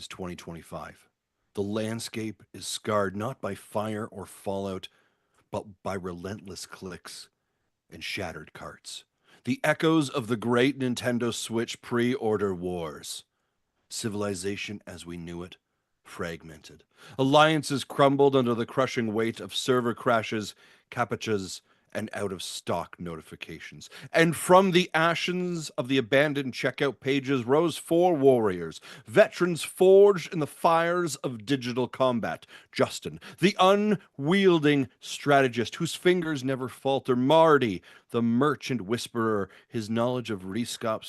2025. The landscape is scarred not by fire or fallout, but by relentless clicks and shattered carts. The echoes of the great Nintendo Switch pre-order wars. Civilization as we knew it, fragmented. Alliances crumbled under the crushing weight of server crashes, captchas, and out-of-stock notifications. And from the ashes of the abandoned checkout pages rose four warriors, veterans forged in the fires of digital combat. Justin, the unwielding strategist whose fingers never falter. Marty, the merchant whisperer, his knowledge of restock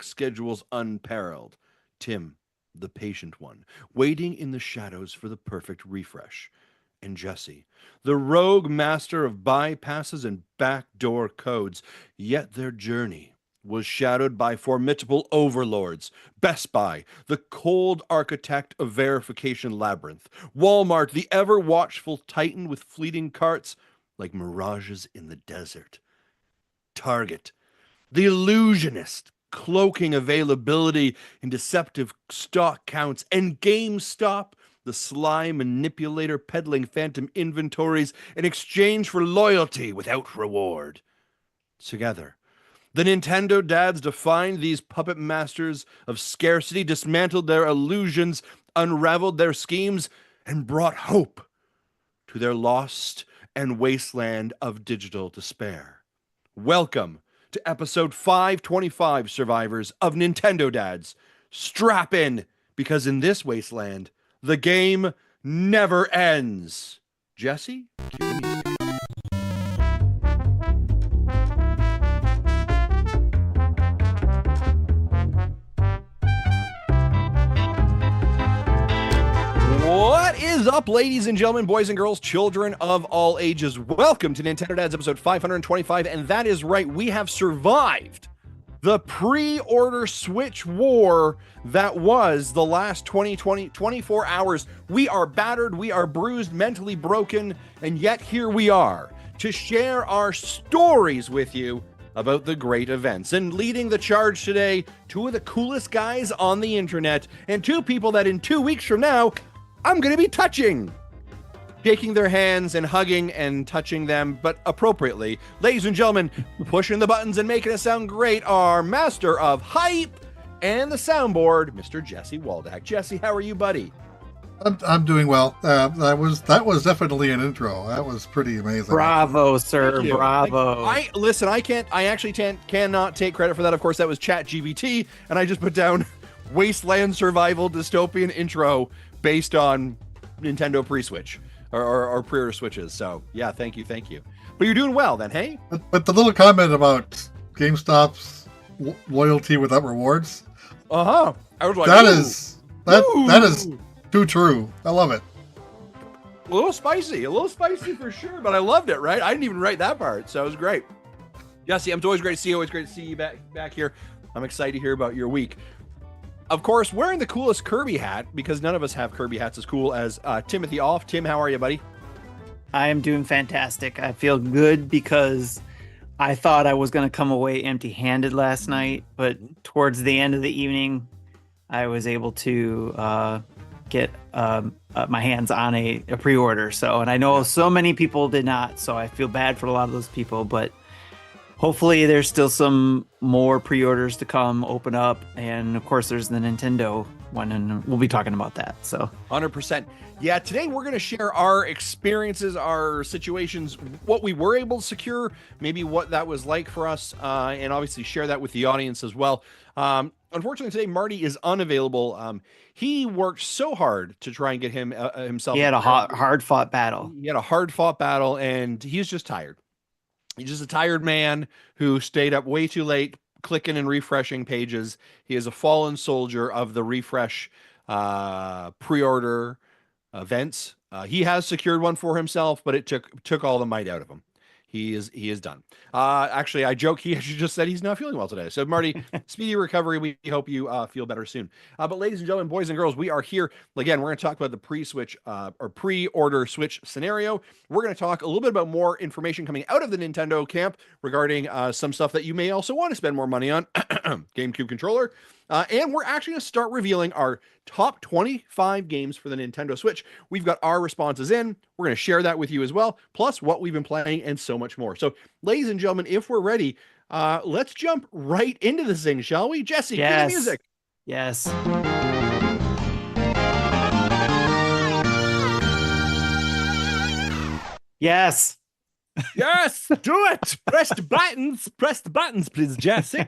schedules unparalleled. Tim, the patient one, waiting in the shadows for the perfect refresh. And Jesse, the rogue master of bypasses and backdoor codes. Yet their journey was shadowed by formidable overlords. Best Buy, the cold architect of verification labyrinth. Walmart, the ever-watchful titan with fleeting carts like mirages in the desert. Target, the illusionist, cloaking availability in deceptive stock counts. And GameStop, the sly manipulator peddling phantom inventories in exchange for loyalty without reward. Together, the Nintendo dads defined these puppet masters of scarcity, dismantled their illusions, unraveled their schemes, and brought hope to their lost and wasteland of digital despair. Welcome to episode 525, survivors of Nintendo Dads. Strap in, because in this wasteland, the game never ends. Jesse, cue the music. What is up, ladies and gentlemen, boys and girls, children of all ages? Welcome to Nintendo Dads episode 525, and that is right, we have survived the pre-order Switch war that was the last 24 hours. We are battered, we are bruised, mentally broken, and yet here we are to share our stories with you about the great events. And leading the charge today, two of the coolest guys on the internet, and two people that in 2 weeks from now, I'm going to be touching. Shaking their hands and hugging and touching them, but appropriately. Ladies and gentlemen, pushing the buttons and making it sound great are master of hype and the soundboard, Mr. Jesse Waldack. Jesse, how are you, buddy? I'm doing well. That was definitely an intro. That was pretty amazing. Bravo, sir. Bravo. I actually cannot take credit for that. Of course, that was ChatGPT, and I just put down Wasteland Survival Dystopian Intro based on Nintendo pre-Switch. Or pre-order Switches. So yeah, thank you. But you're doing well then, hey? But the little comment about GameStop's loyalty without rewards. I was like, that is too true. I love it. A little spicy for sure, but I loved it. Right? I didn't even write that part, so it was great. Jesse, it's always great to see you. Always great to see you back here. I'm excited to hear about your week. Of course, wearing the coolest Kirby hat, because none of us have Kirby hats as cool as Timothy Off. Tim, how are you, buddy? I am doing fantastic. I feel good because I thought I was going to come away empty-handed last night, but towards the end of the evening, I was able to get my hands on a pre-order. And I know so many people did not, so I feel bad for a lot of those people, but hopefully there's still some more pre-orders to come, open up, and of course there's the Nintendo one, and we'll be talking about that. So 100%. Yeah, today we're going to share our experiences, our situations, what we were able to secure, maybe what that was like for us, and obviously share that with the audience as well. Unfortunately, today Marty is unavailable. He worked so hard to try and get himself. He had a hard-fought battle. He had a hard-fought battle, and he's just tired. He's just a tired man who stayed up way too late, clicking and refreshing pages. He is a fallen soldier of the refresh pre-order events. He has secured one for himself, but it took all the might out of him. He is done. Actually, I joke. He actually just said he's not feeling well today. So, Marty, speedy recovery. We hope you feel better soon. But ladies and gentlemen, boys and girls, we are here again. We're going to talk about the pre-Switch or pre-order Switch scenario. We're going to talk a little bit about more information coming out of the Nintendo camp regarding some stuff that you may also want to spend more money on. GameCube controller. And we're actually going to start revealing our top 25 games for the Nintendo Switch. We've got our responses in. We're going to share that with you as well, plus what we've been playing and so much more. So, ladies and gentlemen, if we're ready, let's jump right into this thing, shall we? Jesse, cue the music. Yes. Yes. Yes, do it. Press the buttons, please, Jesse.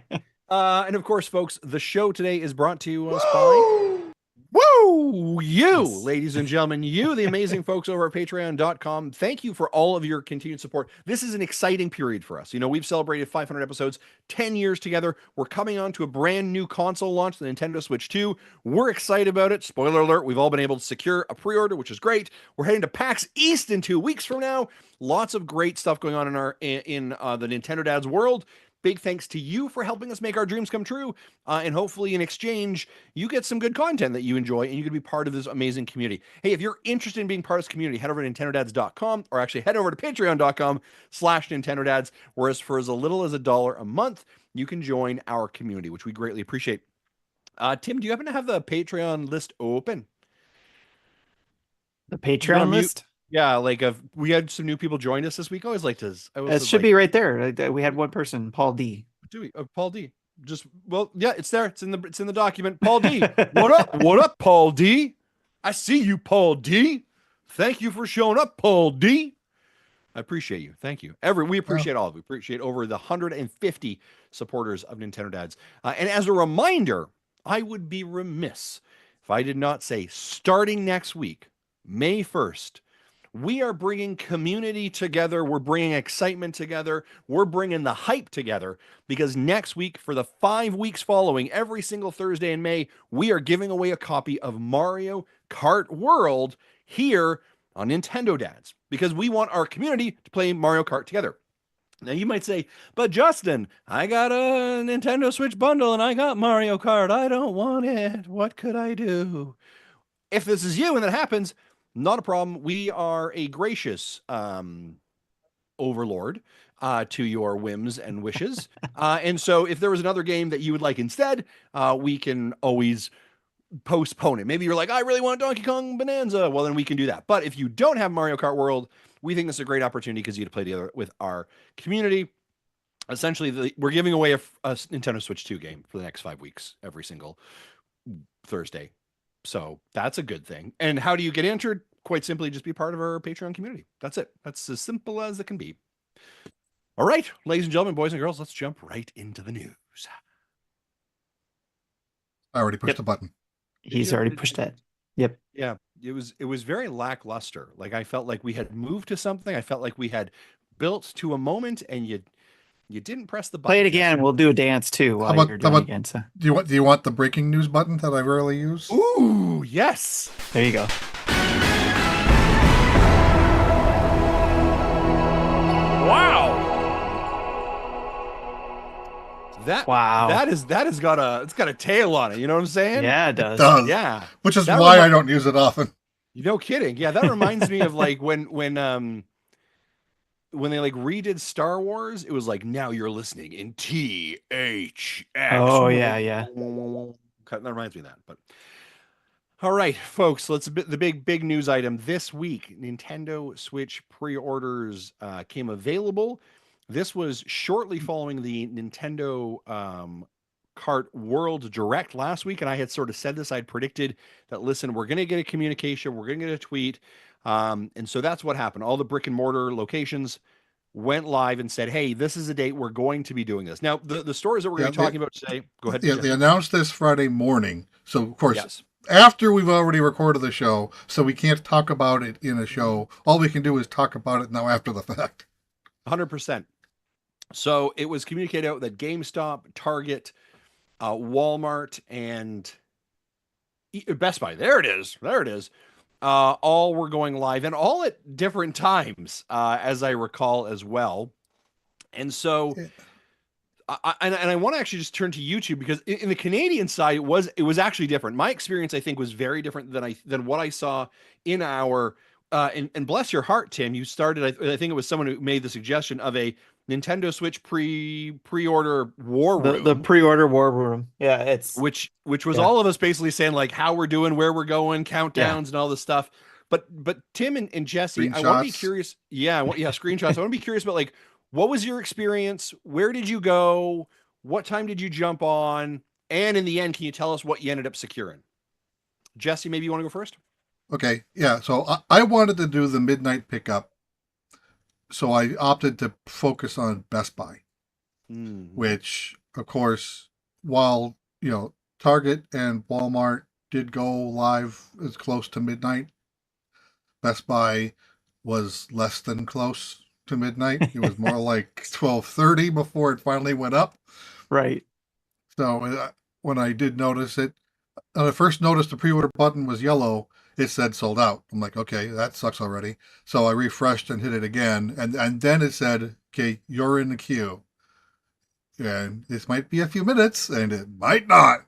And of course, folks, the show today is brought to us by you, Yes. ladies and gentlemen, you, the amazing folks over at patreon.com. Thank you for all of your continued support. This is an exciting period for us. You know, we've celebrated 500 episodes, 10 years together. We're coming on to a brand new console launch, the Nintendo Switch 2. We're excited about it. Spoiler alert, we've all been able to secure a pre-order, which is great. We're heading to PAX East in 2 weeks from now. Lots of great stuff going on in the Nintendo Dads world. Big thanks to you for helping us make our dreams come true. And hopefully in exchange, you get some good content that you enjoy and you can be part of this amazing community. Hey, if you're interested in being part of this community, head over to NintendoDads.com or actually head over to Patreon.com/NintendoDads, whereas for as little as $1 a month, you can join our community, which we greatly appreciate. Tim, do you happen to have the Patreon list open? The Patreon list? Yeah, like we had some new people join us this week. I always like to. It should be right there. We had one person, Paul D. Do we? Paul D. Yeah, it's there. It's in the document. Paul D. What up? What up, Paul D? I see you, Paul D. Thank you for showing up, Paul D. I appreciate you. Thank you. We appreciate all of you. We appreciate over the 150 supporters of Nintendo Dads. And as a reminder, I would be remiss if I did not say, starting next week, May 1st. We are bringing community together. We're bringing excitement together. We're bringing the hype together because next week, for the 5 weeks following, every single Thursday in May, we are giving away a copy of Mario Kart World here on Nintendo Dads because we want our community to play Mario Kart together. Now, you might say, but Justin, I got a Nintendo Switch bundle and I got Mario Kart. I don't want it. What could I do? If this is you and that happens, not a problem. We are a gracious overlord to your whims and wishes. And so if there was another game that you would like instead, we can always postpone it. Maybe you're like, I really want Donkey Kong Bonanza. Well, then we can do that. But if you don't have Mario Kart World, we think this is a great opportunity because you get to play together with our community. Essentially, we're giving away a Nintendo Switch 2 game for the next 5 weeks, every single Thursday. So that's a good thing. And how do you get entered? Quite simply, just be part of our Patreon community. That's it. That's as simple as it can be. All right, ladies and gentlemen, boys and girls, let's jump right into the news. I already pushed the button. He's already pushed that. Yep. Yeah, it was very lackluster. Like I felt like we had moved to something. I felt like we had built to a moment, and you didn't press the button. Play it again. We'll do a dance too while you're doing it again. So. Do you want the breaking news button that I rarely use? Ooh, yes. There you go. Wow. That has got a tail on it. You know what I'm saying? Yeah, it does. It does. Yeah. Which is why I don't use it often. No kidding. Yeah, that reminds me of like when they like redid Star Wars, it was like, now you're listening in THX. Oh yeah. That reminds me of that. But all right, folks, the big news item this week. Nintendo Switch pre-orders came available. This was shortly following the Nintendo Kart World Direct last week, and I had sort of said this. I'd predicted that, listen, we're going to get a communication, we're going to get a tweet, and so that's what happened. All the brick and mortar locations went live and said, hey, this is the date we're going to be doing this. Now, the stories that we're going to be talking about today, go ahead. Yeah, they announced this Friday morning, so of course, yes. After we've already recorded the show, so we can't talk about it in a show. All we can do is talk about it now after the fact. 100%. So it was communicated out that GameStop, Target, Walmart, and Best Buy, there it is, all were going live, and all at different times, as I recall as well. And so I want to actually just turn to YouTube, because in the Canadian side, it was actually different. My experience, I think, was very different than what I saw in our And bless your heart, Tim, you started. I think it was someone who made the suggestion of a Nintendo Switch pre-order war The room, pre-order war room. Yeah, it's which was yeah. all of us basically saying like how we're doing, where we're going, Yeah. countdowns, and all this stuff. But Tim and Jesse, I want to be Screenshots. curious. Yeah, screenshots. I want to be curious about like what was your experience? Where did you go? What time did you jump on? And in the end, can you tell us what you ended up securing? Jesse, maybe you want to go first? Okay, yeah. So I wanted to do the midnight pickup, so I opted to focus on Best Buy, Mm-hmm. which, of course, while Target and Walmart did go live as close to midnight, Best Buy was less than close to midnight. It was more like 12:30 before it finally went up. Right. So when I did notice it, when I first noticed the pre-order button was yellow, it said sold out. I'm like, okay, that sucks already. So I refreshed and hit it again, and then it said, okay, you're in the queue, and this might be a few minutes, and it might not.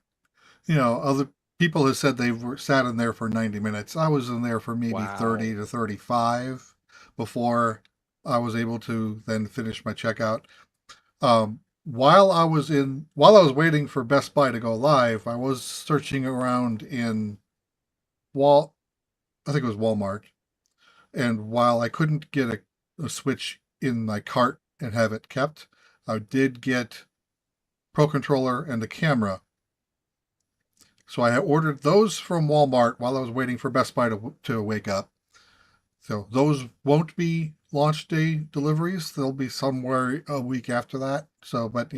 Other people have said they've sat in there for 90 minutes. I was in there for maybe Wow. 30 to 35 before I was able to then finish my checkout. While I was waiting for Best Buy to go live, I was searching around in Wal I think it was Walmart, and while I couldn't get a Switch in my cart and have it kept, I did get Pro Controller and a camera. So I ordered those from Walmart while I was waiting for Best Buy to wake up. So those won't be launch day deliveries. They'll be somewhere a week after that. So, but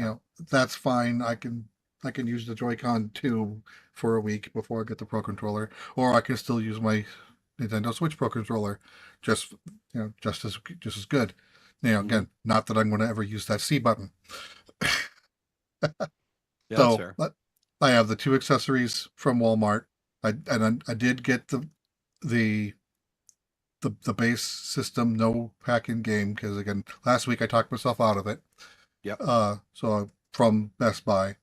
that's fine. I can use the Joy-Con 2 for a week before I get the Pro Controller, or I can still use my Nintendo Switch Pro Controller, just just as good. Mm-hmm. Again, not that I'm going to ever use that C button. Yeah, that's So fair. I have the two accessories from Walmart. I did get the the base system, no pack in game, because again, last week I talked myself out of it. Yep. So from Best Buy.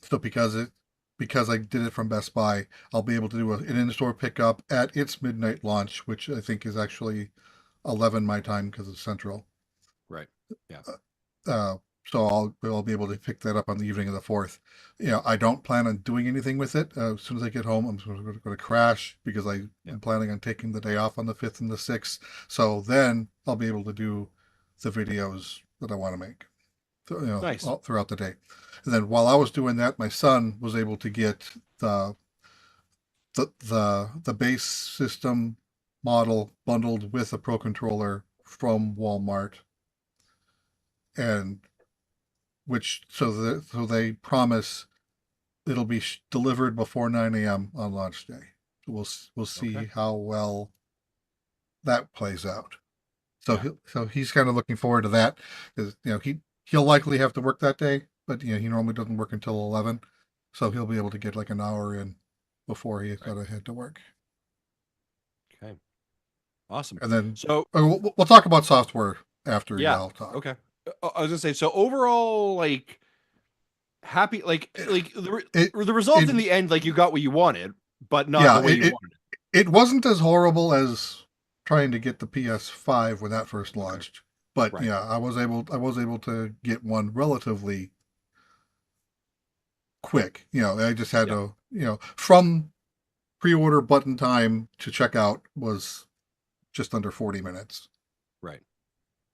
So because I did it from Best Buy, I'll be able to do an in-store pickup at its midnight launch, which I think is actually 11 my time because it's Central. Right. Yeah. Uh, so I'll be able to pick that up on the evening of the 4th. I don't plan on doing anything with it. As soon as I get home, I'm going to crash because I'm Yeah. planning on taking the day off on the 5th and the 6th. So then I'll be able to do the videos that I want to make, Nice. all throughout the day. And then while I was doing that, my son was able to get the base system model bundled with a Pro Controller from Walmart, and so they promise it'll be delivered before 9 a.m. on launch day. We'll see Okay. how well that plays out. So Yeah. he's kind of looking forward to that, because he'll likely have to work that day, but he normally doesn't work until 11, so he'll be able to get like an hour in before he's Right. got to head to work. Okay. Awesome. And then So we'll talk about software after yeah. y'all talk. Okay. I was gonna say, so overall, like happy, It like it, the result it in the end, like you got what you wanted, but not the yeah way you wanted it wasn't as horrible as trying to get the PS5 when that first it. Okay. launched, but Right. yeah, I was able to get one relatively quick. I just had Yeah. to, from pre-order button time to checkout was just under 40 minutes. Right.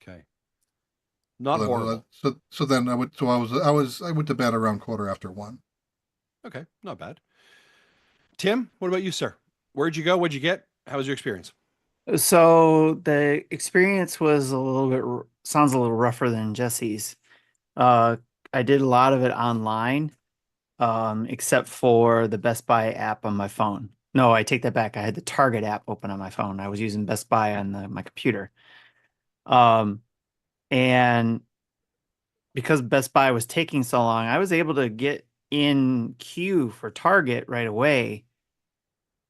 Okay. So Not then, horrible. I went to bed around quarter after 1. Okay. Not bad. Tim, what about you, sir? Where'd you go? What'd you get? How was your experience? So the experience was a little bit sounds a little rougher than Jesse's. Uh, I did a lot of it online, except for the Best Buy app on my phone. No, I take that back. I had the Target app open on my phone. I was using Best Buy on my computer. Um, and because Best Buy was taking so long, I was able to get in queue for Target right away,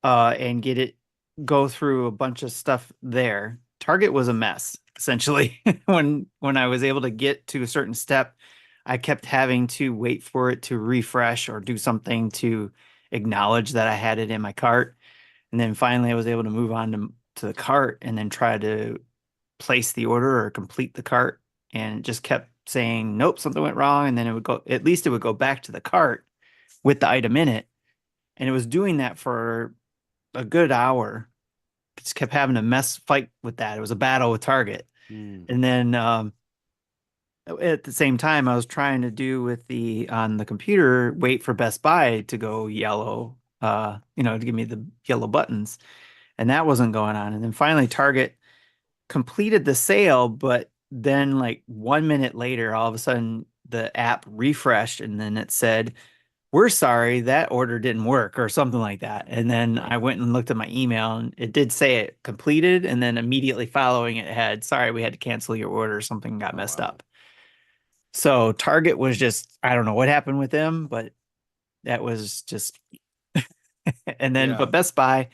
and get it go through a bunch of stuff there. Target was a mess, essentially. When I was able to get to a certain step, I kept having to wait for it to refresh or do something to acknowledge that I had it in my cart. And then finally I was able to move on to to the cart and then try to place the order or complete the cart, and it just kept saying, nope, something went wrong. And then at least it would go back to the cart with the item in it. And it was doing that for a good hour. Just kept having a fight with that. It was a battle with Target. Mm. And then at the same time, I was trying to do with on the computer, wait for Best Buy to go yellow, to give me the yellow buttons. And that wasn't going on. And then finally Target completed the sale, but then like 1 minute later, all of a sudden the app refreshed and then it said, we're sorry, that order didn't work or something like that. And then I went and looked at my email and it did say it completed. And then immediately following it had, sorry, we had to cancel your order. Something got messed up. So Target was just, I don't know what happened with them, but that was just, and then, but Best Buy,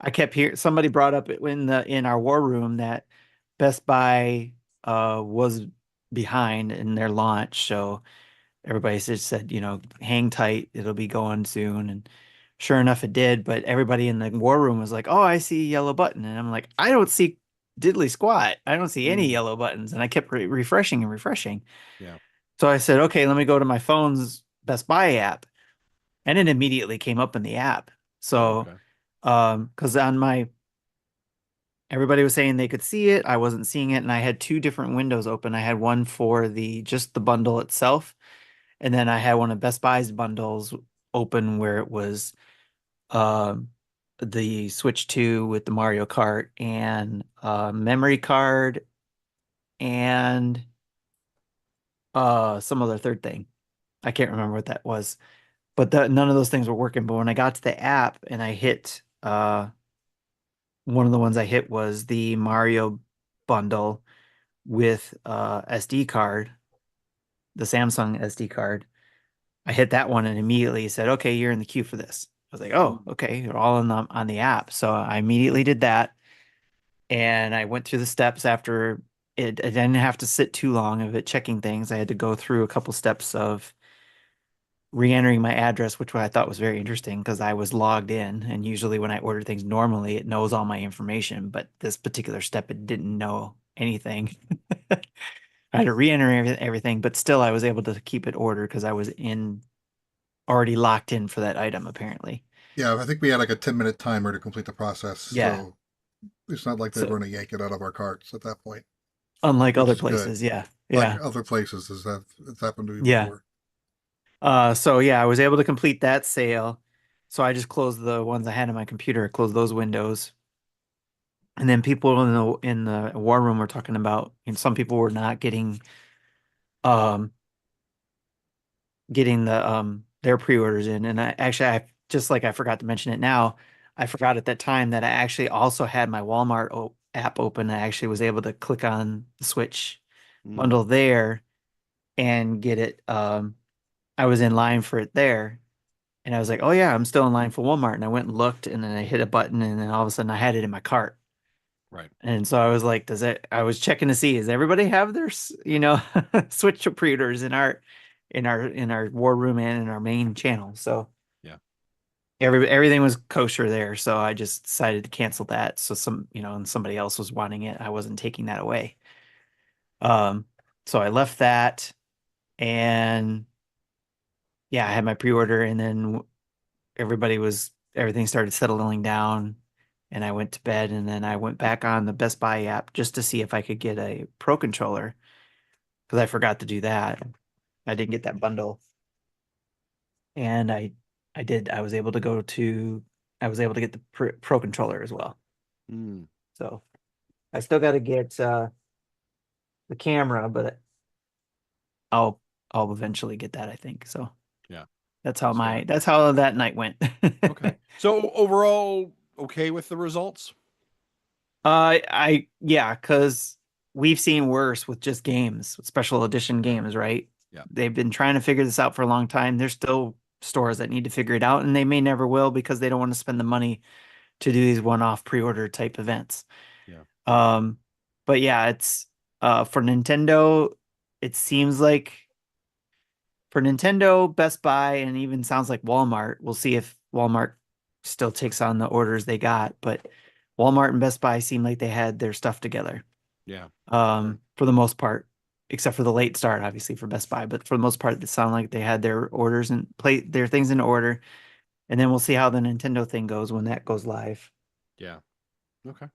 I kept hearing somebody brought up in our war room that Best Buy was behind in their launch. So everybody just said, hang tight, it'll be going soon. And sure enough, it did. But everybody in the war room was like, oh, I see a yellow button. And I'm like, I don't see diddly squat. I don't see any yellow buttons. And I kept refreshing and refreshing. Yeah. So I said, okay, let me go to my phone's Best Buy app. And it immediately came up in the app. So, because everybody was saying they could see it. I wasn't seeing it. And I had two different windows open. I had one for just the bundle itself. And then I had one of Best Buy's bundles open where it was the Switch 2 with the Mario Kart and memory card and some other third thing. I can't remember what that was. But none of those things were working. But when I got to the app and I hit one of the ones I hit was the Mario bundle with SD card, the Samsung SD card. I hit that one and immediately said, okay, you're in the queue for this. I was like, oh, okay, you're all on the app. So I immediately did that. And I went through the steps after it. I didn't have to sit too long of it checking things. I had to go through a couple steps of re-entering my address, which I thought was very interesting because I was logged in. And usually when I order things normally, it knows all my information. But this particular step, it didn't know anything. I had to re-enter everything, but still I was able to keep it ordered because I was already locked in for that item, apparently. Yeah, I think we had like a 10-minute timer to complete the process. Yeah. So it's not like they're going to yank it out of our carts at that point. Unlike other places, yeah. Like other places, it's happened to me before. So yeah, I was able to complete that sale. So I just closed the ones I had on my computer, closed those windows. And then people in the war room were talking about, some people were not getting their pre-orders in. And I forgot to mention it now. I forgot at that time that I actually also had my Walmart app open. I actually was able to click on the Switch bundle there and get it. I was in line for it there. And I was like, oh yeah, I'm still in line for Walmart. And I went and looked and then I hit a button and then all of a sudden I had it in my cart. Right. And so I was like, I was checking to see, does everybody have their, Switch pre-orders in our war room and in our main channel. So yeah, everything was kosher there. So I just decided to cancel that. So and somebody else was wanting it. I wasn't taking that away. So I left that and yeah, I had my pre-order and then everything started settling down and I went to bed and then I went back on the Best Buy app just to see if I could get a Pro controller because I forgot to do that. I didn't get that bundle. And I did. I was able to get the Pro controller as well. So I still got to get the camera, but I'll eventually get that, I think. So yeah, that's how that night went. Okay. So overall, okay with the results? Because we've seen worse with just games, with special edition games, right? Yeah. They've been trying to figure this out for a long time. There's still stores that need to figure it out, and they may never will because they don't want to spend the money to do these one-off pre-order type events. Yeah. But yeah, it's for Nintendo, it seems like for Nintendo, Best Buy, and even sounds like Walmart. We'll see if Walmart still takes on the orders they got. But Walmart and Best Buy seemed like they had their stuff together. Yeah. For the most part, except for the late start, obviously for Best Buy. But for the most part, it sounded like they had their orders and their things in order. And then we'll see how the Nintendo thing goes when that goes live. Yeah. Okay.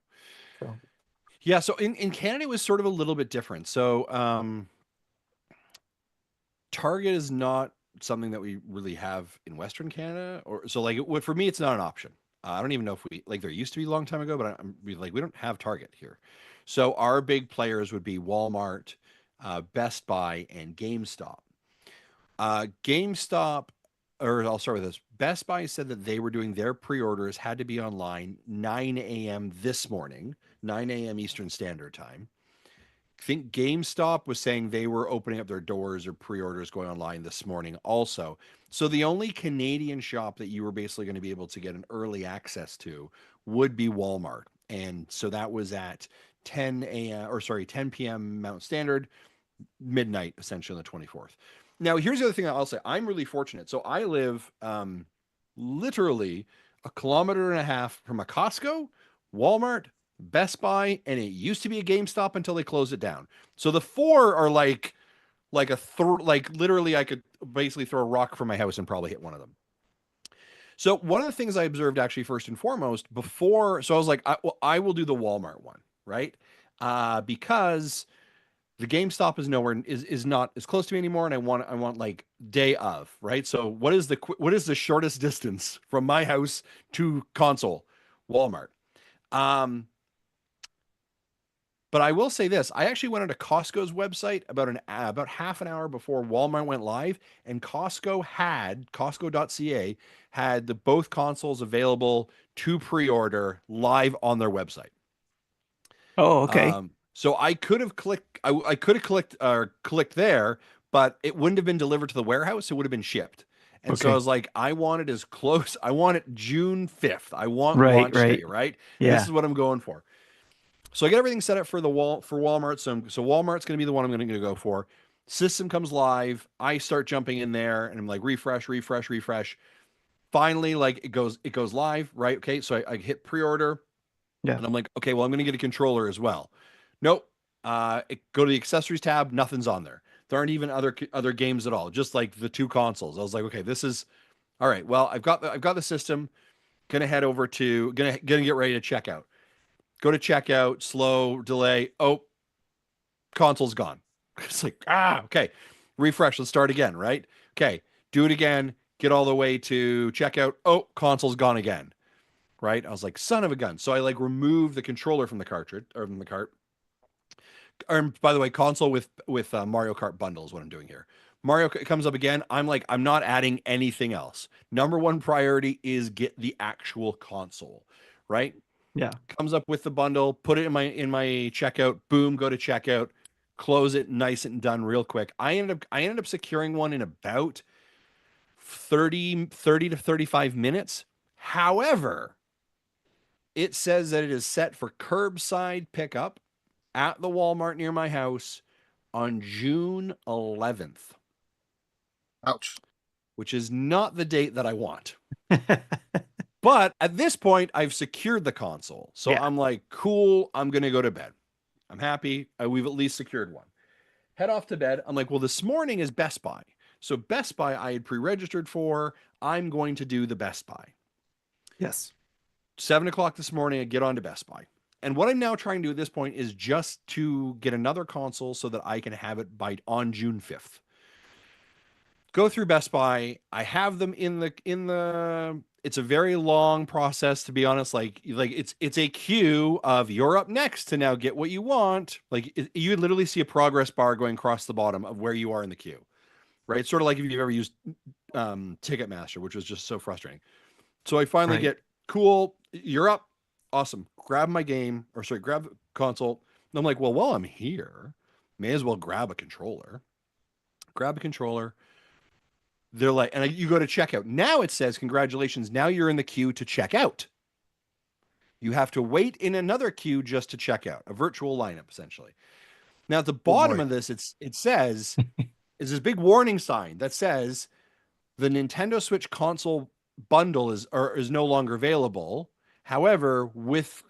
So Yeah. So in Canada, it was sort of a little bit different. So Target is not something that we really have in Western Canada, or so like for me, it's not an option. I don't even know if we like there used to be a long time ago, but like we don't have Target here. So our big players would be Walmart, Best Buy, and GameStop. GameStop, or I'll start with this. Best Buy said that they were doing their pre-orders had to be online 9 a.m. this morning, 9 a.m. Eastern Standard Time. I think GameStop was saying they were opening up their doors or pre-orders going online this morning also. So the only Canadian shop that you were basically going to be able to get an early access to would be Walmart. And so that was at 10 a.m. or sorry, 10 p.m. Mountain Standard, midnight essentially on the 24th. Now, here's the other thing I'll say. I'm really fortunate. So I live literally a kilometer and a half from a Costco, Walmart, Best Buy, and it used to be a GameStop until they closed it down. So the four are like like literally I could basically throw a rock from my house and probably hit one of them. So one of the things I observed actually first and foremost before, so I was like, I will do the Walmart one, right? Because the GameStop is nowhere is not as close to me anymore, and I want like day of, right? So what is the shortest distance from my house to console? Walmart. Um, but I will say this: I actually went onto Costco's website about half an hour before Walmart went live, and Costco.ca had the both consoles available to pre-order live on their website. oh, okay. So I could have clicked, I could have clicked there, but it wouldn't have been delivered to the warehouse. It would have been shipped. And so I Okay. was like, I want it as close. I want it June 5th. I want Right, launch day, right. right? This Yeah. is what I'm going for. So I get everything set up for Walmart. So Walmart's going to be the one I'm going to go for. System comes live. I start jumping in there and I'm like refresh, refresh, refresh. Finally, like it goes live, right? Okay. So I hit pre-order. Yeah. And I'm like, okay, well, I'm going to get a controller as well. Nope. Go to the accessories tab. Nothing's on there. There aren't even other games at all. Just like the two consoles. I was like, okay, this is all right. Well, I've got the system. Gonna head over to gonna get ready to check out. Go to checkout. Slow delay. Oh, console's gone. It's like okay. Refresh. Let's start again. Right. Okay. Do it again. Get all the way to checkout. Oh, console's gone again. Right. I was like, son of a gun. So I like removed the controller from the cartridge or from the cart. Or by the way, console with Mario Kart bundle is what I'm doing here. Mario comes up again. I'm like, I'm not adding anything else. Number one priority is get the actual console, right? Yeah. Comes up with the bundle, put it in my checkout. Boom, go to checkout, close it, nice and done real quick. I ended up securing one in about 30 to 35 minutes. However, it says that it is set for curbside pickup at the Walmart near my house on June 11th, Ouch. which is not the date that I want. But at this point, I've secured the console. So Yeah. I'm like, cool, I'm going to go to bed. I'm happy. We've at least secured one. Head off to bed. I'm like, well, this morning is Best Buy. So Best Buy, I had pre registered for. I'm going to do the Best Buy. Yes. 7 o'clock this morning, I get on to Best Buy. And what I'm now trying to do at this point is just to get another console so that I can have it by on June 5th. Go through Best Buy. I have them in the it's a very long process to be honest. Like it's a queue of you're up next to now get what you want. Like you would literally see a progress bar going across the bottom of where you are in the queue. Right? It's sort of like if you've ever used Ticketmaster, which was just so frustrating. So I finally Right. get cool, you're up. Awesome. Grab my game, or sorry, grab the console. And I'm like, well, while I'm here, may as well grab a controller. Grab a controller. They're like, and you go to checkout. Now it says, congratulations. Now you're in the queue to check out. You have to wait in another queue just to check out, a virtual lineup, essentially. Now, at the Oh bottom boy. of this, it says, is this big warning sign that says the Nintendo Switch console bundle is no longer available. However, with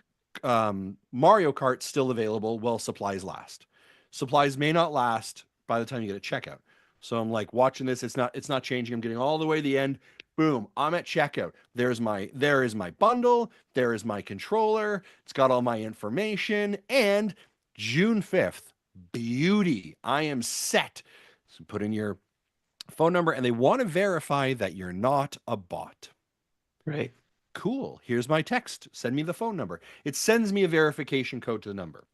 Mario Kart still available while supplies last. Supplies may not last by the time you get a checkout. So I'm like watching this. It's not changing. I'm getting all the way to the end. Boom, I'm at checkout. There is my bundle. There is my controller. It's got all my information. And June 5th, beauty. I am set. So put in your phone number, and they want to verify that you're not a bot. Right. Cool. Here's my text. Send me the phone number. It sends me a verification code to the number.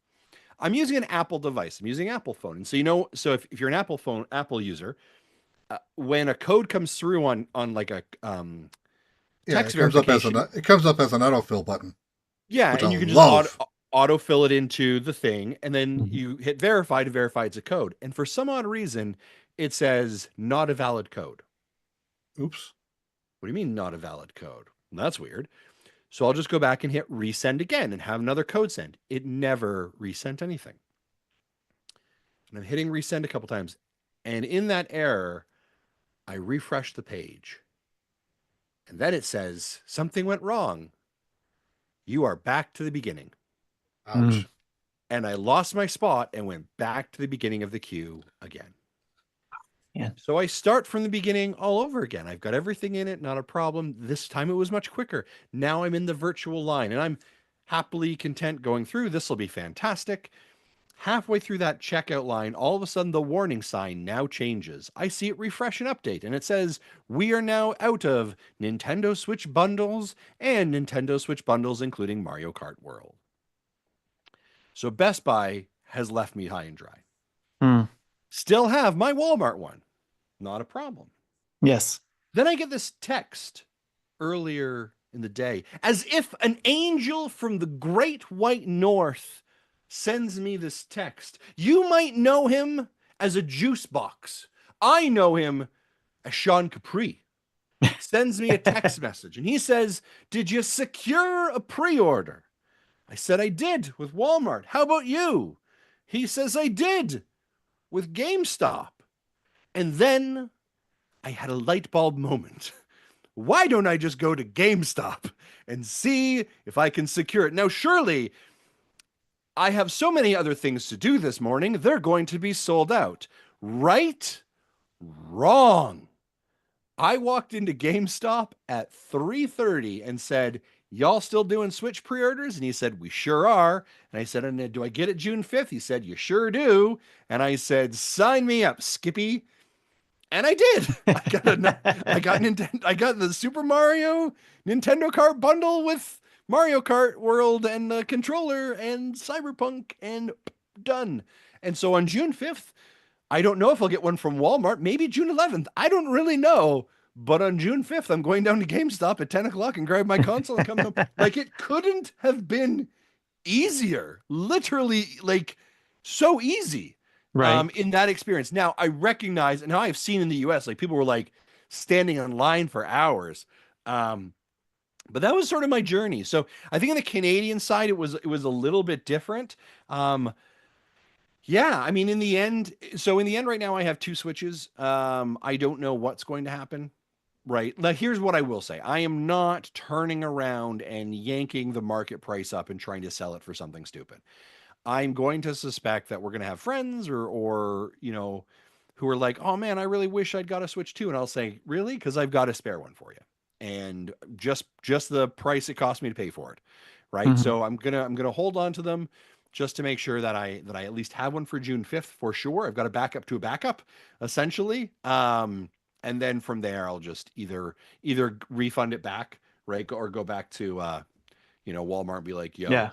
I'm using an Apple device. I'm using Apple phone. And so if you're an Apple user, when a code comes through on like a text verification, it comes up as an autofill button. Yeah, which and I you can love. just autofill it into the thing, and then you hit verify to verify it's a code. And for some odd reason, it says not a valid code. Oops. What do you mean not a valid code? Well, that's weird. So I'll just go back and hit resend again and have another code send. It never resent anything. And I'm hitting resend a couple times. And in that error, I refresh the page. And then it says, something went wrong. You are back to the beginning. Ouch. And I lost my spot and went back to the beginning of the queue again. Yeah. So I start from the beginning all over again. I've got everything in it, not a problem. This time it was much quicker. Now I'm in the virtual line and I'm happily content going through. This will be fantastic. Halfway through that checkout line, all of a sudden the warning sign now changes. I see it refresh and update, and it says, we are now out of Nintendo Switch bundles and Nintendo Switch bundles, including Mario Kart World. So Best Buy has left me high and dry. Still have my Walmart one. Not a problem. Yes. Then I get this text earlier in the day, as if an angel from the great white north sends me this text. You might know him as a juice box. I know him as Sean Capri. Sends me a text message, and he says, did you secure a pre-order? I said I did with Walmart. How about you? He says I did with GameStop. And then I had a light bulb moment. Why don't I just go to GameStop and see if I can secure it? Now, surely I have so many other things to do this morning. They're going to be sold out. Right? Wrong. I walked into GameStop at 3:30 and said, y'all still doing Switch pre-orders? And he said, we sure are. And I said, and do I get it June 5th? He said, you sure do. And I said, sign me up, Skippy. And I did. I got the Super Mario Nintendo Kart bundle with Mario Kart World and the controller and Cyberpunk, and done. And so on June 5th, I don't know if I'll get one from Walmart, maybe June 11th. I don't really know. But on June 5th, I'm going down to GameStop at 10 o'clock and grab my console and come home. Like, it couldn't have been easier. Literally, like, so easy. Right. In that experience. Now, I recognize, and now I've seen in the US, like, people were like standing in line for hours. But that was sort of my journey. So I think on the Canadian side, it was a little bit different. Yeah, I mean, in the end right now I have 2 Switches. I don't know what's going to happen. Right. Now, here's what I will say. I am not turning around and yanking the market price up and trying to sell it for something stupid. I'm going to suspect that we're going to have friends or who are like, oh man, I really wish I'd got a Switch too. And I'll say, really? Because I've got a spare one for you. And just the price it cost me to pay for it. Right. So I'm gonna hold on to them just to make sure that I at least have one for June 5th for sure. I've got a backup to a backup, essentially. And then from there, I'll just either refund it back, right, or go back to Walmart and be like, yo, Yeah.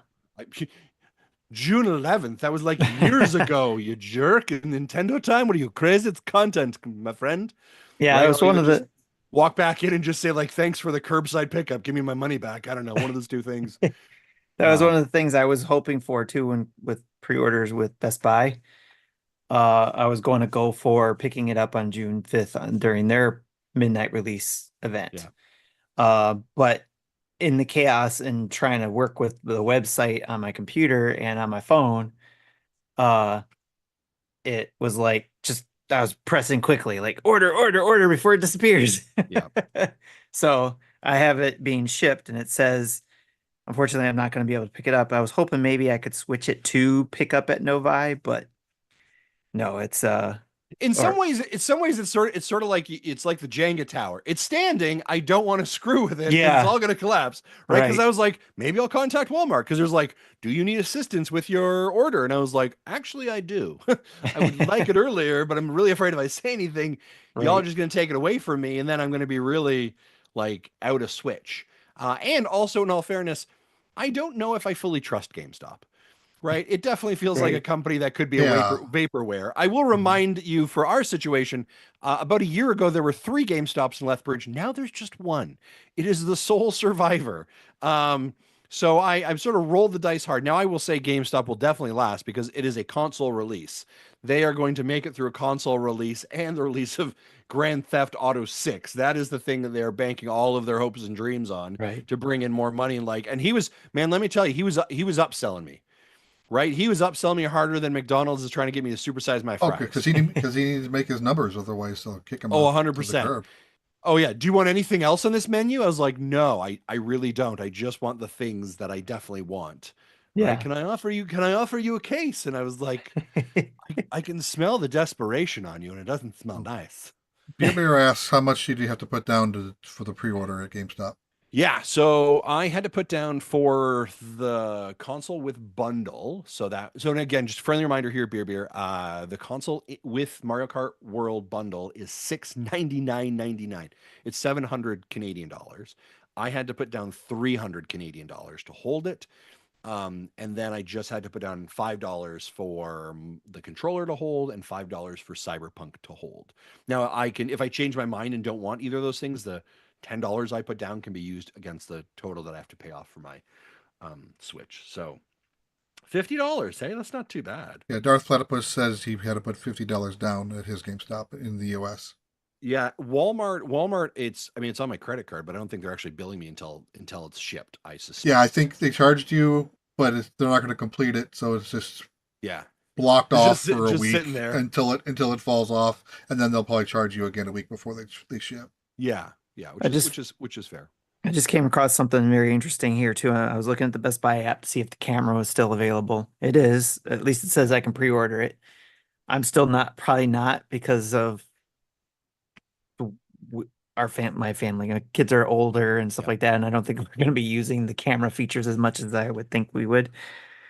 June 11th. That was like years ago, you jerk. In Nintendo time, what are you, crazy? It's content, my friend. Yeah, Right? that was I'll one either of just walk back in and just say like, thanks for the curbside pickup. Give me my money back. I don't know, one of those two things. that was one of the things I was hoping for too when with pre-orders with Best Buy. I was going to go for picking it up on June 5th during their midnight release event. Yeah. But in the chaos and trying to work with the website on my computer and on my phone, it was like I was pressing quickly, like order before it disappears. Yeah. So I have it being shipped and it says unfortunately, I'm not going to be able to pick it up. I was hoping maybe I could switch it to pick up at Novi, but no, it's In some or ways, it's sort of like it's like the Jenga tower. It's standing. I don't want to screw with it, and it's yeah, all going to collapse, right? Because right, I was like, maybe I'll contact Walmart because there's like, do you need assistance with your order? And I was like, actually, I do. I would like it earlier, but I'm really afraid if I say anything, y'all are right, just going to take it away from me, and then I'm going to be really like out of Switch. And also, in all fairness, I don't know if I fully trust GameStop. Right. It definitely feels like a right. company that could be a Yeah. vaporware. I will Mhm. remind you for our situation, about a year ago, there were 3 GameStops in Lethbridge. Now there's just one. It is the sole survivor. So I've sort of rolled the dice hard. Now I will say GameStop will definitely last because it is a console release. They are going to make it through a console release and the release of Grand Theft Auto 6. That is the thing that they're banking all of their hopes and dreams on Right. to bring in more money. And he was, man, let me tell you, he was upselling me, right? He was upselling me harder than McDonald's is trying to get me to supersize my Oh, because fries. he needs to make his numbers, otherwise they'll kick him Oh, off to the 100%. curb. Oh yeah. Do you want anything else on this menu? I was like, no, I really don't. I just want the things that I definitely want. Right? Yeah. Can I offer you a case? And I was like, I can smell the desperation on you and it doesn't smell nice. Beer Bear asks, how much did you have to put down for the pre-order at GameStop? Yeah, so I had to put down for the console with bundle. So and again, just friendly reminder here, beer. The console with Mario Kart World bundle is 699.99. It's 700 Canadian dollars. I had to put down 300 Canadian dollars to hold it. And then I just had to put down $5 for the controller to hold and $5 for Cyberpunk to hold. Now I can, if I change my mind and don't want either of those things, the $10 I put down can be used against the total that I have to pay off for my Switch. So $50, hey, that's not too bad. Yeah, Darth Platypus says he had to put $50 down at his GameStop in the US. Yeah, Walmart. It's on my credit card, but I don't think they're actually billing me until it's shipped. I Yeah, I suspect. think they charged you, but they're not going to complete it, so it's just Yeah, blocked it's off just for a just sitting week there. until it falls off, and then they'll probably charge you again a week before they ship. Yeah, yeah, which I is just which is which is fair. I just came across something very interesting here too. I was looking at the Best Buy app to see if the camera was still available. It is. At least it says I can pre-order it. I'm still not, probably not, because of my family. Kids are older and stuff Yeah, like that, and I don't think we're going to be using the camera features as much as I would think we would.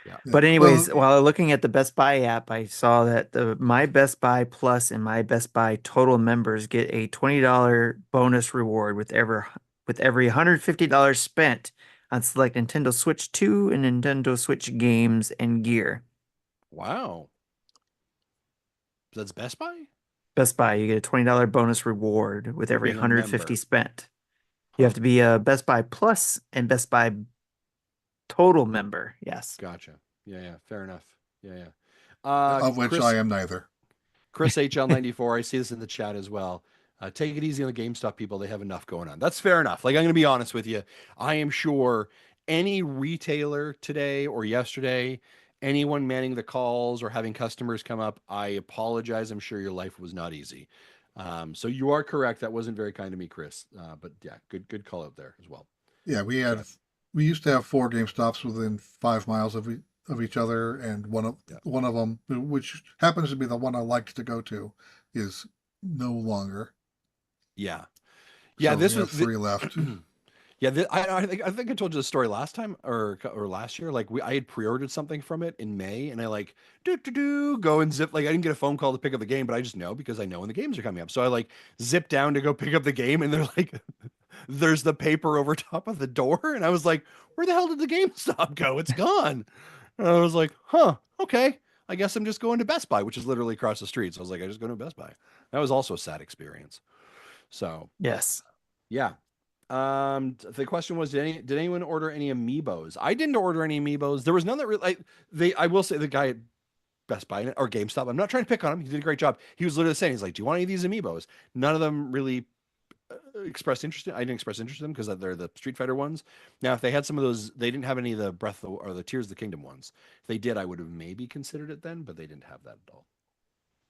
yeah. Yeah. But Well, anyways, while looking at the Best Buy app, I saw that the My Best Buy Plus and My Best Buy Total members get a $20 bonus reward with every $150 spent on select Nintendo Switch 2 and Nintendo Switch games and gear. Wow. That's Best Buy Best Buy, you get a $20 bonus reward with for every being a 150 member. spent. You have Huh. to be a Best Buy Plus and Best Buy Total member. Yes. Gotcha. Yeah, yeah. Fair enough. Yeah, yeah. of which I Chris am neither. Chris HL94, I see this in the chat as well. Take it easy on the GameStop people. They have enough going on. That's fair enough. Like, I'm going to be honest with you. I am sure any retailer today or yesterday, anyone manning the calls or having customers come up, I apologize. I'm sure your life was not easy. So you are correct. That wasn't very kind to me, Chris. But yeah, good call out there as well. Yeah, we used to have 4 GameStops within 5 miles of each other, and Yeah. one of them, which happens to be the one I liked to go to, is no longer. Yeah. Yeah. So we This have was, 3 left. Yeah, I think I told you the story last time or last year. Like I had pre-ordered something from it in May, and I like go and zip. Like I didn't get a phone call to pick up the game, but I just know because I know when the games are coming up. So I like zip down to go pick up the game, and they're like, "There's the paper over top of the door," and I was like, "Where the hell did the GameStop go? It's gone." And I was like, "Huh, okay. I guess I'm just going to Best Buy, which is literally across the street." So I was like, "I just go to Best Buy." That was also a sad experience. So, but Yes. yeah. The question was, did anyone order any amiibos? I didn't order any amiibos. There was none that really. I will say the guy at Best Buy or GameStop. I'm not trying to pick on him. He did a great job. He was literally saying, he's like, "Do you want any of these amiibos?" None of them really expressed interest. I didn't express interest in them because they're the Street Fighter ones. Now, if they had some of those, they didn't have any of the or the Tears of the Kingdom ones. If they did, I would have maybe considered it then, but they didn't have that at all.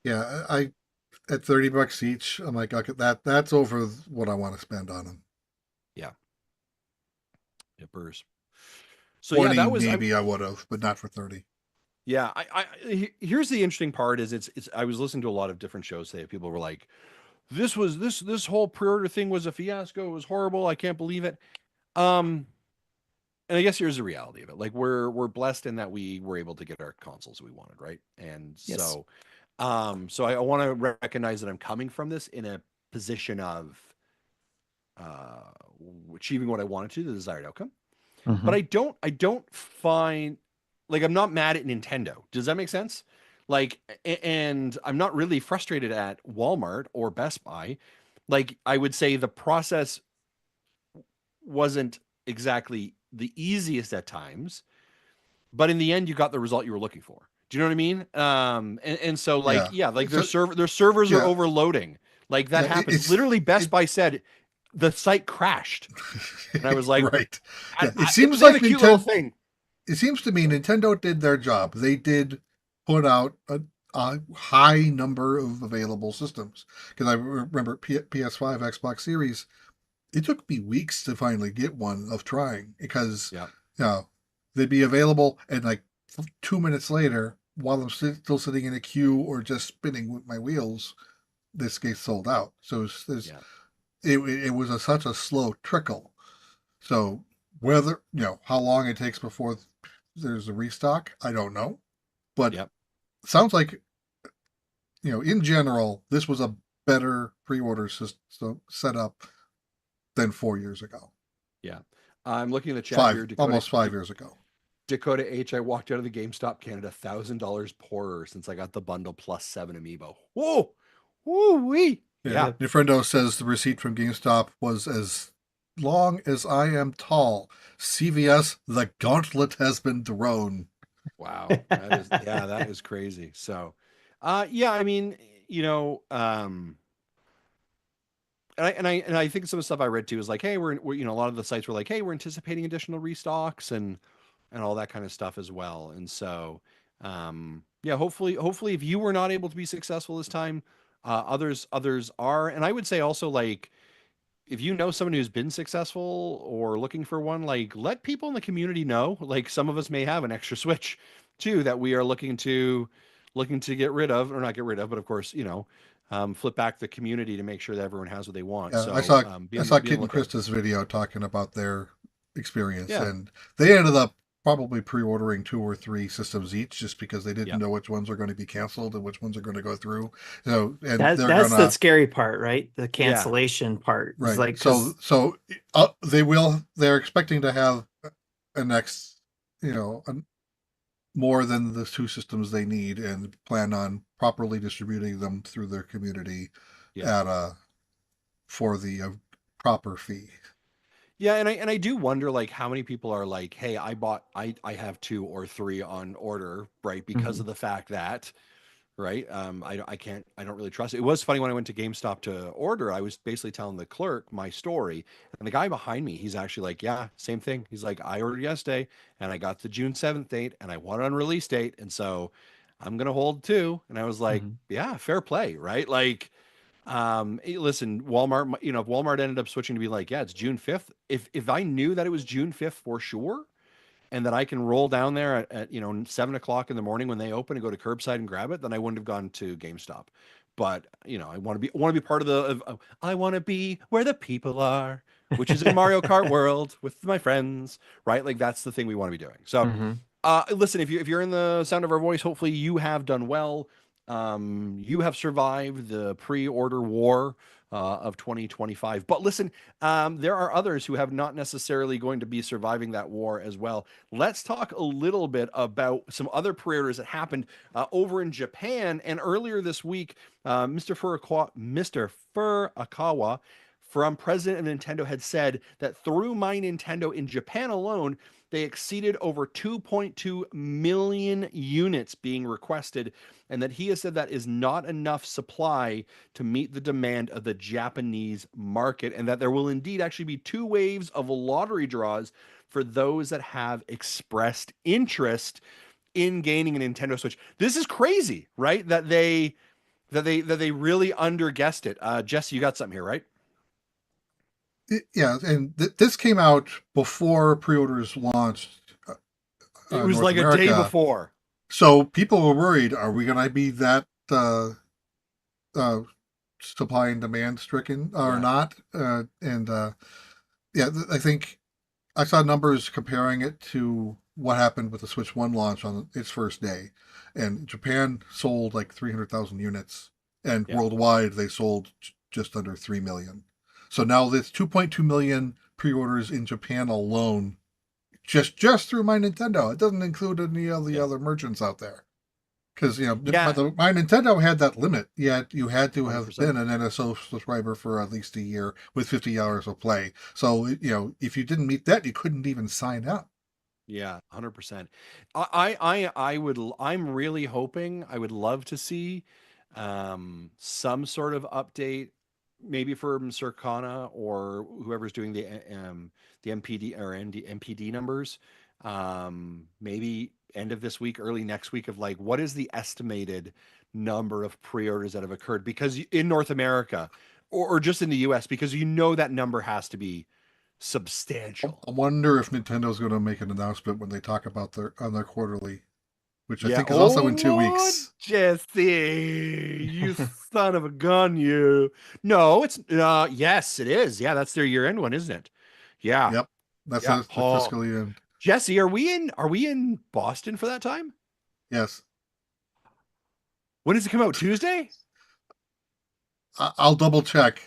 Yeah, I at $30 each, I'm like, okay, that's over what I want to spend on them. Yeah, yippers. So yeah, 20 that was maybe I would have, but not for 30. yeah. Here's the interesting part is it's I was listening to a lot of different shows today. People were like, this whole pre-order thing was a fiasco. It was horrible. I can't believe it. Um, and I guess here's the reality of it. Like we're blessed in that we were able to get our consoles we wanted, right? And Yes. so I want to recognize that I'm coming from this in a position of uh achieving what I wanted to, the desired outcome. But Hmm. I don't find like I'm not mad at Nintendo. Does that make sense? Like and I'm not really frustrated at Walmart or Best Buy. Like I would say the process wasn't exactly the easiest at times, but in the end you got the result you were looking for. Do you know what I mean? And so like Yeah. yeah, like So, their servers are yeah. overloading. Like that Yeah. happens. Literally Best It, Buy said the site crashed. And I was like, right. Yeah. It seems they have like a cute little Nintendo. thing. It seems to me Nintendo did their job. They did put out a high number of available systems. Because I remember PS5, Xbox Series. It took me weeks to finally get one of trying because, Yeah. you know, they'd be available and like 2 minutes later, while I'm still sitting in a queue or just spinning with my wheels, this gets sold out. So Yeah. it was such a slow trickle. So whether, how long it takes before there's a restock, I don't know. But Yep. sounds like, in general, this was a better pre-order system setup than 4 years ago. Yeah. I'm looking at the chat here. Almost 5 years ago. Dakota H. I walked out of the GameStop Canada $1,000 poorer since I got the bundle plus 7 amiibo. Whoa, woo wee. Yeah. Yeah. Nifrendo says the receipt from GameStop was as long as I am tall. CVS, the gauntlet has been thrown. Wow. That is crazy. So, yeah, I mean, and I think some of the stuff I read too is like, hey, we're a lot of the sites were like, hey, we're anticipating additional restocks and all that kind of stuff as well. And so, yeah, hopefully, if you were not able to be successful this time, others are. And I would say also like, if you know someone who's been successful or looking for one, like let people in the community know. Like some of us may have an extra Switch too that we are looking to get rid of, or not get rid of, but of course, flip back the community to make sure that everyone has what they want. Yeah, So I saw be on Kid the and lookout. Krista's video talking about their experience, Yeah, and they ended up probably pre-ordering 2 or 3 systems each just because they didn't yeah, know which ones are going to be canceled and which ones are going to go through. So, and That they're that's the gonna scary part, right? The yeah, cancellation part is right. like because They're expecting to have a next, more than the 2 systems they need, and plan on properly distributing them through their community yeah. at for the proper fee. Yeah, and I do wonder like how many people are like, hey, I have 2 or 3 on order, right? Because of the fact that, right? I don't really trust it. It was funny when I went to GameStop to order, I was basically telling the clerk my story, and the guy behind me, he's actually like, yeah, same thing. He's like, I ordered yesterday and I got the June 7th date and I want it on release date, and so I'm gonna hold too. And I was like, yeah, fair play, right? Like hey, listen, Walmart, if Walmart ended up switching to be like, yeah, it's June 5th. If I knew that it was June 5th for sure, and that I can roll down there at 7 o'clock in the morning when they open and go to curbside and grab it, then I wouldn't have gone to GameStop. But I want to be part of I want to be where the people are, which is in Mario Kart World with my friends, right? Like that's the thing we want to be doing. So hmm listen, if you're in the sound of our voice, hopefully you have done well. You have survived the pre-order war of 2025. But listen, there are others who have not necessarily going to be surviving that war as well. Let's talk a little bit about some other pre-orders that happened over in Japan. And earlier this week, Mr. Furukawa from President of Nintendo had said that through My Nintendo in Japan alone, they exceeded over 2.2 million units being requested, and that he has said that is not enough supply to meet the demand of the Japanese market, and that there will indeed actually be 2 waves of lottery draws for those that have expressed interest in gaining a Nintendo Switch. This is crazy, right? That they really underguessed it. Jesse, you got something here, right? Yeah, and this came out before pre-orders launched It was North like a day America. before. So people were worried: are we going to be that uh, supply and demand stricken or Yeah. not? Yeah, I think I saw numbers comparing it to what happened with the Switch 1 launch on its first day. And Japan sold like 300,000 units, and Yeah. worldwide they sold just under 3 million. So now there's 2.2 million pre-orders in Japan alone, just through My Nintendo. It doesn't include any of the Yeah. other merchants out there. Because, Yeah. but My Nintendo had that limit. You had to have 100%. been an NSO subscriber for at least a year with 50 hours of play. So, if you didn't meet that, you couldn't even sign up. Yeah, 100%. I'm really hoping, I would love to see some sort of update, maybe from Circana or whoever's doing the MPD or MPD numbers. Maybe end of this week, early next week, of like, what is the estimated number of pre-orders that have occurred? Because in North America, or just in the US, because that number has to be substantial. I wonder if Nintendo's going to make an announcement when they talk about their quarterly, which I Yeah. think is also in 2 Oh, weeks. Jesse, you son of a gun, you. No, it's yes, it is. Yeah, that's their year-end one, isn't it? Yeah. Yep, that's Yeah. the Oh, fiscal year. Jesse, are we in Boston for that time? Yes, When does it come out? Tuesday? I'll double check.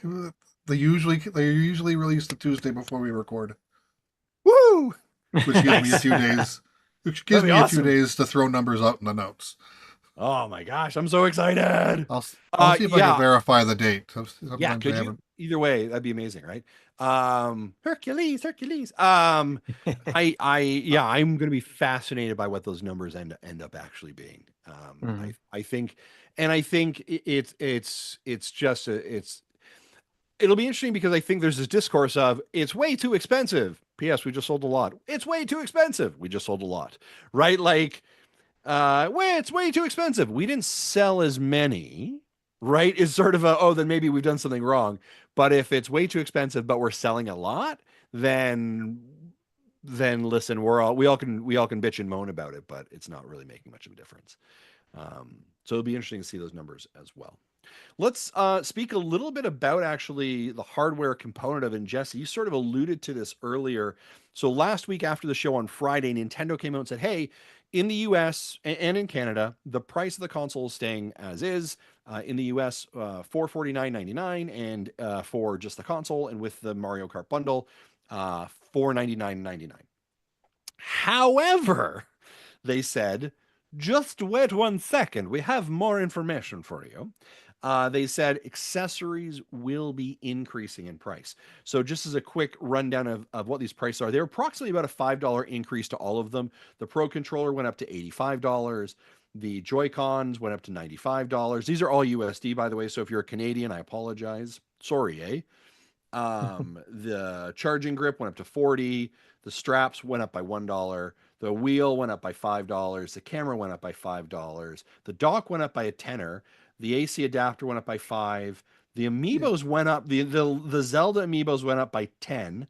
They usually release the Tuesday before we record, Woo! which gives me a Nice. few days. Which gives That'd be me a few awesome. days to throw numbers out in the notes. Oh my gosh, I'm so excited. I'll see if I can Yeah. verify the date. Yeah, Sometimes I could you? haven't. Either way, that'd be amazing, right? Hercules. Yeah, I'm going to be fascinated by what those numbers end up actually being. Mhm. I think, and I think it's just it'll be interesting because I think there's this discourse of it's way too expensive. P.S. We just sold a lot. It's way too expensive. We just sold a lot, right? Like, it's way too expensive. We didn't sell as many, right? Is sort of then maybe we've done something wrong. But if it's way too expensive, but we're selling a lot, then listen, we all can bitch and moan about it, but it's not really making much of a difference. So it'll be interesting to see those numbers as well. Let's speak a little bit about actually the hardware component of it. And Jesse, you sort of alluded to this earlier. So last week after the show on Friday, Nintendo came out and said, hey, in the US and in Canada, the price of the console is staying as is. In the US, $449.99, and for just the console and with the Mario Kart bundle, $499.99. However, they said, just wait 1 second. We have more information for you. They said accessories will be increasing in price. So, just as a quick rundown of what these prices are, they're approximately about a $5 increase to all of them. The Pro controller went up to $85. The Joy-Cons went up to $95. These are all USD, by the way. So, if you're a Canadian, I apologize. Sorry, eh? The charging grip went up to 40. The straps went up by $1. The wheel went up by $5. The camera went up by $5. The dock went up by a tenner. The AC adapter went up by 5. The Yeah. amiibos went up. The Zelda amiibos went up by 10,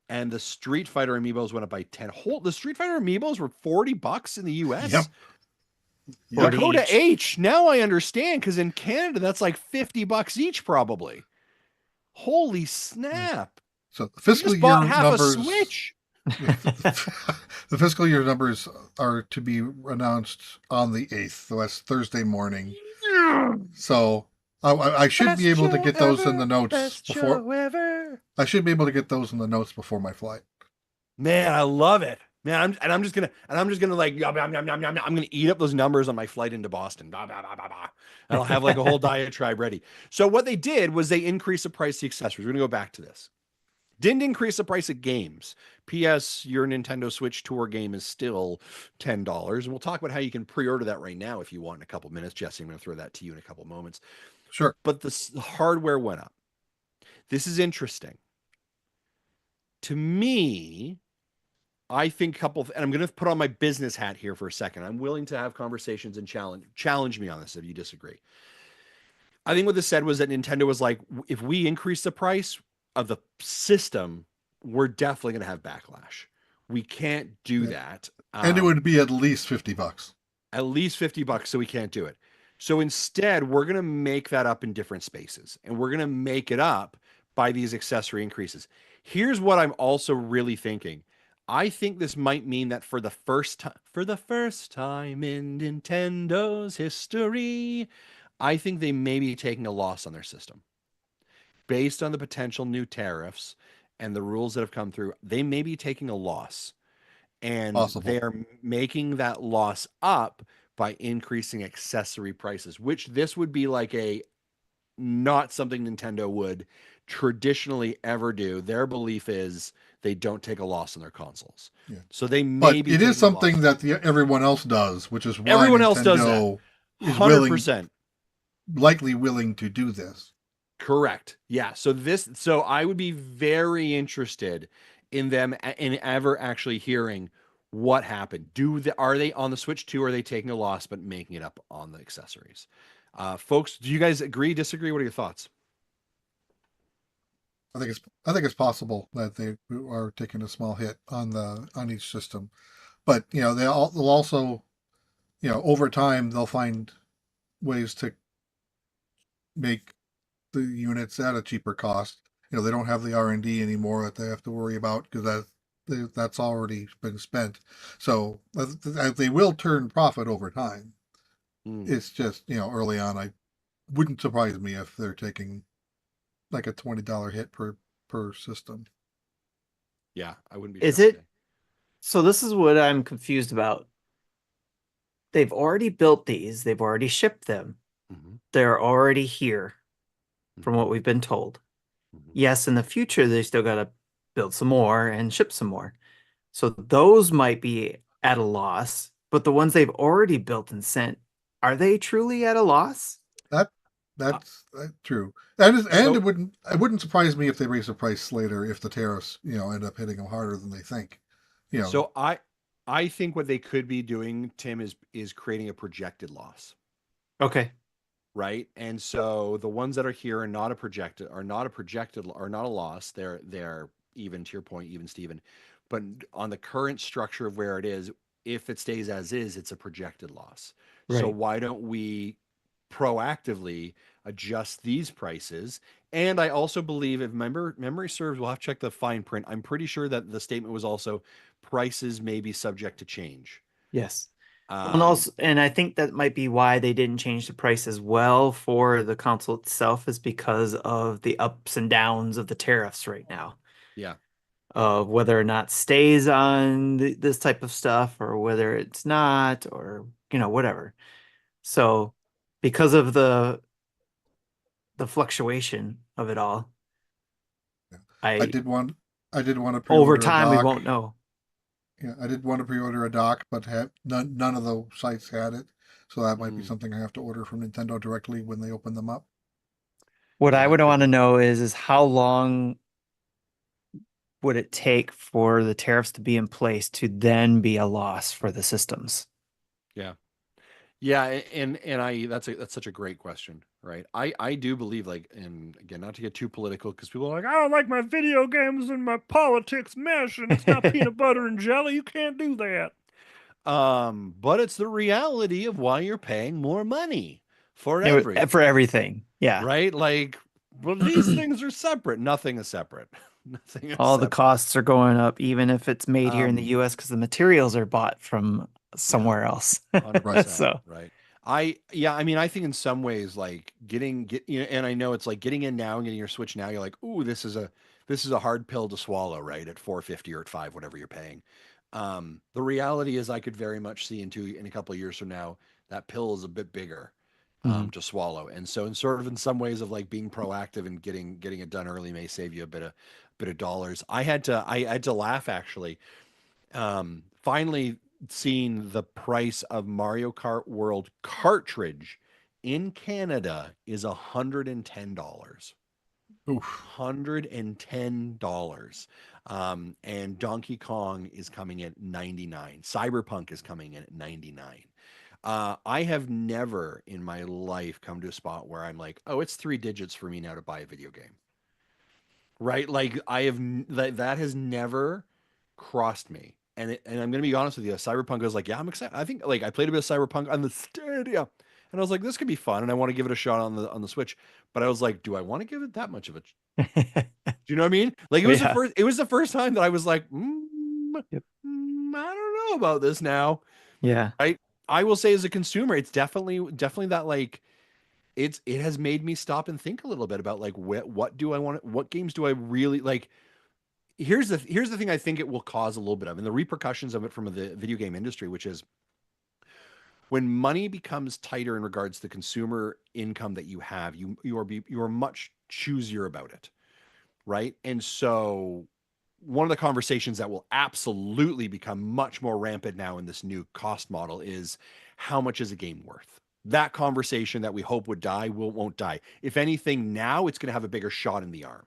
and the Street Fighter amiibos went up by 10. The Street Fighter amiibos were $40 in the US. Yep. Yep. Dakota each. H. Now I understand, because in Canada that's like $50 each, probably. Holy snap! So the You fiscal just bought year half a numbers. Switch. The fiscal year numbers are to be announced on the 8th, so that's Thursday morning. So I should be able to get those in the notes before. I should be able to get those in the notes before my flight. Man, I love it. Man, I'm just gonna like yum, yum, yum, yum, yum, yum. I'm gonna eat up those numbers on my flight into Boston. Bah, bah, bah, bah, bah. And I'll have like a whole diatribe ready. So what they did was they increased the price of the accessories. We're gonna go back to this. Didn't increase the price of games. PS, your Nintendo Switch Tour game is still $10. And we'll talk about how you can pre-order that right now if you want in a couple minutes. Jesse, I'm going to throw that to you in a couple moments. Sure. But the hardware went up. This is interesting. To me, I think and I'm going to put on my business hat here for a second. I'm willing to have conversations and challenge me on this if you disagree. I think what this said was that Nintendo was like, if we increase the price of the system, we're definitely going to have backlash. We can't do that. And it Um, would be at least $50. at least $50, so we can't do it. So instead, we're going to make that up in different spaces, and we're going to make it up by these accessory increases. Here's what I'm also really thinking. I think this might mean that for the first time in Nintendo's history, I think they may be taking a loss on their system based on the potential new tariffs and the rules that have come through. They may be taking a loss, and Possible. they're making that loss up by increasing accessory prices, which this would be like a not something Nintendo would traditionally ever do. Their belief is they don't take a loss on their consoles. Yeah. So they But may be it is taking a loss. something that everyone else does, which is why Everyone else does that. Nintendo is 100%. likely willing to do this. Correct. Yeah. So I would be very interested in them in ever actually hearing what happened. Are they on the Switch 2? Are they taking a loss but making it up on the accessories? Folks, do you guys agree, disagree? What are your thoughts? I think it's possible that they are taking a small hit on each system, but they'll also, over time they'll find ways to make the units at a cheaper cost. They don't have the R&D anymore that they have to worry about because that's already been spent. So they will turn profit over time. Mm, It's just, early on, I wouldn't surprise me if they're taking like a $20 hit per system. yeah, I wouldn't be Is shocked. it? So this is what I'm confused about. They've already built these, they've already shipped them. Mm-hmm, They're already here, from mm-hmm, what we've been told. mm-hmm. Yes, in the future, they still got to build some more and ship some more. So those might be at a loss, but the ones they've already built and sent, are they truly at a loss? That Uh, that's true. And so it wouldn't surprise me if they raise the price later if the tariffs, end up hitting them harder than they think. You know, so I think what they could be doing, Tim, is creating a projected loss. Okay. Right. And so the ones that are here are not a loss. They're even to your point, even Steven. But on the current structure of where it is, if it stays as is, it's a projected loss. So Right. why don't we proactively adjust these prices? And I also believe if memory serves, we'll have to check the fine print. I'm pretty sure that the statement was also prices may be subject to change. Yes. Well, and Um, also, and I think that might be why they didn't change the price as well for the console itself, is because of the ups and downs of the tariffs right now, yeah. of whether or not stays on this type of stuff or whether it's not, or whatever. So, because of the fluctuation of it all, yeah. I I did want I did want to over pre-order a time we dock. won't know. Yeah, I did want to pre-order a dock, but none of the sites had it. So that might be Mm, something I have to order from Nintendo directly when they open them up. What I yeah. would want to know is how long would it take for the tariffs to be in place to then be a loss for the systems? Yeah. Yeah, and I that's such a great question, right? I do believe like, and again, not to get too political because people are like, I don't like my video games and my politics mesh and it's not peanut butter and jelly. You can't do that. But it's the reality of why you're paying more money for For everything, everything. Yeah. right? Like, well, these things are separate. Nothing is separate. Nothing is All the separate. costs are going up, even if it's made here in the Um, US, because the materials are bought from yeah. somewhere else. 100%, So, right? I mean, I think in some ways, like and I know it's like getting in now and getting your Switch now, you're like, ooh, this is a hard pill to swallow, right? At 450 or at 5, whatever you're paying. The reality is I could very much see in a couple of years from now, that pill is a bit bigger mhm. to swallow. And so in some ways of like being proactive and getting it done early may save you a bit of dollars. I had to laugh actually. Finally seeing the price of Mario Kart World cartridge in Canada is $110. Oof. $110. And Donkey Kong is coming at 99. Cyberpunk is coming in at 99. I have never in my life come to a spot where I'm like, oh, it's 3 digits for me now to buy a video game. Right? Like that has never crossed me. And I'm gonna be honest with you, Cyberpunk was like, yeah, I'm excited. I think like I played a bit of Cyberpunk on the Stadia, and I was like, this could be fun, and I want to give it a shot on the Switch. But I was like, do I want to give it that much of a? Do you know what I mean? Like Yeah. it was the first time that I was like, Yep. I don't know about this now. Yeah. I will say as a consumer, it's definitely that like it has made me stop and think a little bit about like what do I want, what games do I really like. Here's the thing I think it will cause a little bit of, and the repercussions of it from the video game industry, which is when money becomes tighter in regards to the consumer income that you have, you are much choosier about it, right? And so one of the conversations that will absolutely become much more rampant now in this new cost model is how much is a game worth? That conversation that we hope would die won't die. If anything, now it's going to have a bigger shot in the arm,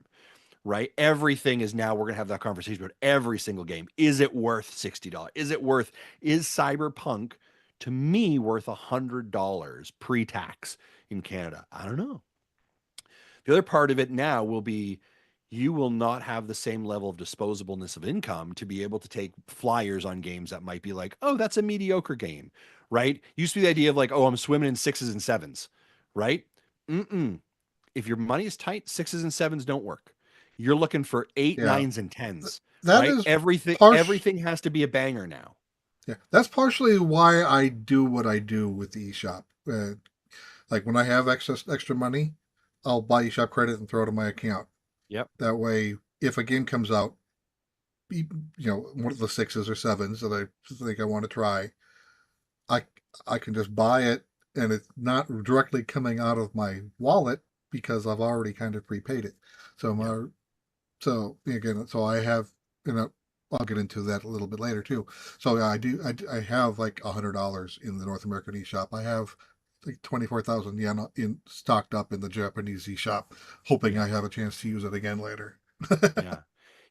right? Everything is now, we're going to have that conversation about every single game. Is it worth $60? Is Cyberpunk to me worth $100 pre-tax in Canada? I don't know. The other part of it now will be you will not have the same level of disposableness of income to be able to take flyers on games that might be like, oh, that's a mediocre game, right? Used to be the idea of like, oh, I'm swimming in sixes and sevens, right? Mm-mm. If your money is tight, sixes and sevens don't work. You're looking for eight, Yeah, nines, and tens, that right? is partial. Everything has to be a banger now. Yeah, that's partially why I do what I do with the eShop. Like when I have extra money, I'll buy eShop credit and throw it in my account. Yep. That way, if a game comes out, you know, one of the sixes or sevens that I think I want to try, I I can just buy it, and it's not directly coming out of my wallet because I've already kind of prepaid it. So Yep. so again, so I have, you know, I'll get into that a little bit later too. So yeah, I have like $100 in the North American eShop. I have like 24,000 yen in stocked up in the Japanese eShop, hoping I Yeah. have a chance to use it again later. Yeah.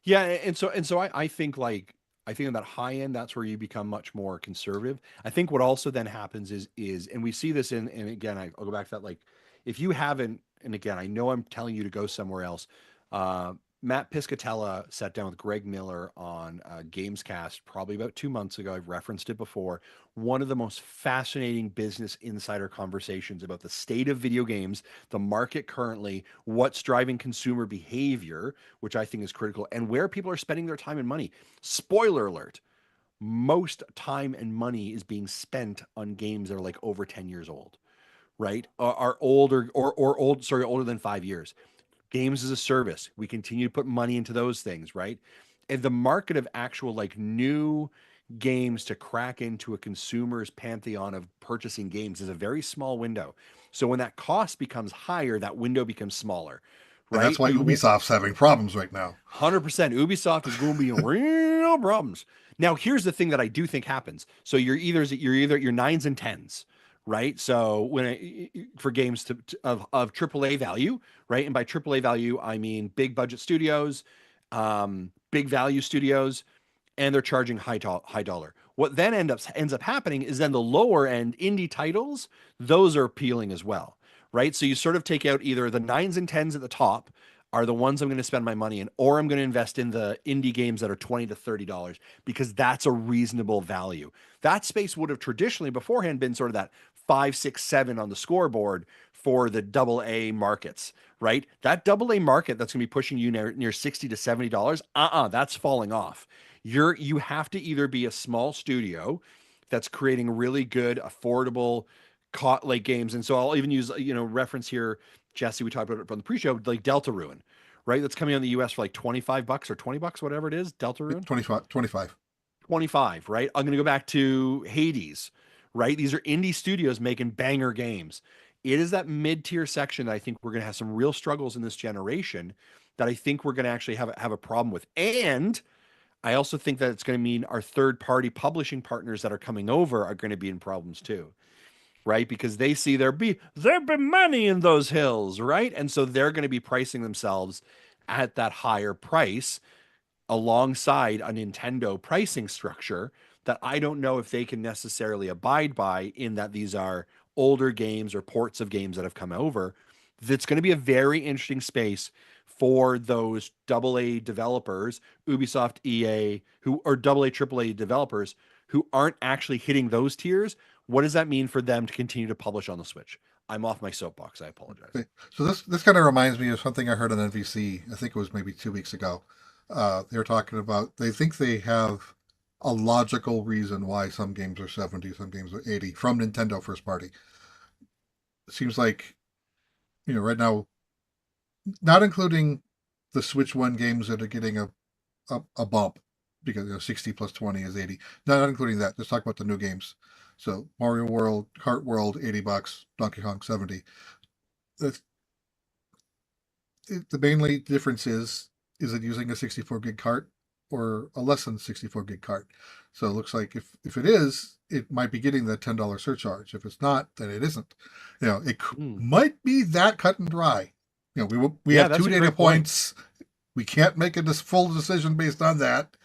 Yeah. And so I think like I think on that high end, that's where you become much more conservative. I think what also then happens is and we see this in, and again, I'll go back to that, like if you haven't, and again, I know I'm telling you to go somewhere else. Uh Matt Piscatella sat down with Greg Miller on Gamescast probably about 2 months ago. I've referenced it before. One of the most fascinating business insider conversations about the state of video games, the market currently, what's driving consumer behavior, which I think is critical, and where people are spending their time and money. Spoiler alert, most time and money is being spent on games that are like over 10 years old, right? Are older or old, sorry, older than 5 years. Games as a service. We continue to put money into those things, right? And the market of actual like new games to crack into a consumer's pantheon of purchasing games is a very small window. So when that cost becomes higher, that window becomes smaller, And that's right? why And Ubisoft's having problems right now. 100% Ubisoft is going to be in real problems. Now, here's the thing that I do think happens. So you're either your nines and tens, right? So for games of AAA value, right? And by AAA value, I mean big budget studios, big value studios, and they're charging high dollar. What then ends up happening is then the lower end indie titles, those are appealing as well, right? So you sort of take out either the nines and tens at the top are the ones I'm going to spend my money in, or I'm going to invest in the indie games that are $20 to $30 because that's a reasonable value. That space would have traditionally beforehand been sort of that 5, 6, 7 on the scoreboard for the double A markets, right? That double A market that's going to be pushing you near $60 to $70, that's falling off. You have to either be a small studio that's creating really good, affordable, like games. And so I'll even use reference here, Jesse. We talked about it from the pre-show, like Delta Ruin, right? That's coming on the US for like $25 or $20, whatever it is. Delta Ruin, 25, 25. 25, right? I'm gonna go back to Hades, right? These are indie studios making banger games. It is that mid-tier section that I think we're gonna have some real struggles in this generation that I think we're gonna actually have a problem with. And I also think that it's going to mean our third party publishing partners that are coming over are going to be in problems too, right? Because they see there be money in those hills, right? And so they're going to be pricing themselves at that higher price alongside a Nintendo pricing structure that I don't know if they can necessarily abide by, in that these are older games or ports of games that have come over. That's going to be a very interesting space for those AA developers, Ubisoft, EA, who are AA, AAA developers who aren't actually hitting those tiers. What does that mean for them to continue to publish on the Switch? I'm off my soapbox. I apologize. So this kind of reminds me of something I heard on NVC. I think it was maybe 2 weeks ago. They were talking about they think they have a logical reason why some games are 70, some games are 80 from Nintendo first party. It seems like right now, not including the Switch One games that are getting a bump because 60 plus 20 is 80. Not including that. Let's talk about the new games. So Mario World, Kart World, $80, Donkey Kong 70. The mainly difference is it using a 64 gig cart or a less than 64 gig cart? So it looks like if it is, it might be getting the $10 surcharge. If it's not, then it isn't. It might be that cut and dry. We have 2 data points. We can't make a full decision based on that,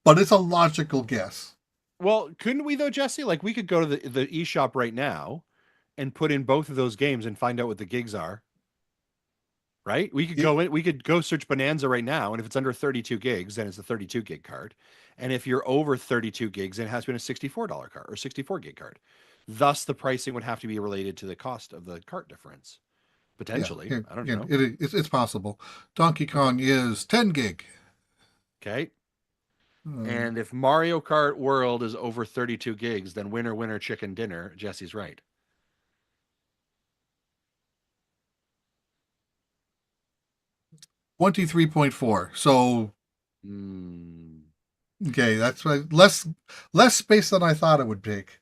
but it's a logical guess. Well, couldn't we though, Jesse? Like we could go to the eShop right now and put in both of those games and find out what the gigs are. Right? We could go search Bonanza right now, and if it's under 32 gigs, then it's a 32 gig card. And if you're over 32 gigs, then it has been a $64 card or 64 gig card. Thus, the pricing would have to be related to the cost of the cart difference. Potentially. I don't know. It's possible. Donkey Kong is 10 gig. Okay. And if Mario Kart World is over 32 gigs, then winner, winner, chicken dinner. Jesse's right. $23.4. So, okay, that's less space than I thought it would take.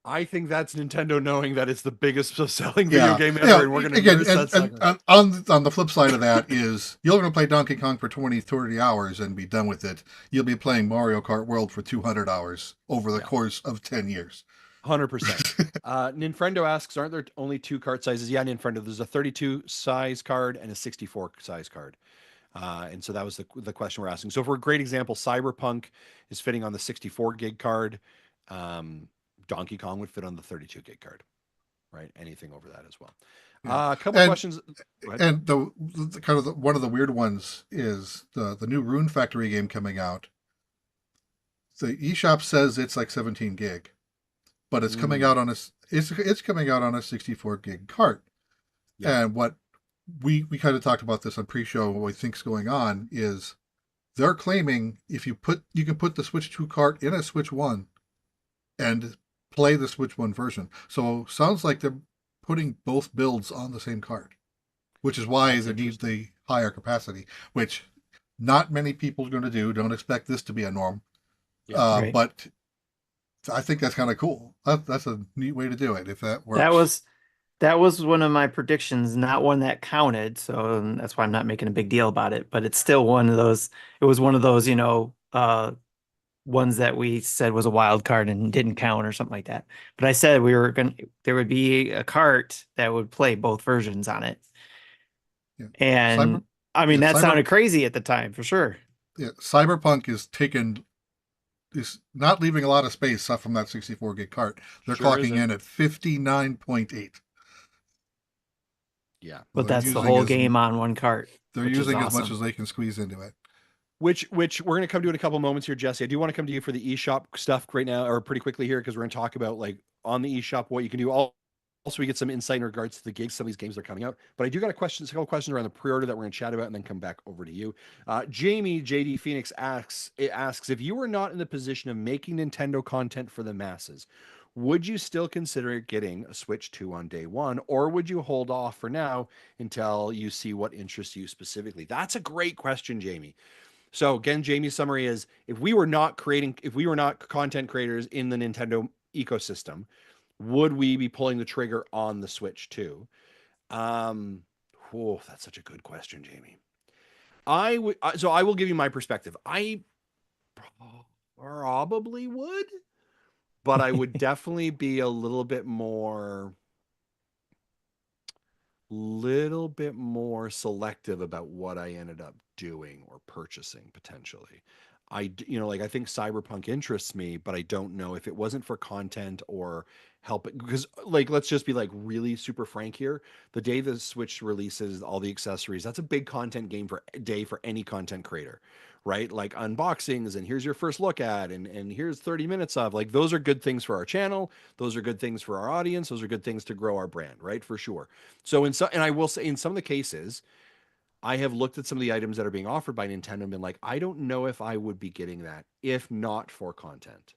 I think that's Nintendo knowing that it's the biggest selling video game ever, and we're going to use that. On the flip side of that is you're going to play Donkey Kong for 20, 30 hours and be done with it. You'll be playing Mario Kart World for 200 hours over the course of 10 years. 100%. Ninfrendo asks, aren't there only 2 cart sizes? Yeah, Ninfrendo, there's a 32 size card and a 64 size card. And so that was the question we're asking. So for a great example, Cyberpunk is fitting on the 64 gig card. Donkey Kong would fit on the 32 gig card, right? Anything over that as well. A couple of questions. And the kind of one of the weird ones is the new Rune Factory game coming out. The eShop says it's like 17 gig, but it's coming out on it's coming out on a 64 gig cart. Yeah. And what we kind of talked about this on pre-show. What we think's going on is they're claiming if you can put the Switch 2 cart in a Switch 1 and play the Switch 1 version. So sounds like they're putting both builds on the same card, which is why they need the higher capacity, which not many people are going to do. Don't expect this to be a norm. Right. But I think that's kind of cool. That's a neat way to do it if that works. That was one of my predictions, not one that counted. So that's why I'm not making a big deal about it. But it's still one of those. It was one of those, ones that we said was a wild card and didn't count or something like that. But I said there would be a cart that would play both versions on it. Yeah. And that sounded crazy at the time for sure. Yeah. Cyberpunk is not leaving a lot of space from that 64 gig cart. They're clocking in at 59.8. Yeah. But that's the whole game on one cart. They're using as much as they can squeeze into it. Which we're going to come to in a couple moments here, Jesse. I do want to come to you for the eShop stuff right now, or pretty quickly here, because we're going to talk about on the eShop what you can do. Also, we get some insight in regards to the gigs, some of these games that are coming out. But I do got a couple questions around the pre-order that we're going to chat about, and then come back over to you. Jamie JD Phoenix asks if you were not in the position of making Nintendo content for the masses, would you still consider getting a Switch 2 on day one, or would you hold off for now until you see what interests you specifically? That's a great question, Jamie. So again, Jamie's summary is if we were not content creators in the Nintendo ecosystem, would we be pulling the trigger on the Switch 2? That's such a good question, Jamie. I will give you my perspective. I probably would, but I would definitely be a little bit more selective about what I ended up doing or purchasing potentially. I think Cyberpunk interests me, but I don't know if it wasn't for content or help it, because like let's just be like really super frank here. The day the Switch releases all the accessories, that's a big content game for day for any content creator, right? Like unboxings and here's your first look at and here's 30 minutes of, like, those are good things for our channel, those are good things for our audience, those are good things to grow our brand, right? For sure. So and I will say in some of the cases, I have looked at some of the items that are being offered by Nintendo and been like, I don't know if I would be getting that if not for content.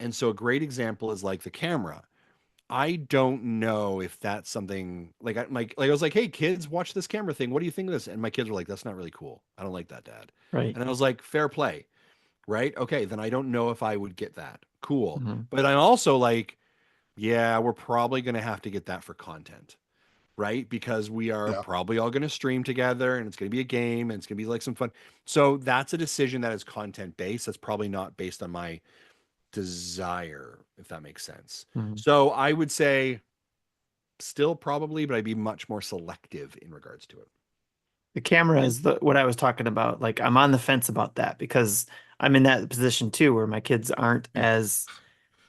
And so a great example is like the camera. I don't know if that's something like I was like, hey kids, watch this camera thing. What do you think of this? And my kids were like, that's not really cool. I don't like that, Dad. Right. And I was like, fair play, right? Okay, then I don't know if I would get that. Cool. Mhm. But I'm also like, yeah, we're probably gonna have to get that for content, right? Because we are Yeah. probably all gonna stream together and it's gonna be a game and it's gonna be like some fun. So that's a decision that is content based. That's probably not based on my desire, if that makes sense. Mhm. So I would say still probably, but I'd be much more selective in regards to it. The camera And is what I was talking about. Like I'm on the fence about that because I'm in that position too, where my kids aren't Yeah. as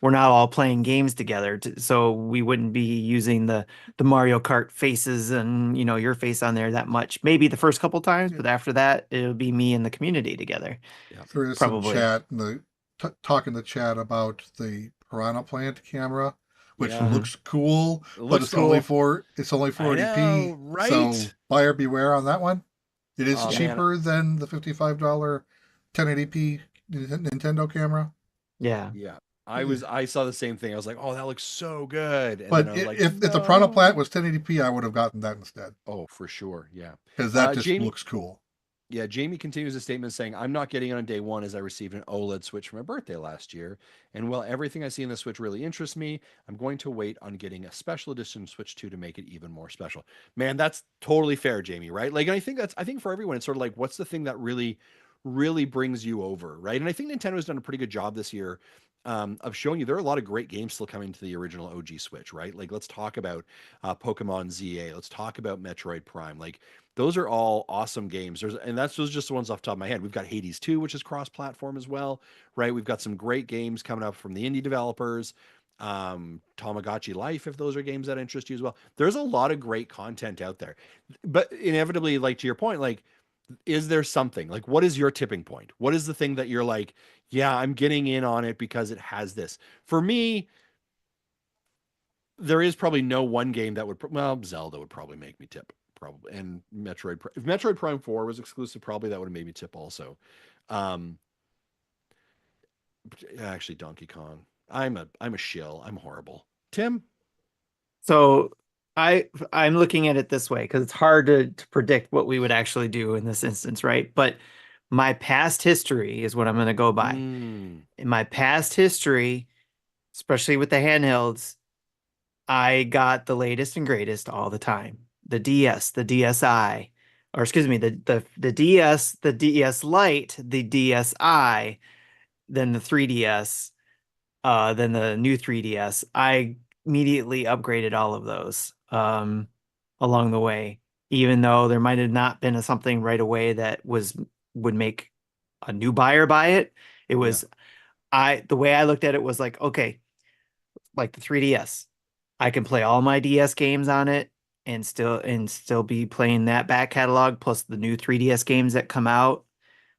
we're not all playing games together, so we wouldn't be using the Mario Kart faces and your face on there that much. Maybe the first couple times, Yeah. but after that, it'll be me and the community together. yeah, There is some Probably. chat in the talk in the chat about the Piranha Plant camera, which yeah, Mhm. looks cool, it but looks cool. it's only I 40p. know, So right? buyer beware on that one. It is Oh Yeah. man, cheaper than the $55 1080p Nintendo camera. Yeah. yeah. I saw the same thing. I was like, oh, that looks so good, and then But I was like, if the Piranha Plant no. was 1080p, I would have gotten that instead Oh, for sure, yeah. because that just Jamie, looks cool. yeah, Jamie continues the statement saying, I'm not getting it on day one as I received an OLED Switch for my birthday last year. And while everything I see in the Switch really interests me, I'm going to wait on getting a special edition Switch 2 to make it even more special. Man, that's totally fair, Jamie, right? Like, and I think for everyone, it's sort of like, what's the thing that really brings you over, right? And I think Nintendo's done a pretty good job this year of showing you there are a lot of great games still coming to the original OG Switch, right? Like, let's talk about Pokemon ZA. Let's talk about Metroid Prime. Like, those are all awesome games. Those are just the ones off the top of my head. We've got Hades 2, which is cross-platform as well, right? We've got some great games coming up from the indie developers. Tamagotchi Life, if those are games that interest you as well. There's a lot of great content out there. But inevitably, like to your point, like, is there something? Like, what is your tipping point? What is the thing that you're like, yeah, I'm getting in on it because it has this? For me, there is probably no one game that would, well, Zelda would probably make me tip, probably, and Metroid. If Metroid Prime 4 was exclusive, probably that would have made me tip also. Um, actually, Donkey Kong. I'm a shill. I'm horrible. Tim. So I'm looking at it this way because it's hard to predict what we would actually do in this instance, right? But my past history is what I'm going to go by. Mm, In my past history, especially with the handhelds, I got the latest and greatest all the time. The DS, the DSi, or excuse me, the DS, the DS Lite, the DSi, then the 3DS, then the new 3DS. I immediately upgraded all of those along the way, even though there might have not been something right away that would make a new buyer buy it. It yeah. was the way I looked at it was like, okay, like the 3DS. I can play all my DS games on it and still be playing that back catalog plus the new 3DS games that come out.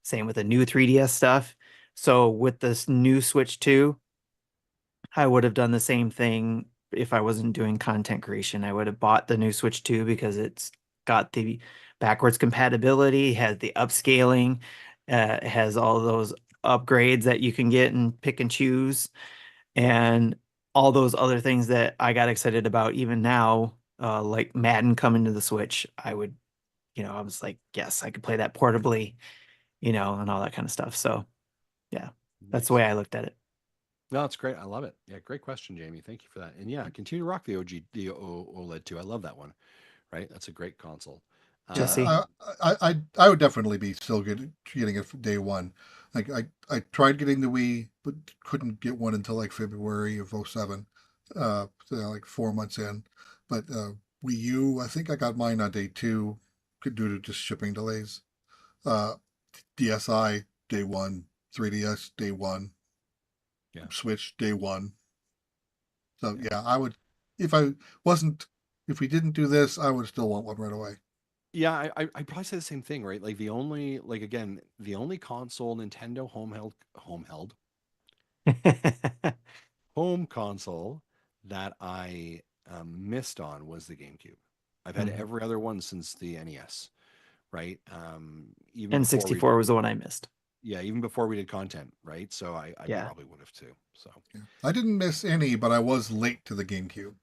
Same with the new 3DS stuff. So with this new Switch 2, I would have done the same thing if I wasn't doing content creation. I would have bought the new Switch 2 because it's got the backwards compatibility, has the upscaling, has all those upgrades that you can get and pick and choose, and all those other things that I got excited about even now, like Madden coming to the Switch. I was like, yes, I could play that portably, and all that kind of stuff. So yeah, that's the Nice. way I looked at it. No, it's great. I love it. Yeah, great question, Jamie. Thank you for that. And yeah, continue to rock the OG, the OLED too. I love that one. Right, that's a great console. Jesse. Um, I would definitely be still getting it for day one. Like I tried getting the Wii, but couldn't get one until like February of '07, so like 4 months in. But Wii U, I think I got mine on day two, due to just shipping delays. Uh, DSi day one, 3DS day one, yeah. Switch day one. So yeah, I would, if I wasn't, if we didn't do this, I would still want one right away. Yeah, I'd probably say the same thing, right? Like the only console Nintendo home console that I missed on was the GameCube. I've had Mhm. every other one since the NES, right? Even And before 64 was the one I missed. yeah, even before we did content, right? So I Yeah. probably would have too. So, Yeah. I didn't miss any, but I was late to the GameCube.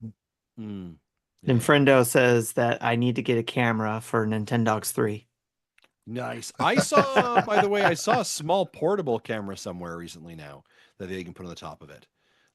mm, yeah, Then yeah, yeah. Friendo says that I need to get a camera for Nintendogs 3. Nice. I saw, by the way, I saw a small portable camera somewhere recently now that they can put on the top of it,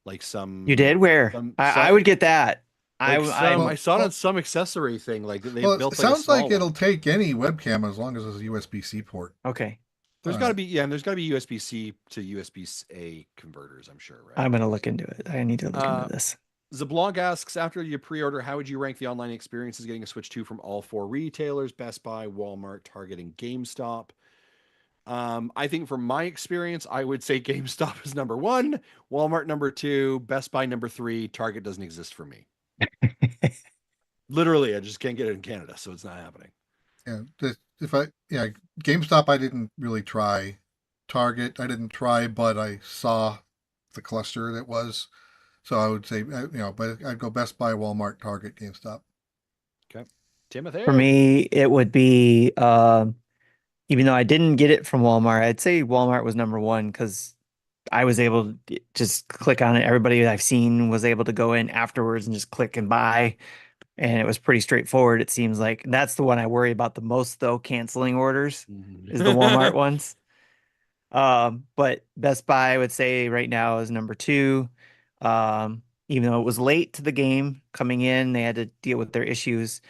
like You did? Where? I would get that. I Well, saw it on well, some accessory thing, like they well, it built like a sounds like small it'll one. take any webcam as long as there's a USB-C port okay. There's on got to it. be, yeah, and there's got to be USB-C to USB-A converters, I'm sure, right? I'm gonna look into it. I need to look into Uh, this. Zablog asks, after you pre-order, how would you rank the online experiences getting a Switch 2 from all four retailers, Best Buy, Walmart, Target, and GameStop? I think from my experience, I would say GameStop is number one, Walmart number two, Best Buy number three, Target doesn't exist for me. Literally, I just can't get it in Canada, so it's not happening. Yeah, yeah, GameStop I didn't really try. Target I didn't try, but I saw the cluster that was. So I would say, but I'd go Best Buy, Walmart, Target, GameStop. Okay. For Timothy. me, it would be even though I didn't get it from Walmart, I'd say Walmart was number one because I was able to just click on it. Everybody that I've seen was able to go in afterwards and just click and buy. And it was pretty straightforward, it seems like. That's the one I worry about the most, though, canceling orders is the Walmart Mhm. ones. But Best Buy, I would say right now is number two. Even though it was late to the game coming in, they had to deal with their issues.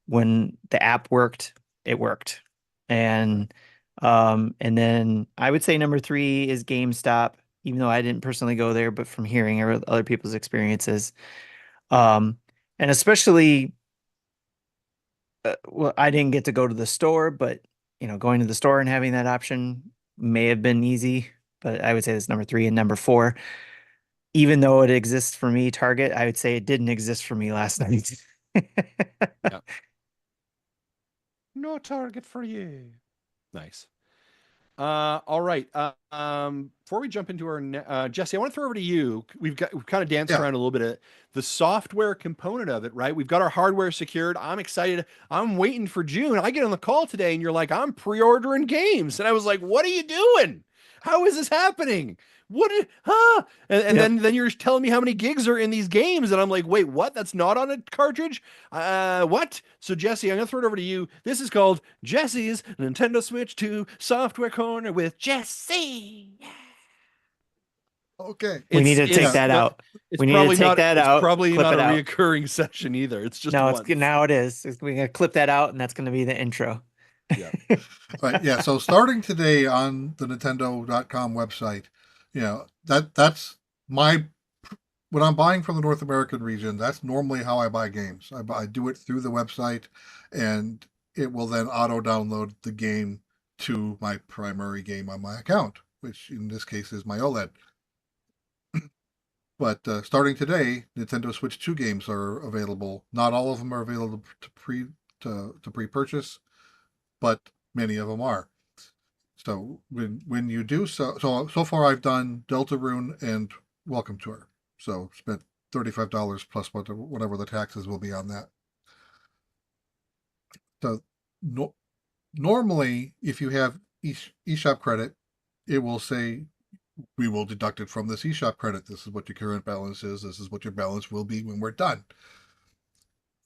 When the app worked, it worked. And then I would say number three is GameStop, even though I didn't personally go there, but from hearing other people's experiences. Um, and especially well, I didn't get to go to the store, but going to the store and having that option may have been easy. But I would say that's number three and number four. Even though it exists for me, Target, I would say it didn't exist for me last night. Yeah. No Target for you. Nice. All right. Before we jump into our Jesse, I want to throw over to you. We've kind of danced Yeah. around a little bit of the software component of it, right? We've got our hardware secured. I'm excited. I'm waiting for June. I get on the call today, and you're like, I'm pre-ordering games, and I was like, what are you doing? How is this happening? Huh? And Yep. then you're telling me how many gigs are in these games, and I'm like, wait, what? That's not on a cartridge? What? So Jesse, I'm gonna throw it over to you. This is called Jesse's Nintendo Switch 2 Software Corner with Jesse. Okay. We need to take Yeah. that out. We need to take that It's out, probably clip not it a out. reoccurring session either. It's just No, it's once. now it is. We're gonna clip that out, and that's gonna be the intro. Yeah. Right. Yeah. So starting today on the Nintendo.com website, that's my when I'm buying from the North American region, that's normally how I buy games. I do it through the website, and it will then auto download the game to my primary game on my account, which in this case is my OLED. But starting today, Nintendo Switch 2 games are available. Not all of them are available to pre-purchase, but many of them are. So when you do so far I've done Deltarune and Welcome Tour. So spent $35 plus whatever the taxes will be on that. So no, normally if you have eShop credit, it will say we will deduct it from this eShop credit. This is what your current balance is. This is what your balance will be when we're done.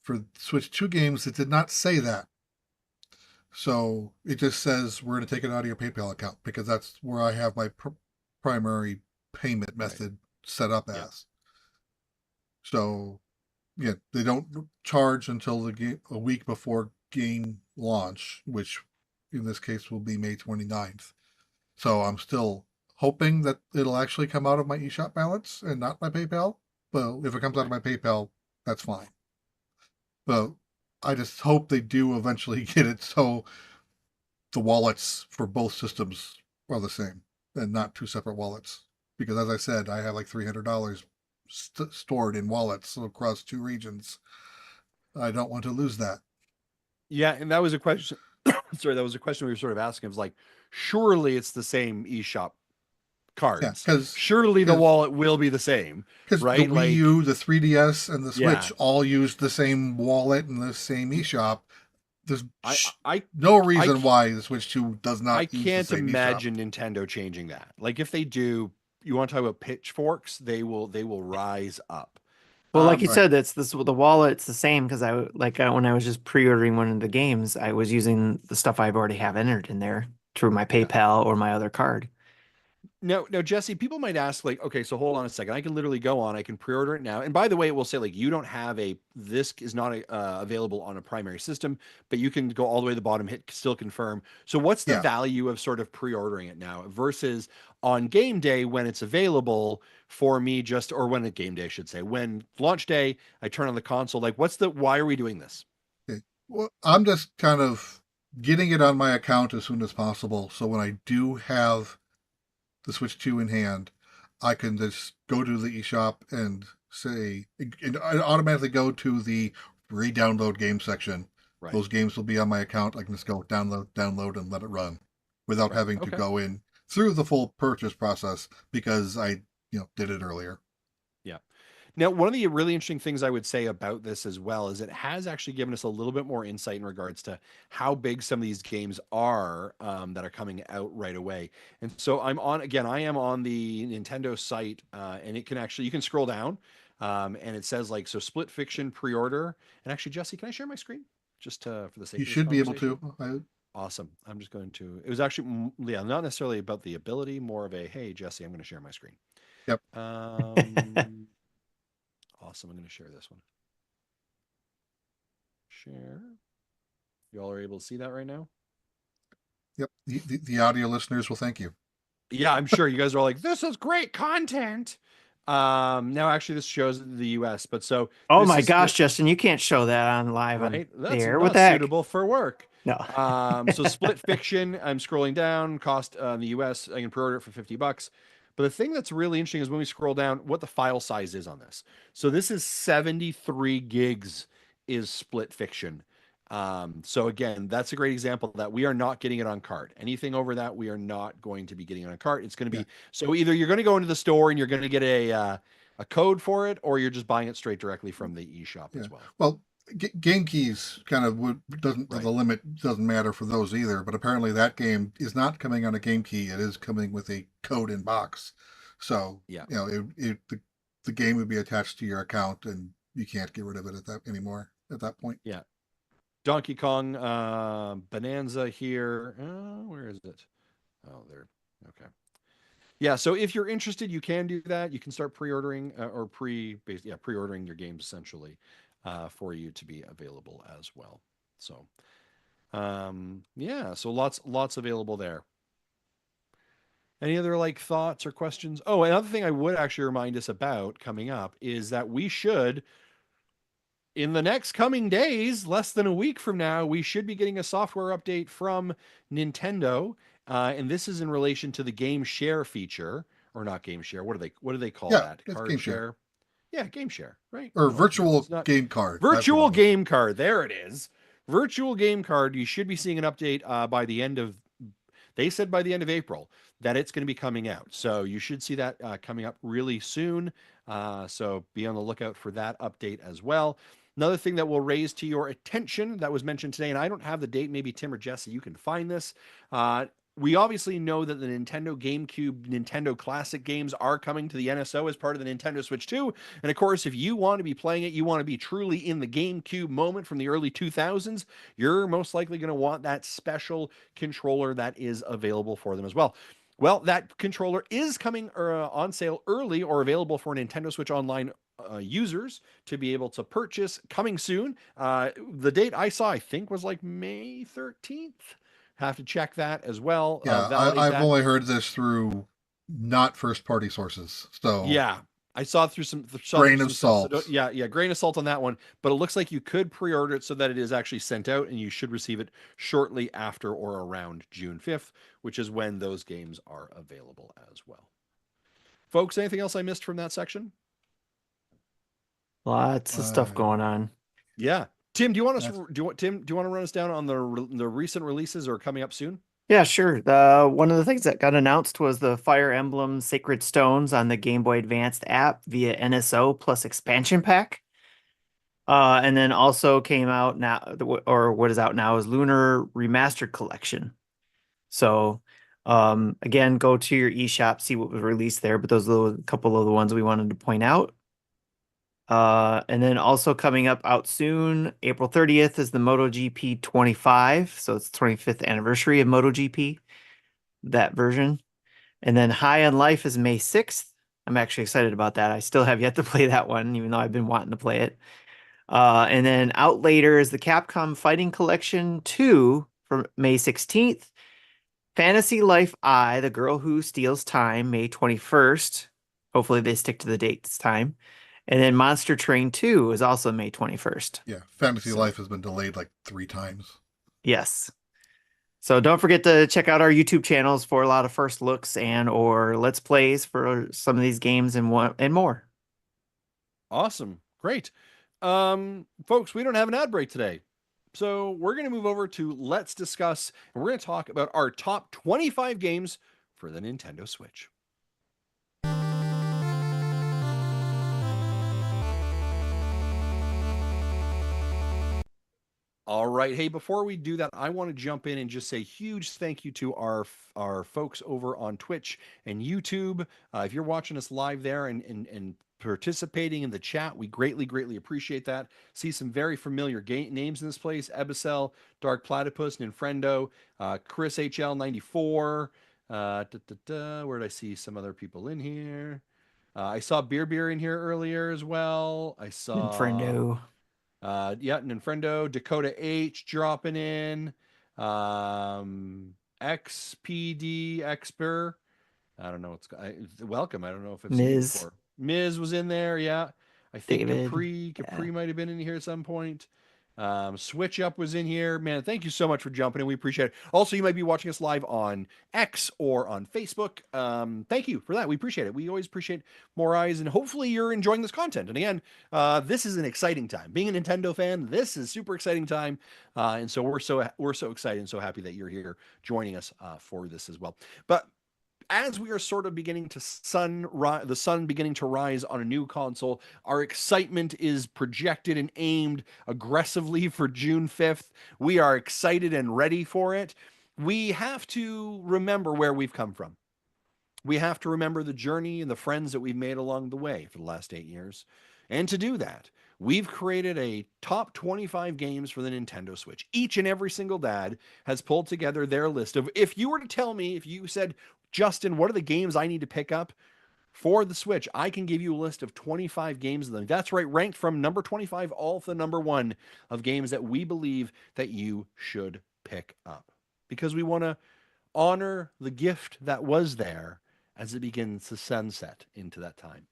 For Switch 2 games, it did not say that. So it just says we're going to take it out of your PayPal account because that's where I have my primary payment method set up Yeah. as. So yeah, they don't charge until a week before game launch, which in this case will be May 29th. So I'm still hoping that it'll actually come out of my eShop balance and not my PayPal. But if it comes out of my PayPal, that's fine. But I just hope they do eventually get it so the wallets for both systems are the same and not two separate wallets. Because as I said, I have like $300 stored in wallets across 2 regions. I don't want to lose that. Yeah, and that was a question. Sorry, that was a question we were sort of asking. It was like, surely it's the same eShop Yeah, cards. because Surely the wallet will be the same, the right? Wii Like, U, the 3DS, and the yeah, Switch all use the same wallet and the same eShop. There's I, I, no I, reason why the Switch 2 does I not use the can't same eShop. imagine Nintendo changing that. Like, if they do, you want to talk about pitchforks? They will rise up. Well, like you Um, Right. said, that's this the wallet. It's the same because when I was just pre-ordering one of the games, I was using the stuff I've already have entered in there through my yeah. PayPal or my other card. No, Jesse, people might ask, like, okay, so hold on a second. I can literally go on, I can pre-order it now. And by the way, it will say, like, you don't have this is not available on a primary system, but you can go all the way to the bottom, hit still confirm. So what's the Yeah. value of sort of pre-ordering it now versus on game day when it's available for me or when a game day, I should say, when launch day, I turn on the console, like, why are we doing this? Okay. Well, I'm just kind of getting it on my account as soon as possible. So when I do have the Switch 2 in hand, I can just go to the eShop and say, and I automatically go to the re-download game section. Right, Those games will be on my account. I can just go download, and let it run without right. having to Okay. go in through the full purchase process because I, did it earlier. Yeah. Now, one of the really interesting things I would say about this as well is it has actually given us a little bit more insight in regards to how big some of these games are that are coming out right away. And so I am on the Nintendo site, and you can scroll down, and it says like, so Split Fiction pre-order. And actually, Jesse, can I share my screen just for the sake You of this should be able conversation? to. Awesome. I'm just going to, it was actually, yeah, not necessarily about the ability, more of a, hey, Jesse, I'm going to share my screen. Yep. Um, Awesome. I'm going to share this one. Share. You all are able to see that right now? Yep. The audio listeners will thank you. Yeah, I'm sure you guys are all like, this is great content. Now actually this shows the US, but so Oh this my is gosh, Justin, you can't show that on live on right. That's there. What not the heck? suitable for work. No. So Split Fiction, I'm scrolling down, cost in the US, I can pre-order it for $50. But the thing that's really interesting is when we scroll down, what the file size is on this. So this is 73 gigs is Split Fiction. So again, that's a great example that we are not getting it on cart. Anything over that, we are not going to be getting it on cart. It's going to Yeah. be so either you're going to go into the store and you're going to get a code for it, or you're just buying it straight directly from the eShop Yeah. as well. Well, game keys kind of doesn't Right. the limit doesn't matter for those either. But apparently that game is not coming on a game key. It is coming with a code in box. So Yeah. the game would be attached to your account, and you can't get rid of it anymore at that point. Yeah. Donkey Kong Bonanza here. Where is it? Oh, there. Okay. Yeah. So if you're interested, you can do that. You can start pre-ordering pre-ordering your games essentially for you to be available as well. So, yeah. So lots available there. Any other like thoughts or questions? Oh, another thing I would actually remind us about coming up is that we should in the next coming days, less than a week from now, we should be getting a software update from Nintendo, and this is in relation to the game share feature, or not game share. What do they call Yeah, that? it's Card game share share? Yeah, game share, right? or No, it's virtual not. game card. That's what it Virtual was. game card. There it is. Virtual game card. You should be seeing an update by the end of. They said by the end of April that it's going to be coming out. So you should see that coming up really soon. So be on the lookout for that update as well. Another thing that will raise to your attention that was mentioned today, and I don't have the date, maybe Tim or Jesse, you can find this. We obviously know that the Nintendo GameCube, Nintendo Classic games are coming to the NSO as part of the Nintendo Switch 2. And of course, if you want to be playing it, you want to be truly in the GameCube moment from the early 2000s, you're most likely going to want that special controller that is available for them as well. Well, that controller is coming on sale early or available for Nintendo Switch Online users to be able to purchase coming soon. The date I saw, I think, was like May 13th. Have to check that as well. Yeah, Validate I've that. only heard this through not first party sources. So Yeah, I saw it through grain of stuff. So salt. yeah, grain of salt on that one. But it looks like you could pre-order it so that it is actually sent out, and you should receive it shortly after or around June 5th, which is when those games are available as well. Folks, anything else I missed from that section? Lots of stuff going on. Yeah. Tim, do you want us? That's- Tim? Do you want to run us down on the recent releases or coming up soon? Yeah, sure. The one of the things that got announced was the Fire Emblem Sacred Stones on the Game Boy Advanced app via NSO plus expansion pack. And then also came out now, or what is out now is Lunar Remastered Collection. So, again, go to your eShop, see what was released there. But those are a couple of the ones we wanted to point out. And then also coming up out soon, April 30th is the MotoGP 25. So it's 25th anniversary of MotoGP, that version. And then High on Life is May 6th. I'm actually excited about that. I still have yet to play that one, even though I've been wanting to play it. And then out later is the Capcom Fighting Collection 2 from May 16th. Fantasy Life I, The Girl Who Steals Time, May 21st. Hopefully they stick to the date this time. And then Monster Train 2 is also May 21st. Yeah, Fantasy Life has been delayed like 3 times. Yes. So don't forget to check out our YouTube channels for a lot of first looks and or let's plays for some of these games and more. Awesome. Great. Folks, we don't have an ad break today. So we're going to move over to Let's Discuss, and we're going to talk about our top 25 games for the Nintendo Switch. All right. Hey, before we do that, I want to jump in and just say huge thank you to our folks over on Twitch and YouTube. If you're watching us live there and participating in the chat, we greatly appreciate that. See some very familiar names in this place: Ebicel, Dark Platypus, Ninfrendo, Chris HL94. Where did I see some other people in here? I saw Beer in here earlier as well. I saw Friendo. Ninfrendo, Dakota H dropping in, XPD Exper. I don't know what's welcome. I don't know if I've seen you before. Miz was in there, yeah. I think David, Capri might have been in here at some point. Switch Up was in here. Man, thank you so much for jumping in. We appreciate it. Also, you might be watching us live on X or on Facebook. Thank you for that. We appreciate it. We always appreciate more eyes, and hopefully you're enjoying this content. And again, this is an exciting time. Being a Nintendo fan, this is super exciting time. And so we're so excited and so happy that you're here joining us for this as well. But as we are sort of beginning to the sun beginning to rise on a new console, our excitement is projected and aimed aggressively for June 5th. We are excited and ready for it. We have to remember where we've come from. We have to remember the journey and the friends that we've made along the way for the last 8 years. And to do that, we've created a top 25 games for the Nintendo Switch. Each and every single dad has pulled together their list of, if you were to tell me, if you said, Justin, what are the games I need to pick up for the Switch? I can give you a list of 25 games of them. That's right, ranked from number 25 all to the number 1 of games that we believe that you should pick up. Because we want to honor the gift that was there as it begins to sunset into that time.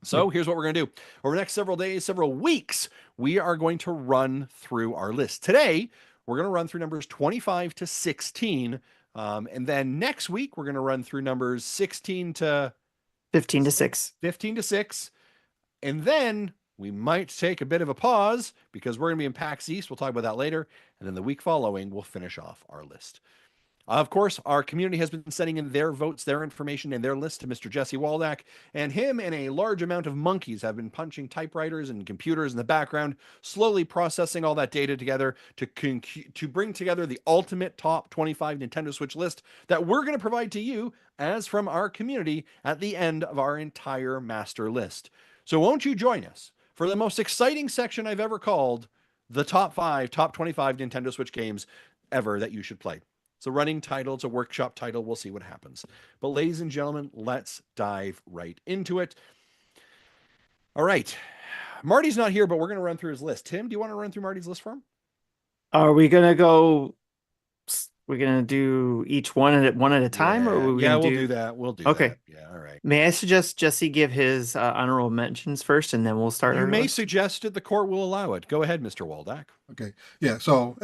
So here's what we're going to do. Over the next several days, several weeks, we are going to run through our list. Today, we're going to run through numbers 25 to 16. And then next week, we're going to run through numbers 16 to 15 to 6. 15 to 6. And then we might take a bit of a pause because we're going to be in PAX East. We'll talk about that later. And then the week following, we'll finish off our list. Of course, our community has been sending in their votes, their information, and their list to Mr. Jesse Waldack, and him and a large amount of monkeys have been punching typewriters and computers in the background, slowly processing all that data together to bring together the ultimate top 25 Nintendo Switch list that we're going to provide to you as from our community at the end of our entire master list. So won't you join us for the most exciting section I've ever called the top 25 Nintendo Switch games ever that you should play. It's a running title. It's a workshop title. We'll see what happens. But ladies and gentlemen, let's dive right into it. All right. Marty's not here, but we're going to run through his list. Tim, do you want to run through Marty's list for him? Are we going to go... We're going to do each one at a time? Or we'll do that. We'll do that. Yeah, all right. May I suggest Jesse give his honorable mentions first, and then we'll start. You may suggest it. The court will allow it. Go ahead, Mr. Waldack. Okay. Yeah, so...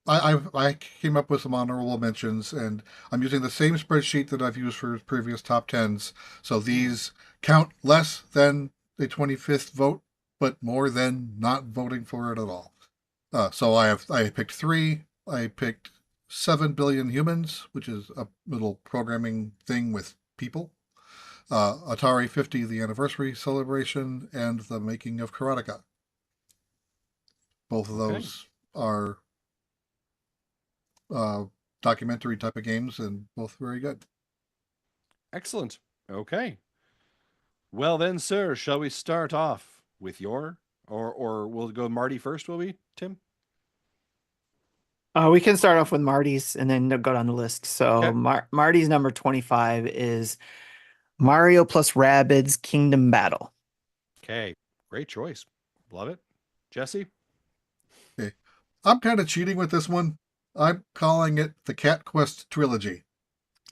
I came up with some honorable mentions, and I'm using the same spreadsheet that I've used for previous top 10s. So these count less than a 25th vote, but more than not voting for it at all. So I picked 3. I picked 7 billion humans, which is a little programming thing with people. Atari 50, the anniversary celebration, and the making of Karateka. Both of those are documentary type of games, and both very good. Excellent. Okay. Well then, sir, shall we start off with your, or we'll go Marty first, will we, Tim? We can start off with Marty's and then go down the list. So Okay. Marty's number 25 is Mario plus Rabbids Kingdom Battle. Okay. Great choice. Love it. Jesse? Okay. I'm kind of cheating with this one. I'm calling it the Cat Quest trilogy.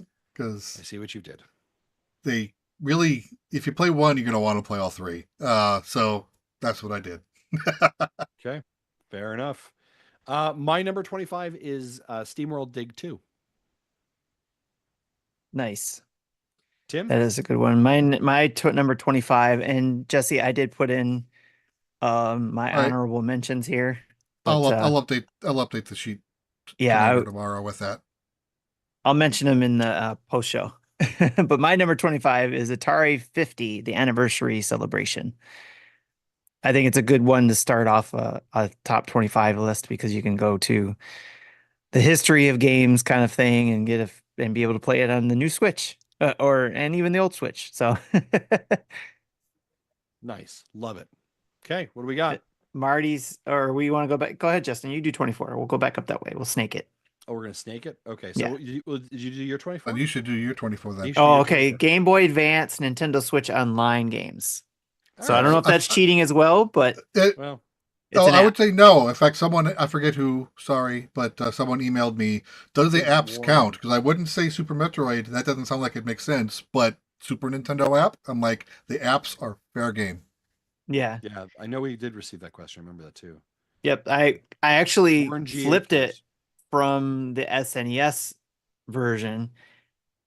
I Because see what you did. they really, if you play one, you're going to want to play all 3. So that's what I did. Okay. Fair enough. My number 25 is SteamWorld Dig 2. Nice. Tim? That is a good one. Number 25, and Jesse, I did put in my All right. honorable mentions here. I'll But, update the sheet yeah, tonight or tomorrow with that. I'll mention them in the post show. But my number 25 is Atari 50, the anniversary celebration. I think it's a good one to start off a top 25 list because you can go to the history of games kind of thing and and be able to play it on the new Switch and even the old Switch. So Nice. Love it. Okay. What do we got? Marty's, or we want to go back? Go ahead, Justin. You do 24. We'll go back up that way. We'll snake it. Oh, we're going to snake it? Okay. So Yeah. did you do your 24? And you should do your 24 then. Oh, okay. Game Boy Advance, Nintendo Switch Online games. So I don't know if that's cheating as well, but well, I would say no. In fact, I forget who, sorry, but someone emailed me, does the apps count? Because I wouldn't say Super Metroid. That doesn't sound like it makes sense. But Super Nintendo app, I'm like, the apps are fair game. Yeah. Yeah. I know we did receive that question. I remember that too. Yep. I actually Orangey flipped it first. from the SNES version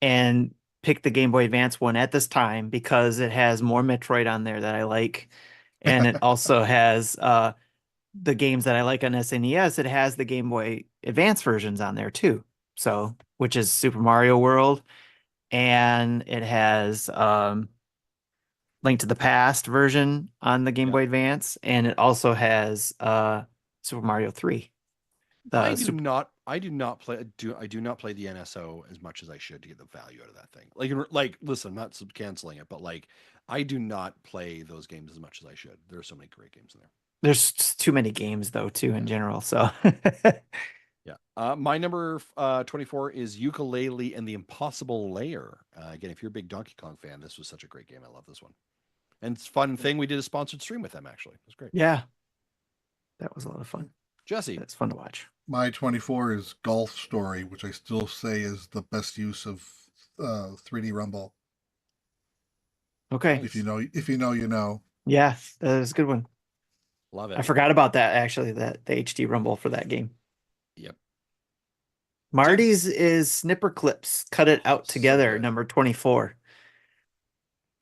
and picked the Game Boy Advance one at this time because it has more Metroid on there that I like. And it also has the games that I like on SNES. It has the Game Boy Advance versions on there too. So, which is Super Mario World, and it has Link to the Past version on the Game Boy Advance, and it also has Super Mario 3. I do not play the NSO as much as I should to get the value out of that thing. Like listen, I'm not canceling it, but like I do not play those games as much as I should. There are so many great games in there. There's too many games though too in general. So yeah. My number 24 is Ukulele and the Impossible Lair. Again, if you're a big Donkey Kong fan, this was such a great game. I love this one. And it's a fun thing. We did a sponsored stream with them actually. It was great. Yeah. That was a lot of fun. Jesse. That's fun to watch. My 24 is Golf Story, which I still say is the best use of 3D Rumble. Okay. If you know, you know. Yeah, that is a good one. Love it. I forgot about that actually, the HD Rumble for that game. Yep. Marty's is Snipper Clips, Cut It Out Together, number 24.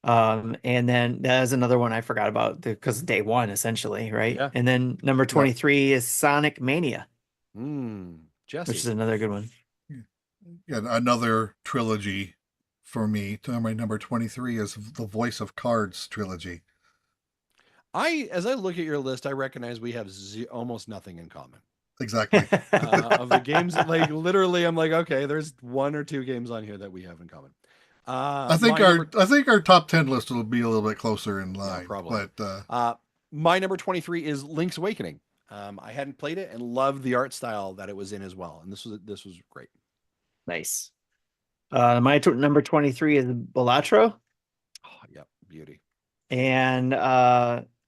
And then that is another one I forgot about because day one, essentially, right? Yeah. And then number 23 is Sonic Mania. Jesse. Which is another good one. Yeah, another trilogy for me. My number 23 is the Voice of Cards trilogy. As I look at your list, I recognize we have almost nothing in common. Exactly. Of the games, like literally, I'm like, okay, there's 1 or 2 games on here that we have in common. I think our top 10 list will be a little bit closer in line. Yeah, probably. But my number 23 is Link's Awakening. I hadn't played it and loved the art style that it was in as well, and this was great. Nice. My number 23 is Balatro. Oh, yep, beauty. And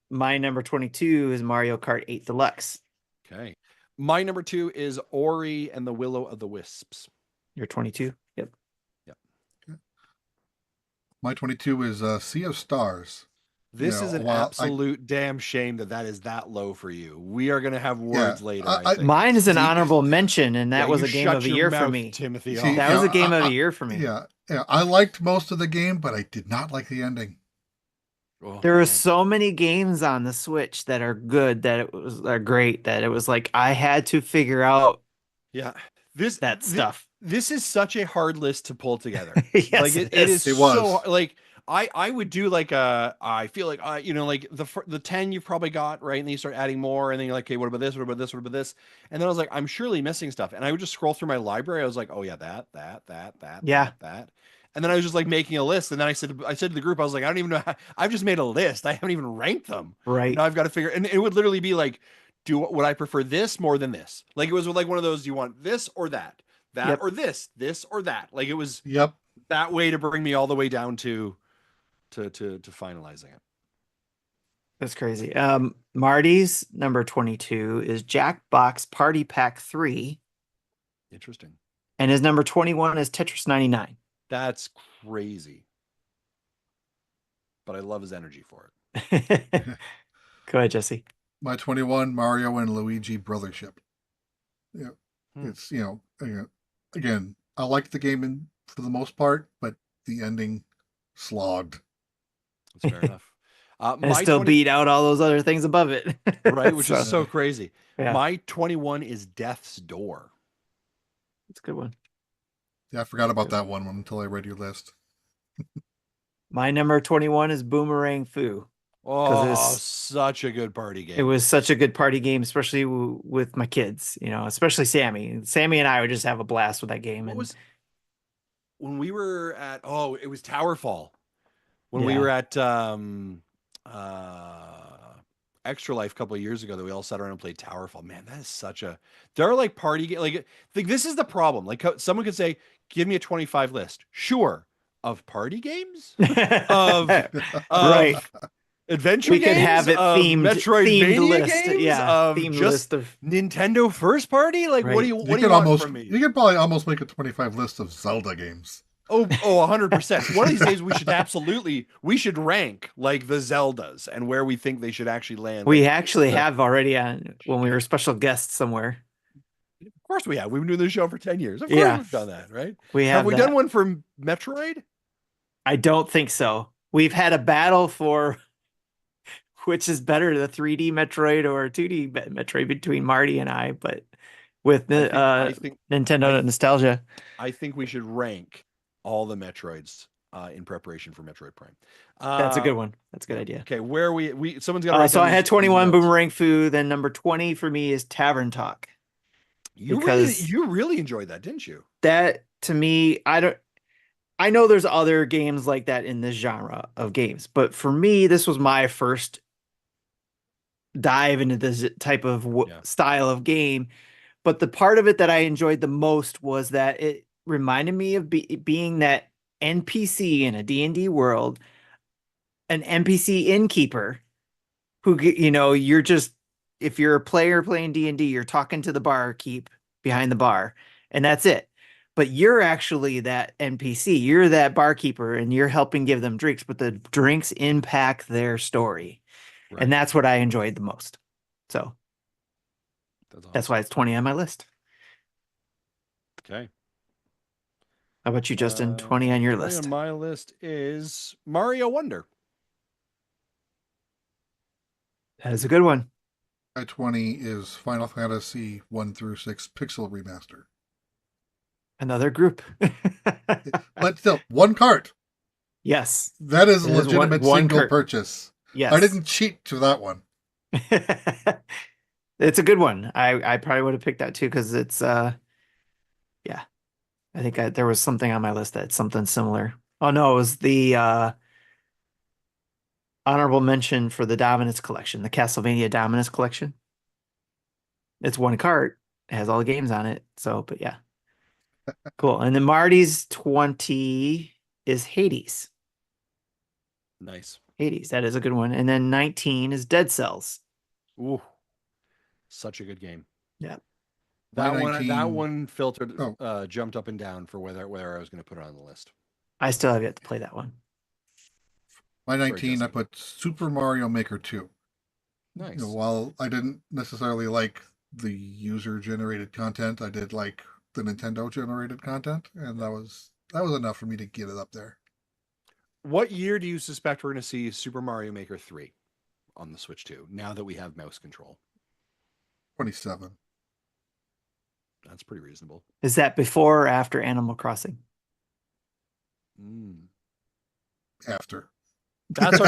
my number 22 is Mario Kart 8 Deluxe. Okay. My number 2 is Ori and the Will of the Wisps. Your 22? Yep. Yep. Okay. My 22 is Sea of Stars. This is an absolute damn shame that is that low for you. We are going to have words later. I think. Mine is an honorable mention, and that was a game of the year for me. Timothy. That was a game of the year for me. Yeah. I liked most of the game, but I did not like the ending. Oh There are man. so many games on the Switch that are good, that are great, that it was like I had to figure out Yeah. This, that this stuff. this is such a hard list to pull together. Like Yes, it it is is. It so was. like I would do like a I feel like you know like the 10 you've probably got, right, and then you start adding more and then you're like, okay, what about this, what about this, what about this, and then I was like, I'm surely missing stuff, and I would just scroll through my library. I was like, oh yeah, Yeah, that, and then I was just like making a list, and then I said to the group, I was like, I don't even know how, I've just made a list, I haven't even ranked them, and right. now I've got to figure, and it would literally be like, would I prefer this more than this? Like it was like one of those, do you want this or that? That Yep, or this or that? Like it was Yep. that way to bring me all the way down to finalizing it. that's crazy. Marty's number 22 is Jackbox Party Pack 3, Interesting. and his number 21 is Tetris 99. That's crazy. But I love his energy for Go ahead, Jesse. My 21, Mario and Luigi Brothership. Yeah, Hmm. it's again, I liked the game for the most part, but the ending slogged. it. That's fair enough. And it My still 20, beat out all those other things above it. right, which is So, so crazy. yeah, My 21 is Death's Door. it's a good one. Yeah, I forgot about that one until I read your list. My number 21 is Boomerang Foo. Oh, such a good party game. It was such a good party game, especially with my kids, especially Sammy. Sammy and I would just have a blast with that game. What And was when we were at, oh, it was Towerfall. When we yeah, were at Extra Life a couple of years ago, that we all sat around and played Towerfall. Man, that is such a, there are like party game, like this is the problem. Like someone could say, give me a 25 list. Sure. Of party games? Of right. of adventure We could games, have it of themed Metroidvania list. games, Yeah, of themed just list of Nintendo first party. Like, right. what do you want from me? You could probably almost make a 25 list of Zelda games. Oh, 100%. One of these days we should rank like the Zeldas and where we think they should actually land. We Like, actually have already on when we were special guests somewhere. of course we have. We've been doing this show for 10 years. Of course Yeah, we've done that, right? we Have have we done that. one for Metroid? I don't think so. We've had a battle for which is better, the 3D Metroid or 2D Metroid between Marty and I, but with I think Nintendo I, nostalgia. I think we should rank all the Metroids in preparation for Metroid Prime. That's a good one. That's a good Yeah. idea. Okay, where we someone's got to write So down I had these 21 notes. Boomerang Foo, then number 20 for me is Tavern Talk. You Because really enjoyed that, didn't you? that to me, I know there's other games like that in this genre of games, but for me, this was my first dive into this type of Yeah. style of game. But the part of it that I enjoyed the most was that it reminded me of being that NPC in a D&D world, an NPC innkeeper who, you're just, if you're a player playing D&D, you're talking to the barkeep behind the bar, and that's it. But you're actually that NPC. You're that barkeeper, and you're helping give them drinks, but the drinks impact their story. Right. And that's what I enjoyed the most. So That's awesome. that's why it's 20 on my list. Okay. How about you, Justin? 20 on your 20 list. on my list is Mario Wonder. That is a good one. My 20 is Final Fantasy 1 through 6 Pixel Remaster. Another group. But still, one cart. Yes. That is a It is legitimate one single cart. purchase. Yes. I didn't cheat to that one. It's a good one. I probably would have picked that too because it's yeah. I think there was something on my list that's something similar. Oh no, it was the honorable mention for the Dominus collection, the Castlevania Dominus collection. It's one cart. It has all the games on it. So, but yeah. Cool. And then Marty's 20 is Hades. Nice. Hades, that is a good one. And then 19 is Dead Cells. Ooh, such a good game. Yeah. That one filtered, Oh. jumped up and down for whether I was going to put it on the list. I still have yet to play that one. My Sorry, 19, I Jesse. put Super Mario Maker 2. Nice. While I didn't necessarily like the user-generated content, I did like the Nintendo-generated content, and that was enough for me to get it up there. What year do you suspect we're going to see Super Mario Maker 3 on the Switch 2, now that we have mouse control? 27. That's pretty reasonable. Is that before or after Animal Crossing? After. That's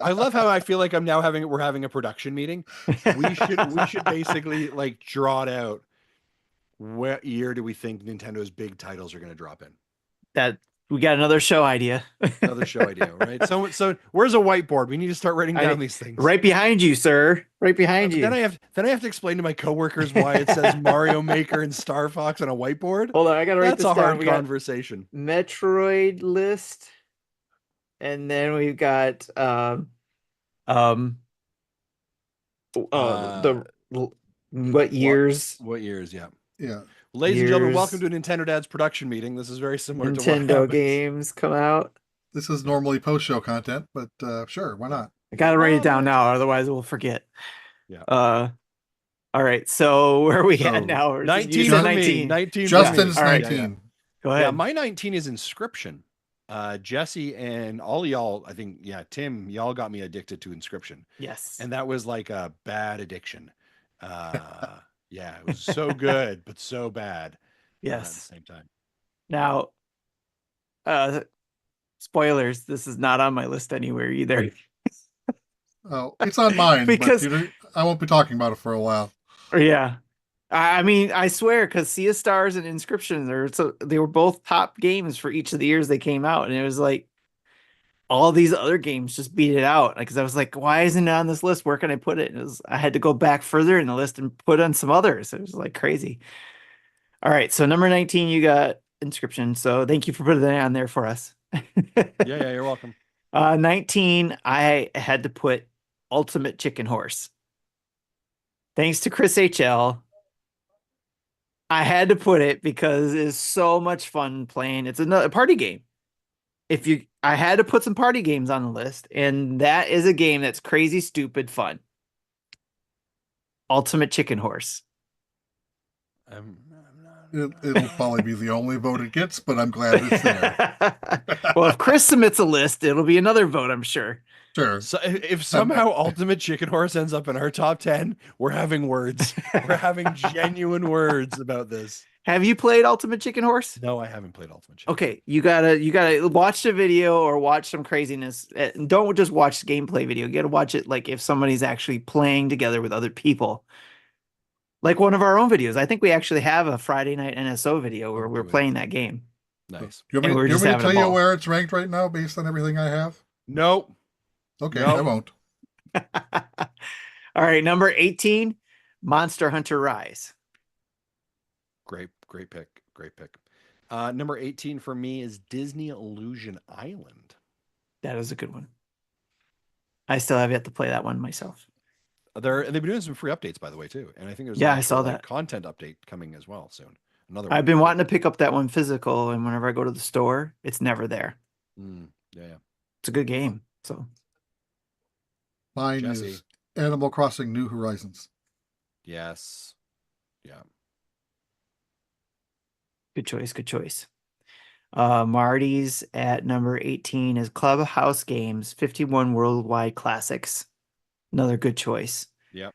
I love how I feel like we're having a production meeting. We should basically like draw it out. What year do we think Nintendo's big titles are going to drop in? That we got another show idea. Another show idea, right? So where's a whiteboard? We need to start writing down these things. Right behind you, sir. Right behind you. Then I have to explain to my coworkers why it says Mario Maker and Star Fox on a whiteboard. Hold on, I gotta write this down. That's a hard conversation. Metroid list, and then we've got the what years? What years? Yeah. Yeah. Ladies and gentlemen, welcome to a Nintendo Dad's production meeting. This is very similar to what Nintendo games come out. This is normally post-show content, but sure, why not? I gotta write it down now, otherwise we'll forget. Yeah. All right. So where are we at now? 19 for 19. 19. Justin's All right. 19. Go ahead. Yeah, my 19 is Inscription. Jesse and all y'all, I think, Tim, y'all got me addicted to Inscription. Yes. And that was like a bad addiction. Yeah, it was so good, but so bad. Yes. At the same time. Now, spoilers, this is not on my list anywhere either. Oh, it's on mine, because but I won't be talking about it for a while. Yeah. I mean, I swear, because Sea of Stars and Inscription, they were both top games for each of the years they came out. And it was like all these other games just beat it out. Because I was like, why isn't it on this list? Where can I put it? And I had to go back further in the list and put on some others. It was like crazy. All right. So number 19, you got Inscription. So thank you for putting that on there for us. Yeah, you're welcome. 19, I had to put Ultimate Chicken Horse. Thanks to Chris HL. I had to put it because it's so much fun playing. It's another party game. I had to put some party games on the list, and that is a game that's crazy, stupid fun. Ultimate Chicken Horse. It'll probably be the only vote it gets, but I'm glad it's there. Well, if Chris submits a list, it'll be another vote, I'm sure. Sure. So if somehow Ultimate Chicken Horse ends up in our top 10, we're having words. We're having genuine words about this. Have you played Ultimate Chicken Horse? No, I haven't played Ultimate Chicken. Okay, you gotta watch the video or watch some craziness. Don't just watch the gameplay video. You gotta watch it like if somebody's actually playing together with other people. Like one of our own videos. I think we actually have a Friday night NSO video where we're playing that game. Nice. You want me to tell you where it's ranked right now based on everything I have? Nope. Okay, nope. I won't. All right, number 18, Monster Hunter Rise. Great pick. Number 18 for me is Disney Illusion Island. That is a good one. I still have yet to play that one myself. They've been doing some free updates, by the way, too. And I think there's I saw that content update coming as well soon. I've been wanting to pick up that one physical, and whenever I go to the store, it's never there. Yeah. It's a good game. So mine is Animal Crossing New Horizons. Yes. Yeah. Good choice. Marty's at number 18 is Clubhouse Games 51 Worldwide Classics. Another good choice. Yep.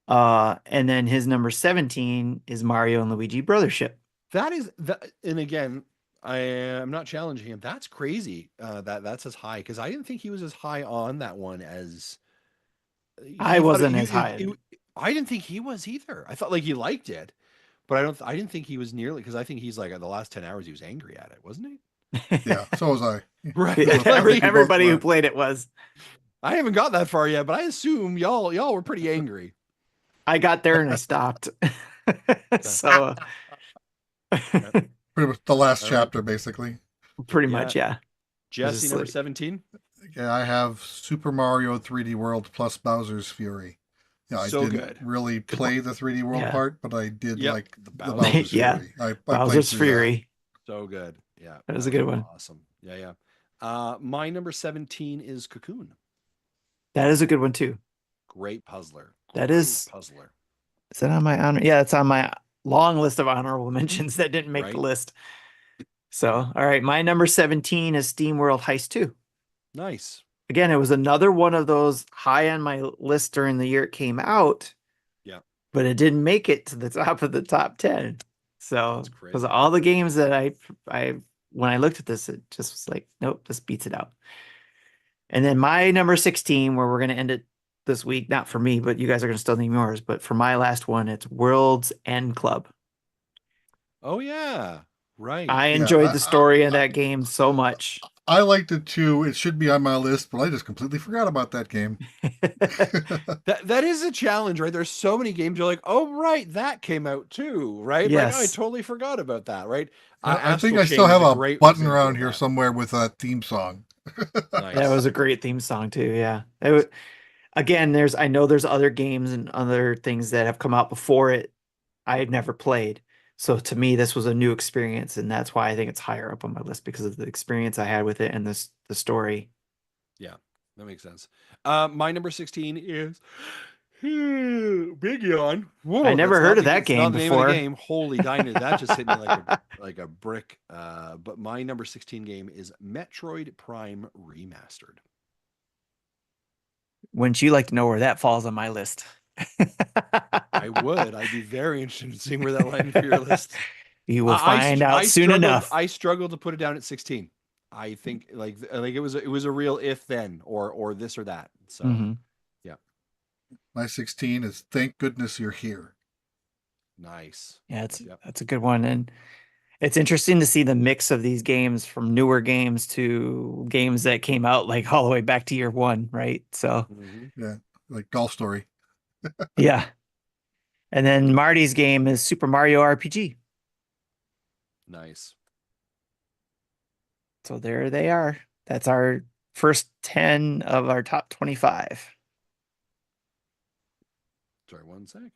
And then his number 17 is Mario and Luigi Brothership. And again, I am not challenging him. That's crazy. That's as high, because I didn't think he was as high on that one as I wasn't as high. I didn't think he was either. I thought like he liked it, but I didn't think he was nearly, because I think he's like at the last 10 hours he was angry at it, wasn't he? Yeah, so was I. Right. Everybody who played it was. I haven't got that far yet, but I assume y'all were pretty angry. I got there and I stopped. So pretty much the last chapter, basically. Pretty much, yeah. Jesse, number 17. Yeah, I have Super Mario 3D World plus Bowser's Fury. Yeah, I didn't really play the 3D World part, but I did like the Bowser's Fury. Bowser's Fury. So good. Yeah. That was a good one. Awesome. Yeah. My number 17 is Cocoon. That is a good one too. Great puzzler. Is that on my honor? Yeah, it's on my long list of honorable mentions that didn't make the list. So, all right, my number 17 is SteamWorld Heist 2. Nice. Again, it was another one of those high on my list during the year it came out, Yeah. but it didn't make it to the top of the top 10. So, That's because crazy. all the games that I, when I looked at this, it just was like, nope, this beats it out. And then my number 16, where we're going to end it this week, not for me, but you guys are going to still name yours. But for my last one, it's World's End Club. Oh yeah. Right. I Yeah, enjoyed the story of that game so much. I liked it too. It should be on my list, but I just completely forgot about that game. That is a challenge, right? There's so many games you're like, oh right, that came out too, right? Like I Yes. totally forgot about that, right? I think Astral I still Chain is have a a great button example around of here that. somewhere with a theme song. That was Nice. a great theme song too. Yeah. Again, I know there's other games and other things that have come out before it I had never played. So to me, this was a new experience, and that's why I think it's higher up on my list because of the experience I had with it and the story. Yeah, that makes sense. My number 16 is Big Yawn. I Whoa, never heard of that it's not game the name of the before. game. Holy diner, that just hit me like a brick. But my number 16 game is Metroid Prime Remastered. Wouldn't you like to know where that falls on my list? I would. I'd be very interested in seeing where that landed for your list. You will find out I soon struggled. enough. I struggled to put it down at 16. I think like it was a real if then or this or that. So Hmm. yeah, My 16 is Thank Goodness You're Here. nice. Yeah, Yep. that's a good one. And it's interesting to see the mix of these games from newer games to games that came out like all the way back to year one, right? So Hmm. Yeah, like Golf Story. yeah. And then Marty's game is Super Mario RPG. Nice. So there they are. That's our first 10 of our top 25. Sorry, 1 second.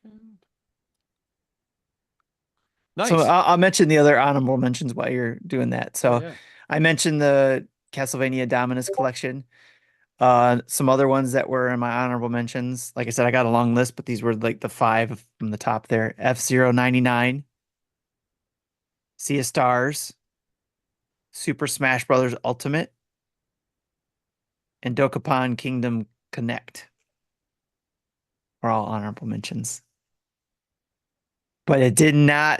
So Nice. I'll mention the other honorable mentions while you're doing that. Yeah, So yeah. I mentioned the Castlevania Dominus collection. Some other ones that were in my honorable mentions. Like I said, I got a long list, but these were like the five from the top there. F-Zero 99, Sea of Stars, Super Smash Brothers Ultimate, and Dokapon Kingdom Connect are all honorable mentions. But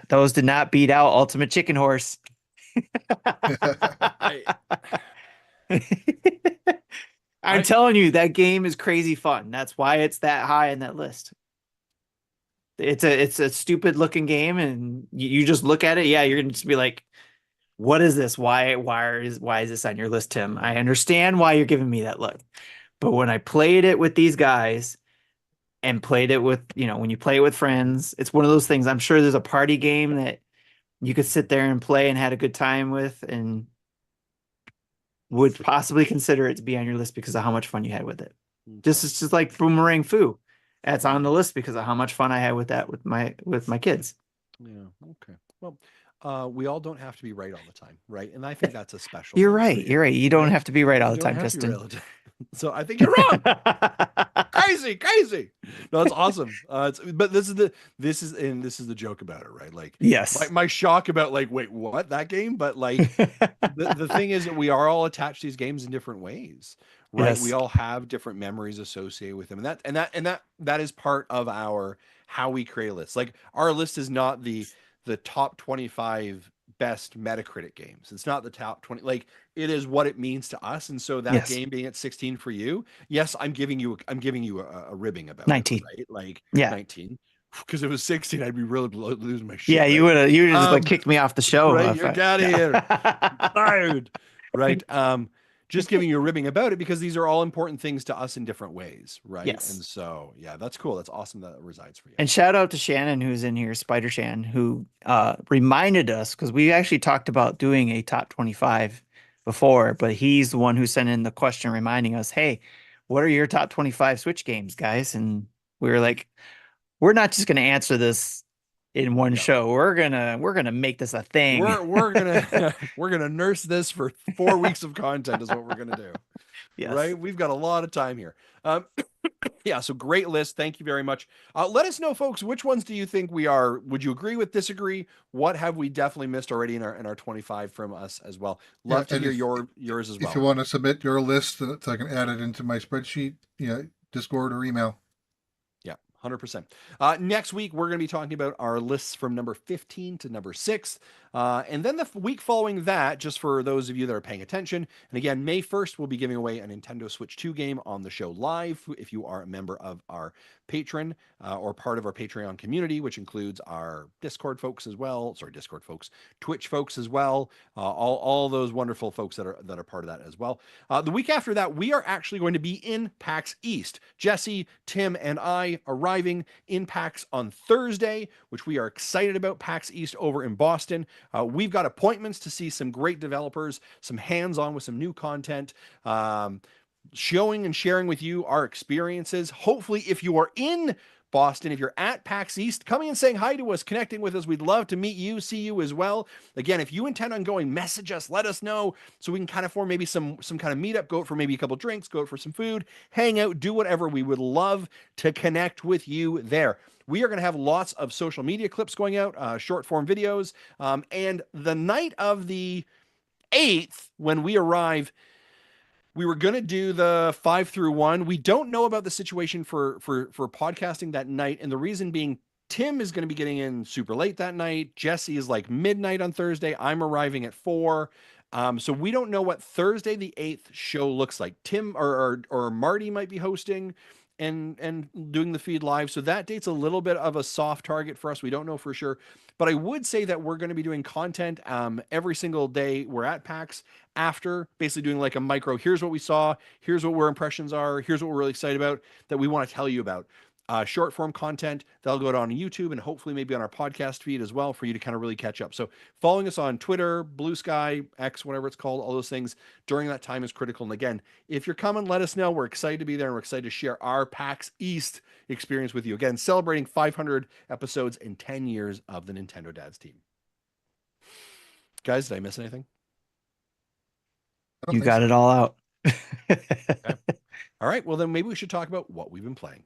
those did not beat out Ultimate Chicken Horse. I I'm telling you, that game is crazy fun. That's why it's that high in that list. It's a stupid looking game, and you just look at it. Yeah, you're gonna just be like, "What is this? Why is this on your list, Tim?" I understand why you're giving me that look, but when I played it with these guys and played it with, when you play it with friends, it's one of those things. I'm sure there's a party game that you could sit there and play and had a good time with, and would possibly consider it to be on your list because of how much fun you had with it. It's just like Boomerang Foo. That's on the list because of how much fun I had with that with my kids. Yeah. Okay. Well, we all don't have to be right all the time, right? And I think that's a special You're thing for right. you, You're right. You don't right? have to be right all You the don't time, have to be right Justin. all the time. So I think you're wrong. Crazy, crazy. No, it's awesome. But this is the joke about it, right? Like Yes. my shock about like, wait, what, that game? But like the thing is that we are all attached to these games in different ways, right? We Yes. all have different memories associated with them, and that is part of our how we create lists. Like our list is not the top 25 best Metacritic games. It's not the top 20. Like it is what it means to us. And so that Yes. game being at 16 for you, yes, I'm giving you a ribbing about it, 19. right? Like Yeah. 19. Because if it was 16, I'd be really losing my Yeah, shit, right? you would have just like Um, kicked me off the show right, if you're out of here. yeah. Fired. Right. Just giving you a ribbing about it because these are all important things to us in different ways, right? Yes. And so yeah, that's cool. That's awesome that it resides for you. And shout out to Shannon, who's in here, Spider Shan, who reminded us because we actually talked about doing a top 25 before, but he's the one who sent in the question reminding us, hey, what are your top 25 Switch games, guys? And we were like, we're not just gonna answer this in one Yeah. show. We're gonna make this a thing. We're gonna we're gonna nurse this for 4 weeks of content is what we're gonna do. Yes. Right? We've got a lot of time here. Yeah, so great list. Thank you very much. Let us know, folks, which ones do you think we are? Would you agree with, disagree? What have we definitely missed already in our 25 from us as well? Yeah, Love to and hear yours as if you well. want to submit your list so I can add it into my spreadsheet, Discord or email. Yeah, 100%. Next week, we're going to be talking about our lists from number 15 to number 6. And then the week following that, just for those of you that are paying attention, and again, May 1st, we'll be giving away a Nintendo Switch 2 game on the show live if you are a member of our patron or part of our Patreon community, which includes our Discord folks as well. Sorry, Discord folks, Twitch folks as well. All those wonderful folks that are part of that as well. The week after that, we are actually going to be in PAX East. Jesse, Tim, and I arriving in PAX on Thursday, which we are excited about. PAX East over in Boston. We've got appointments to see some great developers, some hands-on with some new content, showing and sharing with you our experiences. Hopefully, if you are in Boston, if you're at PAX East, coming and saying hi to us, connecting with us, we'd love to meet you, see you as well. Again, if you intend on going, message us, let us know so we can kind of form maybe some kind of meetup, go out for maybe a couple drinks, go out for some food, hang out, do whatever. We would love to connect with you there. We are going to have lots of social media clips going out, short form videos. And the night of the 8th, when we arrive, we were going to do the 5 through 1. We don't know about the situation for podcasting that night. And the reason being, Tim is going to be getting in super late that night. Jesse is like midnight on Thursday. I'm arriving at 4. So we don't know what Thursday the 8th show looks like. Tim or Marty might be hosting and doing the feed live. So that date's a little bit of a soft target for us. We don't know for sure. But I would say that we're going to be doing content every single day we're at PAX, after basically doing like a micro, here's what we saw, here's what our impressions are, here's what we're really excited about that we want to tell you about. Short form content that'll go on YouTube and hopefully maybe on our podcast feed as well for you to kind of really catch up. So following us on Twitter, Blue Sky, X, whatever it's called, all those things during that time is critical. And again, if you're coming, let us know. We're excited to be there and we're excited to share our PAX East experience with you. Again, celebrating 500 episodes and 10 years of the Nintendo Dads team. Guys, did I miss anything? You got it all out. Okay. All right. Well, then maybe we should talk about what we've been playing.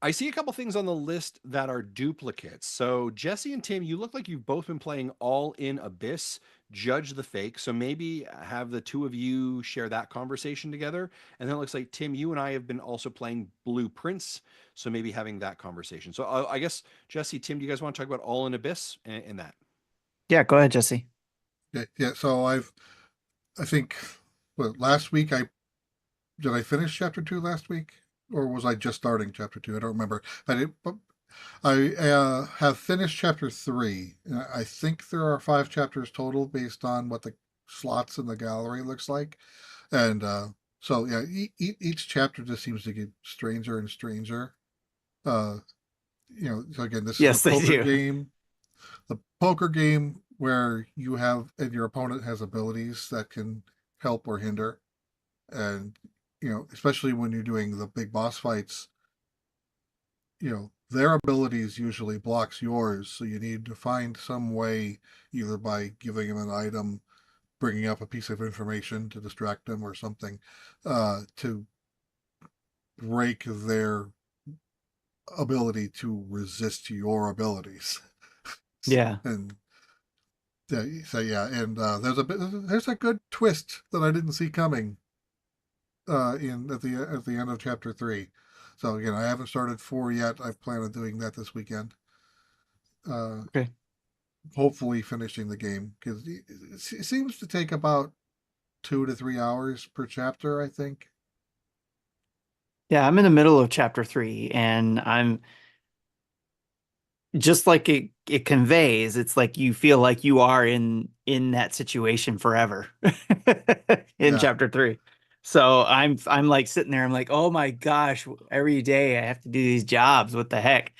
I see a couple things on the list that are duplicates. So Jesse and Tim, you look like you've both been playing All in Abyss, Judge the Fake. So maybe have the two of you share that conversation together. And then it looks like, Tim, you and I have been also playing Blueprints. So maybe having that conversation. So I guess, Jesse, Tim, do you guys want to talk about All in Abyss and that? Yeah, go ahead, Jesse. Yeah. So I think, last week did I finish chapter 2 last week? Or was I just starting chapter 2? I don't remember. I have finished chapter 3. I think there are 5 chapters total based on what the slots in the gallery looks like. And so, yeah, each chapter just seems to get stranger and stranger. So again, this is a poker game. The poker game where you have, and your opponent has abilities that can help or hinder. And especially when you're doing the big boss fights, their abilities usually blocks yours. So you need to find some way, either by giving them an item, bringing up a piece of information to distract them or something, to break their ability to resist your abilities. Yeah. And there's a good twist that I didn't see coming. At the end of chapter 3. So again, I haven't started 4 yet. I plan on doing that this weekend. Okay. Hopefully finishing the game, because it seems to take about 2 to 3 hours per chapter, I think. Yeah, I'm in the middle of chapter 3, and I'm just like it conveys. It's like you feel like you are in that situation forever in chapter 3. So I'm like sitting there, I'm like, oh my gosh, every day I have to do these jobs. What the heck?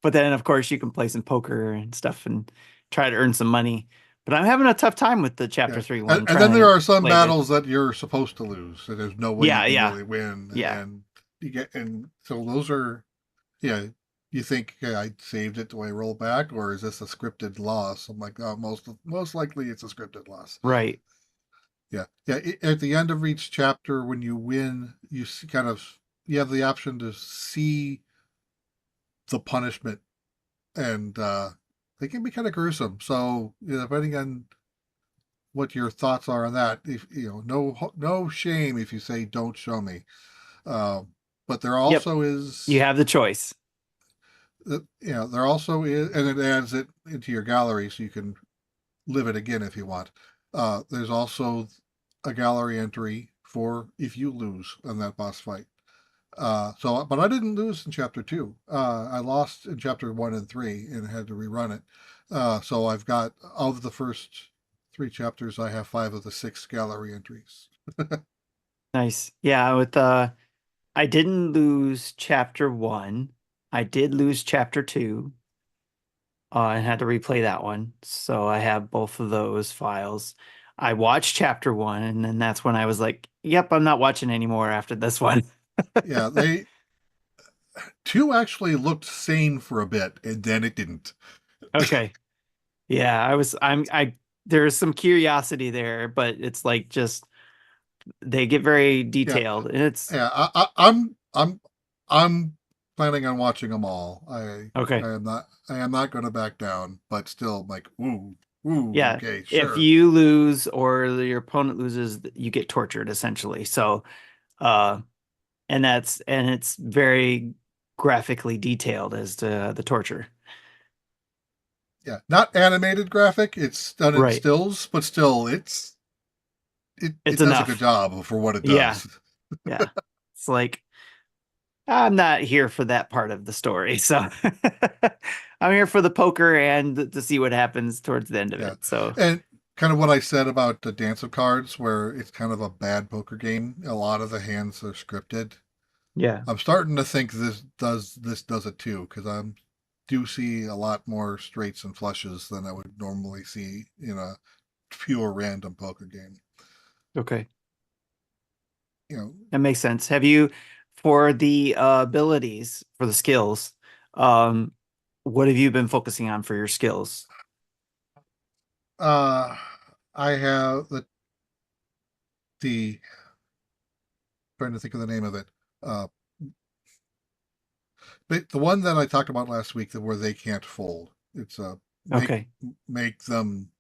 But then of course you can play some poker and stuff and try to earn some money. But I'm having a tough time with the chapter 3 one. And then there are some battles that you're supposed to lose. So there's no way you can really win. Yeah. And so those are, you think, okay, I saved it, do I roll back, or is this a scripted loss? I'm like, oh, most likely it's a scripted loss. Right. Yeah, yeah. At the end of each chapter, when you win, you have the option to see the punishment, and they can be kind of gruesome. So, depending on what your thoughts are on that, if no shame if you say don't show me. But there Yep. also You is, have the choice. there also is, and it adds it into your gallery so you can live it again if you want. There's also a gallery entry for if you lose on that boss fight. But I didn't lose in chapter 2. I lost in chapter 1 and 3 and had to rerun it. So I've got, of the first 3 chapters, I have 5 of the 6 gallery entries. Nice. Yeah, I didn't lose chapter 1. I did lose chapter 2. And had to replay that one. So I have both of those files. I watched chapter 1, and then that's when I was like, "Yep, I'm not watching anymore after this one." Yeah, 2 actually looked sane for a bit, and then it didn't. Okay. Yeah, there's some curiosity there, but it's like just they get very Yeah, detailed, and it's yeah. I'm planning on watching them all. okay. I am not going to back down, but still, like, ooh, Yeah, okay, if sure. you lose or your opponent loses, you get tortured essentially. So, uh, and it's very graphically detailed as to the torture. Yeah, not animated graphic. It's done in Right. stills, but still, It's it does a good enough. job for what it Yeah. does. Yeah. It's like I'm not here for that part of the story. So I'm here for the poker and to see what happens towards the end of Yeah, it. So and kind of what I said about the Dance of Cards, where it's kind of a bad poker game. A lot of the hands are scripted. yeah. I'm starting to think this does it too, because I do see a lot more straights and flushes than I would normally see in a pure random poker game. Okay. You know, That makes sense. Have you, for the abilities, for the skills, um, what have you been focusing on for your skills? uh, I have the trying to think of the name of it. Uh, the one that I talked about last week, that where they can't fold. It's make Okay. make them.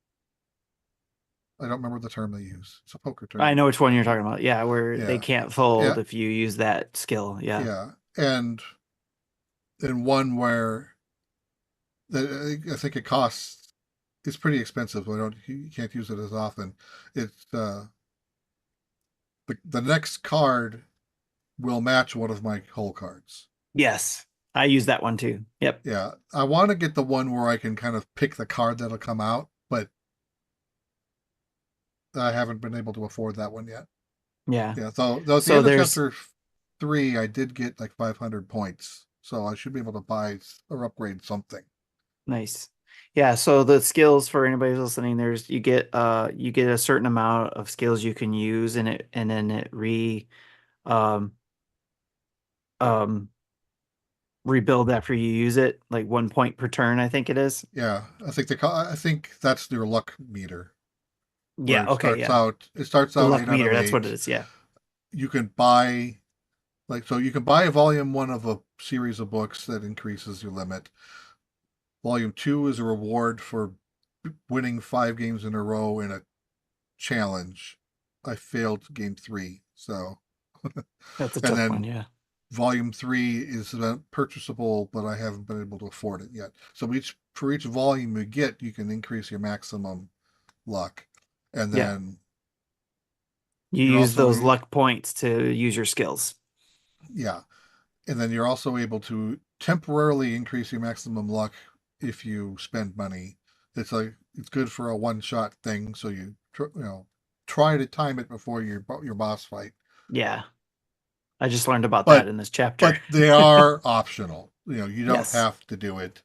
I don't remember the term they use. It's a poker I term. know which one you're talking about. Yeah, where they Yeah, can't fold yeah, if you use that skill. Yeah. yeah. And one where I think it costs. It's pretty expensive. You can't use it as often. It's the next card will match one of my whole cards. Yes. I use that one too. Yep. Yeah, I want to get the one where I can kind of pick the card that'll come out, but I haven't been able to afford that one yet. Yeah. Yeah, so though at the So end of there's chapter 3, I did get like 500 points, so I should be able to buy or upgrade something. nice. Yeah, so the skills for anybody who's listening, you get a certain amount of skills you can use and then it um um rebuild after you use it, like 1 point per turn, I think it is. Yeah, I think that's your luck meter, where Yeah, okay, yeah. it starts The out luck 8 out meter, of that's what it 8. is, yeah. You can buy you can buy a volume 1 of a series of books that increases your limit. Volume 2 is a reward for winning 5 games in a row in a challenge. I failed game 3, so That's a and tough one, then yeah. volume 3 is purchasable, but I haven't been able to afford it yet. So for each volume you get, you can increase your maximum luck, and Yeah. then You you're use those also luck points to use your skills. yeah, and then you're also able to temporarily increase your maximum luck if you spend money. It's good for a one shot thing, so try to time it before your boss fight. Yeah. I just learned about that But in this chapter. but they are optional. You don't Yes. have to do it,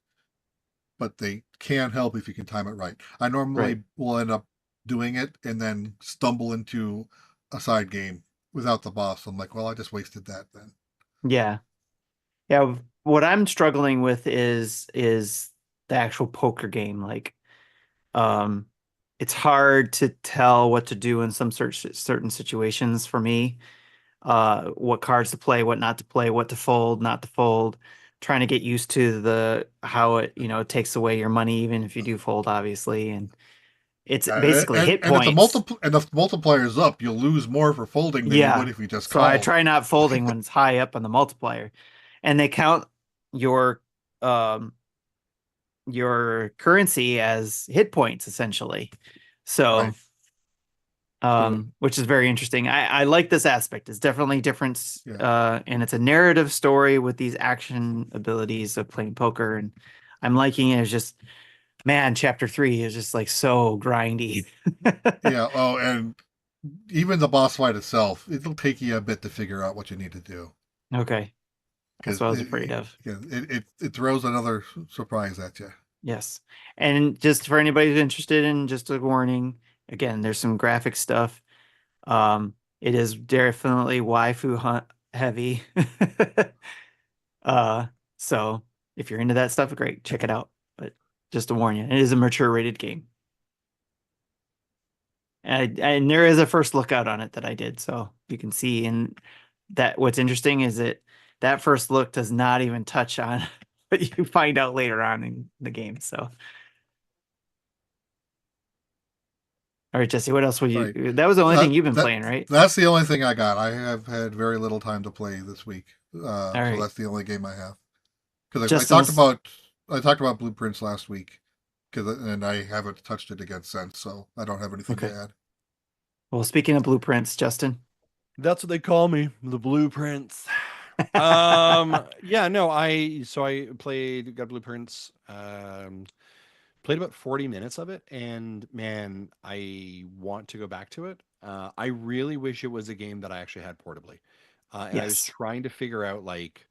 but they can help if you can time it right. I Right. normally will end up doing it and then stumble into a side game without the boss. I'm like, well, I just wasted that then. Yeah. Yeah, what I'm struggling with is the actual poker game. Like, um, it's hard to tell what to do in some certain situations for me. What cards to play, what not to play, what to fold, not to fold. Trying to get used to the how it, takes away your money even if you do fold, obviously. And it's basically hit And if the points. multiplier is up, you'll lose more for folding than you would Yeah. if you just So I called. try not folding when it's high up on the multiplier. And they count your um your currency as hit points essentially. So Right. So which is very interesting. I like this aspect. It's definitely different, yeah. and it's a narrative story with these action abilities of playing poker, and I'm liking it. It's just, man, chapter 3 is just like so grindy. Yeah. Oh, and even the boss fight itself, it'll take you a bit to figure out what you need to do Okay, that's because what I was afraid of. it throws another surprise at you. Yes, and just for anybody who's interested in, just a warning. Again, there's some graphic stuff. It is definitely waifu hunt heavy. Uh, so if you're into that stuff, great, check it out. But just to warn you, it is a mature rated game. And there is a first lookout on it that I did, so you can see. And that what's interesting is that first look does not even touch on what you find out later on in the game. So, all right, Jesse, what else would Right. you? That was the only thing That you've been that playing, right? that's the only thing I got. I have had very little time to play this week, All so right, that's the only game I have. Because Justin's. I talked about Blueprints last week, and I haven't touched it again since, so I don't have anything to Okay. add. Well, speaking of blueprints, Justin. That's what they call me, the blueprints. Yeah, no, I played got blueprints. Played about 40 minutes of it, and man, I want to go back to it. I really wish it was a game that I actually had portably. And I was Yes. trying to figure out like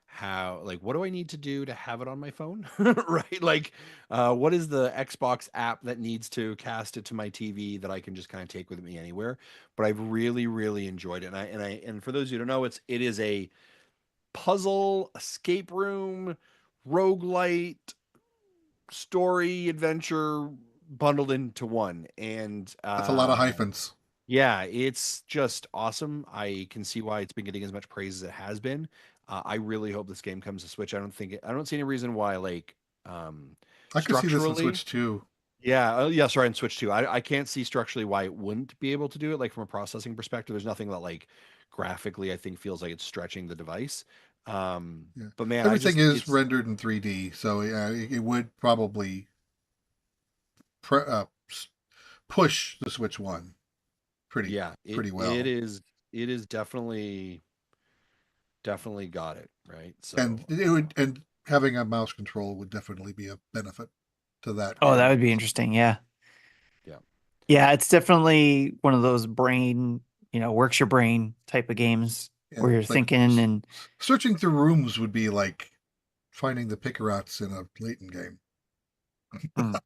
how like what do I need to do to have it on my phone? Right? Like what is the Xbox app that needs to cast it to my TV that I can just kind of take with me anywhere? But I've really, really enjoyed it. And for those who don't know, it is a puzzle, escape room, roguelite story adventure bundled into one. And That's a lot of hyphens. yeah, it's just awesome. I can see why it's been getting as much praise as it has been. I really hope this game comes to Switch. I don't see any reason why like I could see this in structurally. Switch too. Yeah, yeah, sorry, on Switch too. I can't see structurally why it wouldn't be able to do it. Like from a processing perspective, there's nothing that like graphically I think feels like it's stretching the device. Yeah, But man, I everything just is it's rendered in 3D, so yeah, it would probably pre- uh, push the Switch One pretty yeah, pretty it well. is it is definitely got it, right? And So, and having a mouse control would definitely be a benefit to that Oh, that game. would be So interesting. Yeah. yeah. Yeah, it's definitely one of those brain, works your brain type of games yeah, where you're like thinking and searching through rooms would be like finding the Pickerats in a Layton game. mm.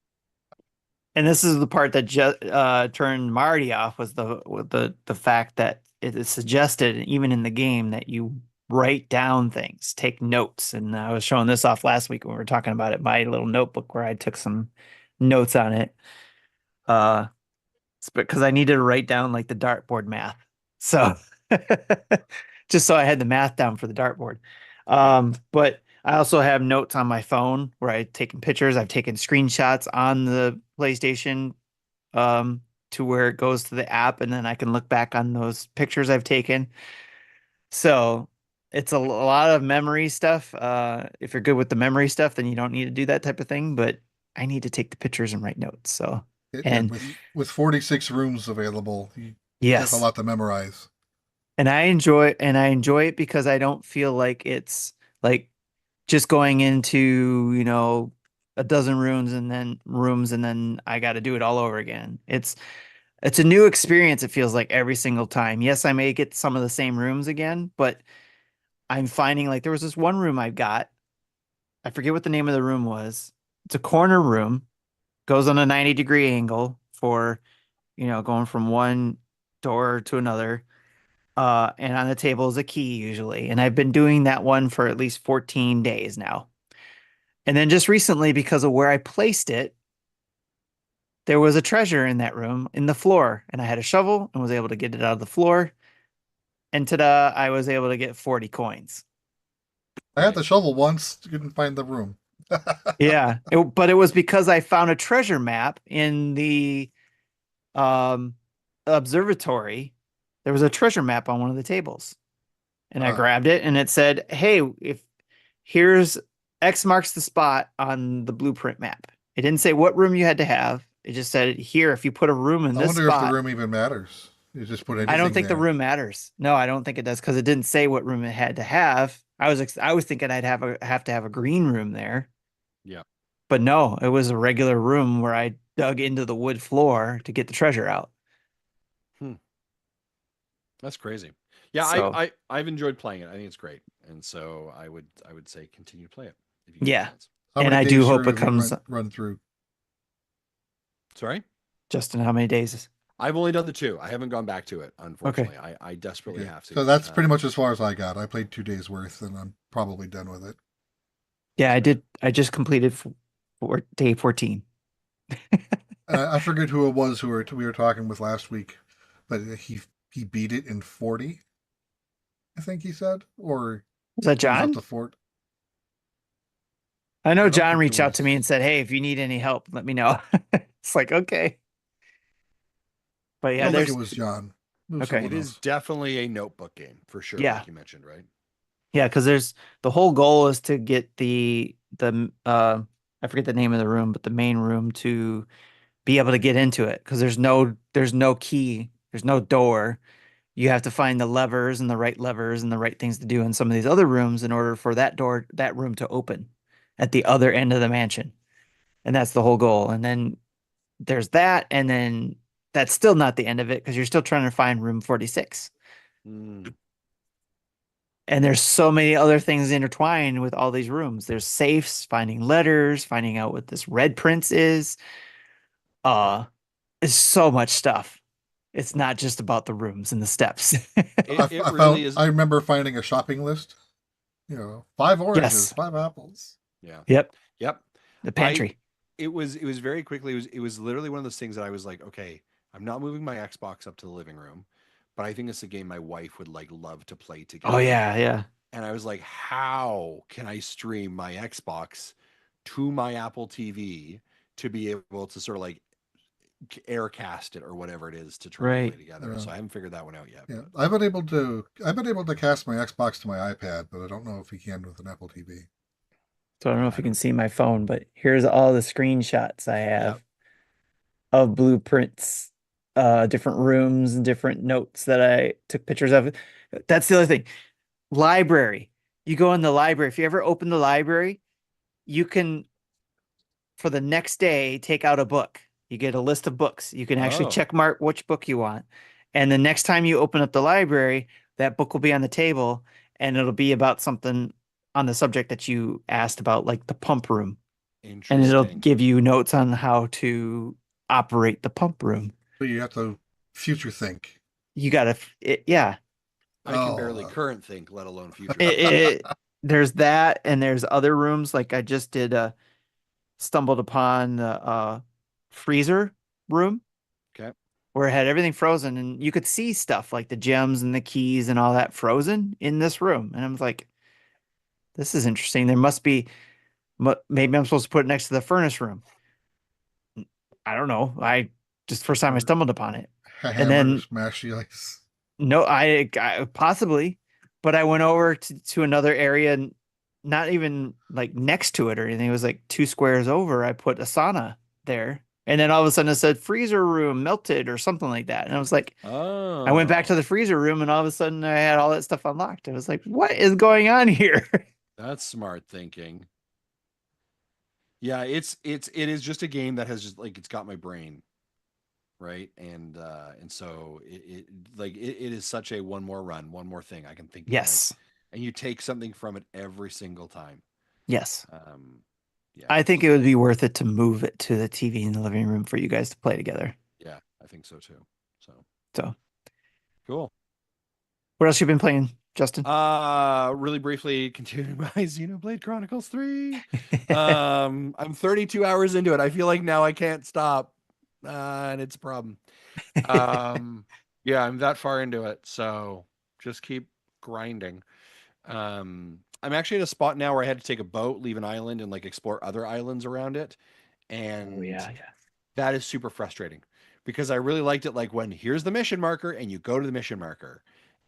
And this is the part that turned Marty off was the fact that it is suggested even in the game that you write down things, take notes. And I was showing this off last week when we were talking about it, my little notebook where I took some notes on it. Uh, it's because I needed to write down like the dartboard math. So just so I had the math down for the dartboard. But I also have notes on my phone where I've taken pictures, I've taken screenshots on the PlayStation to where it goes to the app, and then I can look back on those pictures I've taken. So it's a lot of memory stuff. If you're good with the memory stuff, then you don't need to do that type of thing. But I need to take the pictures and write notes. So, And and with 46 rooms available, that's a yes, lot to memorize. and I enjoy it because I don't feel like it's like just going into, a dozen rooms and then I got to do it all over again. It's a new experience, it feels like every single time. Yes, I may get some of the same rooms again, but I'm finding like there was this one room I got. I forget what the name of the room was. It's a corner room, goes on a 90-degree angle for, going from one door to another. And on the table is a key usually. And I've been doing that one for at least 14 days now. And then just recently, because of where I placed it, there was a treasure in that room in the floor. And I had a shovel and was able to get it out of the floor. And ta-da, I was able to get 40 coins. I had the Nice. shovel once, couldn't find the room. Yeah. But it was because I found a treasure map in the um, observatory. There was a treasure map on one of the tables. And I Ah, grabbed it and it said, "Hey, if here's X marks the spot on the blueprint map." It didn't say what room you had to have. It just said, "Here, if you put a room in I this wonder if the spot." room even matters. You just put I don't anything think the there. room matters. No, I don't think it does because it didn't say what room it had to have. I was thinking I'd have to have a green room there, Yeah. but no, it was a regular room where I dug into the wood floor to get the treasure out. Hmm. That's crazy. Yeah, So I've enjoyed playing it. I think it's great, and so I would say continue to play it if you get a yeah, chance. How and many I do days hope through it have you comes. run through? Sorry, Justin, how many days? I've only done the two. I haven't gone back to it, Okay. unfortunately. I desperately Okay. have to. So that's pretty much as far as I got. I played 2 days worth and I'm probably done with it. Yeah, I did. I just completed for day 14. I forget who it was we were talking with last week, but he beat it in 40, I think he said, or Was that he was up John? to Fort. I know I don't John think it reached out to me and was. said, "Hey, if you need any help, let me know." It's like, okay. But I yeah, don't think it there's was John. It was okay. It someone is else. definitely a notebook game for sure, Yeah. like you mentioned, right? Yeah, because there's the whole goal is to get the I forget the name of the room, but the main room to be able to get into it because there's no key, there's no door. You have to find the levers and the right levers and the right things to do in some of these other rooms in order for that room to open at the other end of the mansion. And that's the whole goal. And then there's that, and then that's still not the end of it because you're still trying to find room 46. Mm, And there's so many other things intertwined with all these rooms. There's safes, finding letters, finding out what this red prince is. Uh, it's so much stuff. It's not just about the rooms and the steps. it really is. I remember finding a shopping list. 5 oranges, Yes. 5 apples. Yeah. Yep. Yep. The I pantry. it was very quickly. It was literally one of those things that I was like, okay, I'm not moving my Xbox up to the living room, but I think it's a game my wife would like love to play Oh together. yeah, yeah. And I was like, how can I stream my Xbox to my Apple TV to be able to sort of like aircast it or whatever it is to try and play Right. together. Yeah. So I haven't figured that one out yet. Yeah. But I've been able to cast my Xbox to my iPad, but I don't know if you can with an Apple TV. So I don't know yeah, if I you can don't. see my phone, but here's all the screenshots I Yeah. have of blueprints, different rooms and different notes that I took pictures of. That's the other thing. Library. You go in the library. If you ever open the library, you can, for the next day, take out a book. You get a list of books. You can actually Oh, check mark which book you want. And the next time you open up the library, that book will be on the table and it'll be about something on the subject that you asked about, like the pump room. And it'll interesting. give you notes on how to operate the pump room. So you have to future think. You gotta, yeah. I can barely Oh, current think, let alone future It, think. it, there's that, and there's other rooms. Like I just did, stumbled upon the freezer room Okay. where it had everything frozen, and you could see stuff like the gems and the keys and all that frozen in this room. And I was like, this is interesting. There must be, maybe I'm supposed to put it next to the furnace room. I don't know. I just first time I or stumbled upon it, a and hammer to then smash the ice. no, I possibly, but I went over to another area, and not even like next to it or anything. It was like 2 squares over. I put a sauna there, and then all of a sudden it said freezer room melted or something like that. And I was like, I went back to Oh, the freezer room, and all of a sudden I had all that stuff unlocked. I was like, what is going on here? that's smart thinking. Yeah, it is just a game that has just like it's got my brain, right? And so it like it is such a one more run, one more thing. I can think like Yes, and you take something from it every single time. yes. Um yeah, I think it's it would be worth it to move it to the TV in the living room for you guys to play together. yeah, I think so too. So So cool. What else you been playing, Justin? Really briefly continuing my Xenoblade Chronicles 3. I'm 32 hours into it. I feel like now I can't stop. And it's a problem. Um, yeah, I'm that far into it, so just keep grinding. I'm actually at a spot now where I had to take a boat, leave an island, and like explore other islands around it. Oh And yeah, yeah. that is super frustrating because I really liked it. Like when here's the mission marker and you go to the mission marker,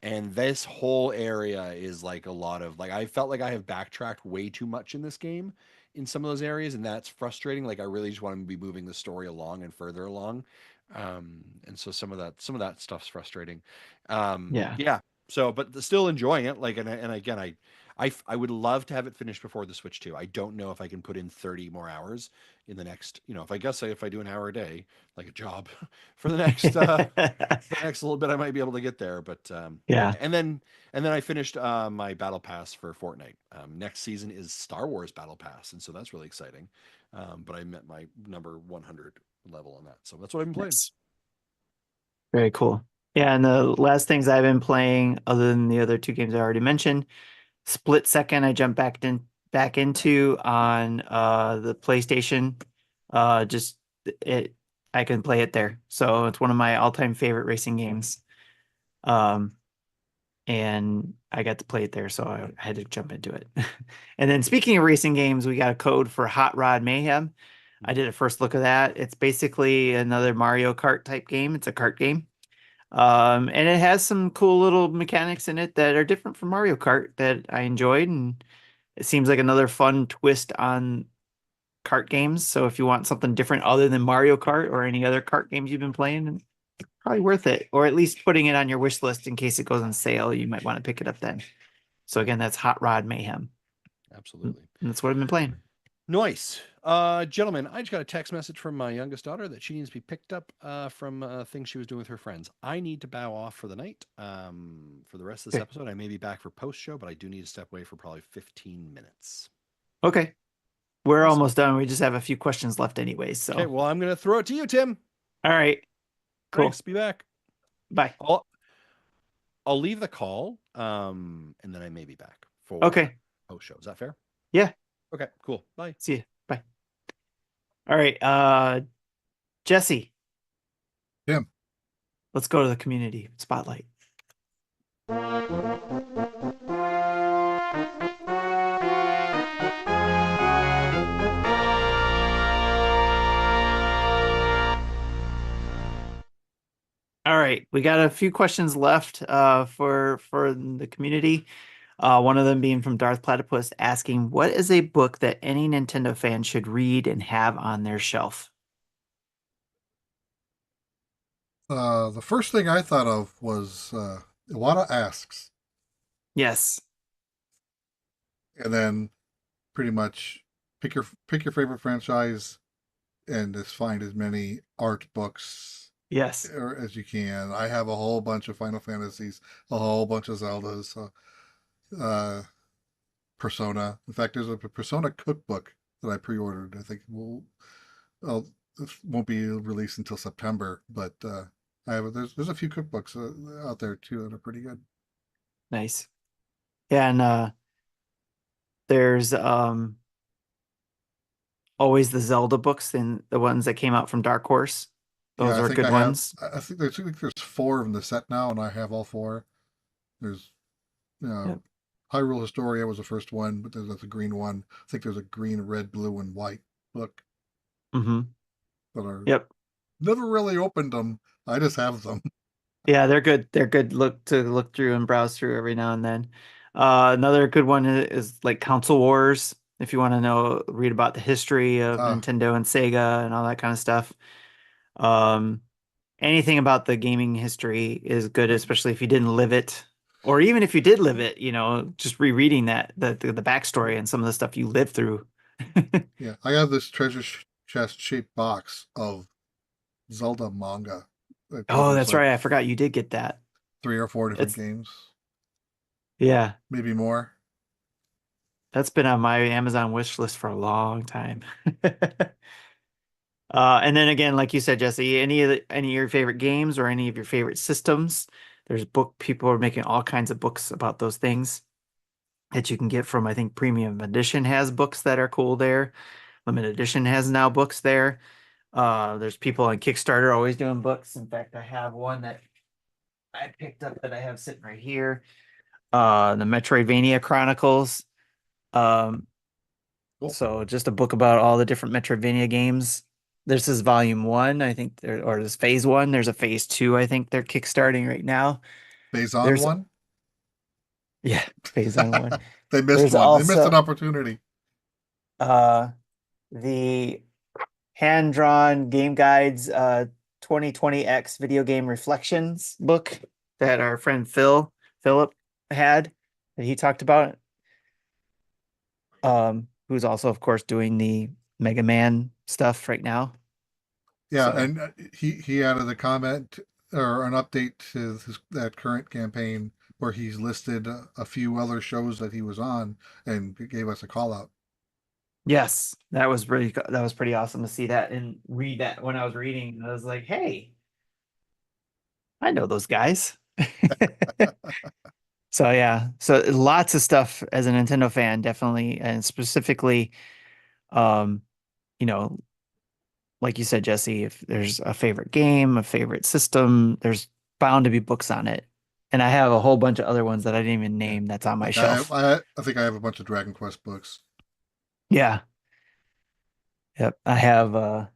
and this whole area is like a lot of like I felt like I have backtracked way too much in this game in some of those areas, and that's frustrating. Like I really just want to be moving the story along and further along, and so some of that stuff's frustrating. Yeah. Yeah. So, but still enjoying it. Like, and again, I would love to have it finished before the Switch 2. I don't know if I can put in 30 more hours in the next, if I do an hour a day, like a job for the next little bit, I might be able to get there. But Yeah. and then I finished my battle pass for Fortnite. Next season is Star Wars Battle Pass, and so that's really exciting. But I met my number 100 level on that, so that's what I've been playing. Nice. Very cool. Yeah, and the last things I've been playing, other than the other two games I already mentioned, Split Second I jumped back into on the PlayStation. Just it I can play it there. So it's one of my all-time favorite racing games. Um and I got to play it there, so I had to jump into it. And then speaking of racing games, we got a code for Hot Rod Mayhem. I did a first look of that. It's basically another Mario Kart type game. It's a kart game. And it has some cool little mechanics in it that are different from Mario Kart that I enjoyed, and it seems like another fun twist on kart games. So if you want something different other than Mario Kart or any other kart games you've been playing, probably worth it, or at least putting it on your wish list in case it goes on sale. You might want to pick it up then. So again, that's Hot Rod Mayhem. And Absolutely. that's what I've been playing. Nice. Gentlemen, I just got a text message from my youngest daughter that she needs to be picked up from things she was doing with her friends. I need to bow off for the night. For the rest of this Okay. episode, I may be back for post show, but I do need to step away for probably 15 minutes. Okay. We're Awesome. almost done. We just have a few questions left anyways. So Okay, well, I'm going to throw it to you, Tim. all right. Cool. Thanks. Be back. Bye. I'll leave the call, and then I may be back for Okay. post show. Is that fair? Yeah. Okay, cool. Bye. See you. Bye. All right. Jesse, Tim. let's go to the community spotlight. All right, we got a few questions left for the community. One of them being from Darth Platypus asking, what is a book that any Nintendo fan should read and have on their shelf? The first thing I thought of was Iwata Asks, Yes. and then pretty much pick your favorite franchise and just find as many art books Yes. as you can. I have a whole bunch of Final Fantasies, a whole bunch of Zeldas, Persona. In fact, there's a Persona cookbook that I pre-ordered. I think it won't be released until September, but there's a few cookbooks out there too that are pretty good. Nice. Yeah, and there's always the Zelda books and the ones that came out from Dark Horse. Those Yeah, are good ones. I think there's 4 in the set now, and I have all 4. There's Yep. Hyrule Historia was the first one, but there's a green one. I think there's a green, red, blue, and white book Mm-hmm. that are Yep. never really opened them. I just have them. Yeah, they're good. They're good look through and browse through every now and then. Another good one is like Console Wars, if you want to read about the history of Nintendo and Sega and all that kind of stuff. Anything about the gaming history is good, especially if you didn't live it, or even if you did live it, just rereading the backstory and some of the stuff you lived through. Yeah, I have this treasure chest shaped box of Zelda manga. Oh, that's right. I forgot you did get that. 3 or 4 different games. Yeah. Maybe more. That's been on my Amazon wish list for a long time. And then again, like you said, Jesse, any of your favorite games or any of your favorite systems, There's book people are making all kinds of books about those things that you can get from, I think Premium Edition has books that are cool there. Limited Edition has now books there. There's people on Kickstarter always doing books. In fact, I have one that I picked up that I have sitting right here. The Metroidvania Chronicles. Um, Cool. so just a book about all the different Metroidvania games. This is volume one, I think, or this phase one. There's a phase two, I think they're kickstarting right now. Phase on There's one. yeah, phase on one. They missed There's one. They missed also an opportunity. the hand-drawn game guides 2020X video game reflections book that our friend Philip had that he talked about. Who's also, of course, doing the Mega Man stuff right now. Yeah, So- and he added a comment or an update to that current campaign where he's listed a few other shows that he was on and gave us a call out. Yes, that was pretty awesome to see that and read that when I was reading. I was like, hey, I know those guys. So yeah, so lots of stuff as a Nintendo fan, definitely, and specifically, um, you know, like you said, Jesse, if there's a favorite game, a favorite system, there's bound to be books on it. And I have a whole bunch of other ones that I didn't even name that's on my Like shelf. I think I have a bunch of Dragon Quest books. Yeah. Yep. I have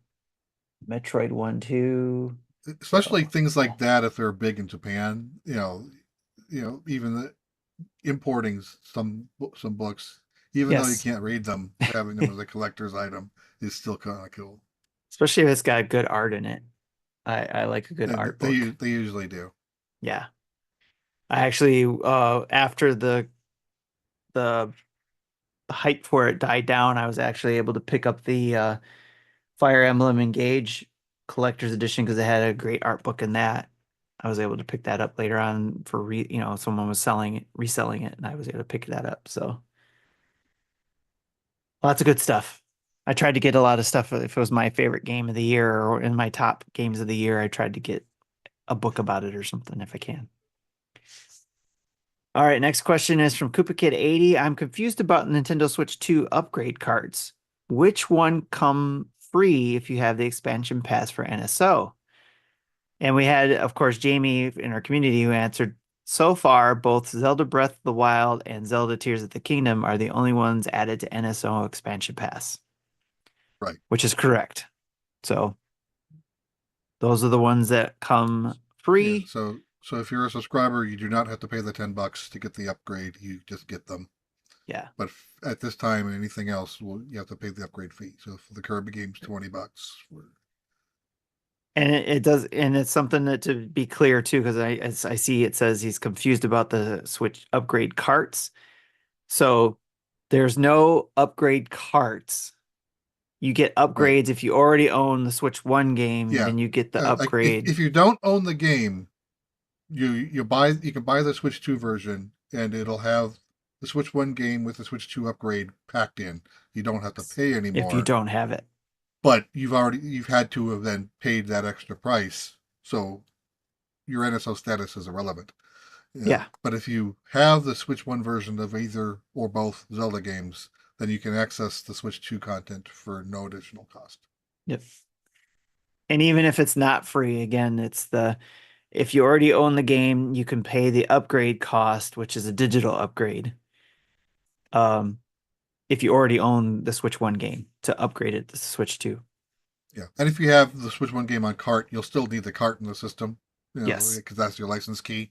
Metroid 1, 2. Especially So, things like that if they're big in Japan, even importing some books, even though you yes. can't read them, having them as a collector's item is still kind of cool. Especially if it's got good art in it. I like a good And art book. they usually do. Yeah. I actually after the hype for it died down, I was actually able to pick up the Fire Emblem Engage collector's edition because it had a great art book in that. I was able to pick that up later on for someone was reselling it, and I was able to pick that up. So lots of good stuff. I tried to get a lot of stuff. If it was my favorite game of the year or in my top games of the year, I tried to get a book about it or something if I can. All right, next question is from Koopa Kid 80. I'm confused about Nintendo Switch 2 upgrade cards. Which one come free if you have the expansion pass for NSO? And we had, of course, Jamie in our community who answered, so far, both Zelda Breath of the Wild and Zelda Tears of the Kingdom are the only ones added to NSO expansion pass. Right. Which is correct. So those are the ones that come free. Yeah, so if you're a subscriber, you do not have to pay the $10 to get the upgrade. You just get them. Yeah. But at this time, anything else, you have to pay the upgrade fee. So for the Kirby game's $20. And it does, and it's something that to be clear too, because I see it says he's confused about the Switch upgrade carts. So there's no upgrade carts. You get upgrades if you already own the Switch 1 game, Yeah. then you get the Like upgrade. if you don't own the game, you can buy the Switch 2 version, and it'll have the Switch 1 game with the Switch 2 upgrade packed in. You don't have to pay anymore. If you don't have it. But you've had to have then paid that extra price, so your NSO status is irrelevant. Yeah. But if you have the Switch 1 version of either or both Zelda games, then you can access the Switch 2 content for no additional cost. Yep. And even if it's not free, again, if you already own the game, you can pay the upgrade cost, which is a digital upgrade. If you already own the Switch 1 game to upgrade it to Switch 2. Yeah. And if you have the Switch 1 game on cart, you'll still need the cart in the system. Yes. Because that's your license key.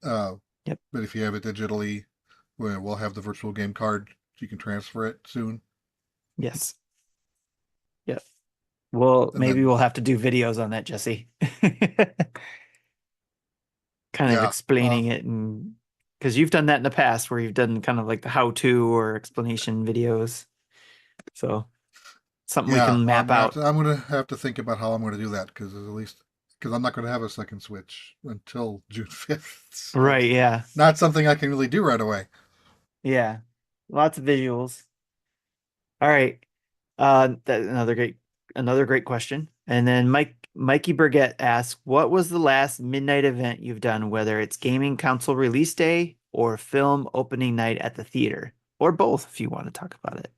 Yep. But if you have it digitally, we'll have the virtual game card. You can transfer it soon. Yes. Yep. Well, And maybe then- we'll have to do videos on that, Jesse. Kind of Yeah, explaining it, and because you've done that in the past where you've done kind of like the how-to or explanation videos. So something we can map out. I'm going to have to think about how I'm going to do that because I'm not going to have a second Switch until June 5th. So Right, yeah. not something I can really do right away. Yeah. Lots of visuals. All right. Another great question. And then Mike Mikey Burgett asks, what was the last midnight event you've done, whether it's gaming console release day or film opening night at the theater, or both if you want to talk about it?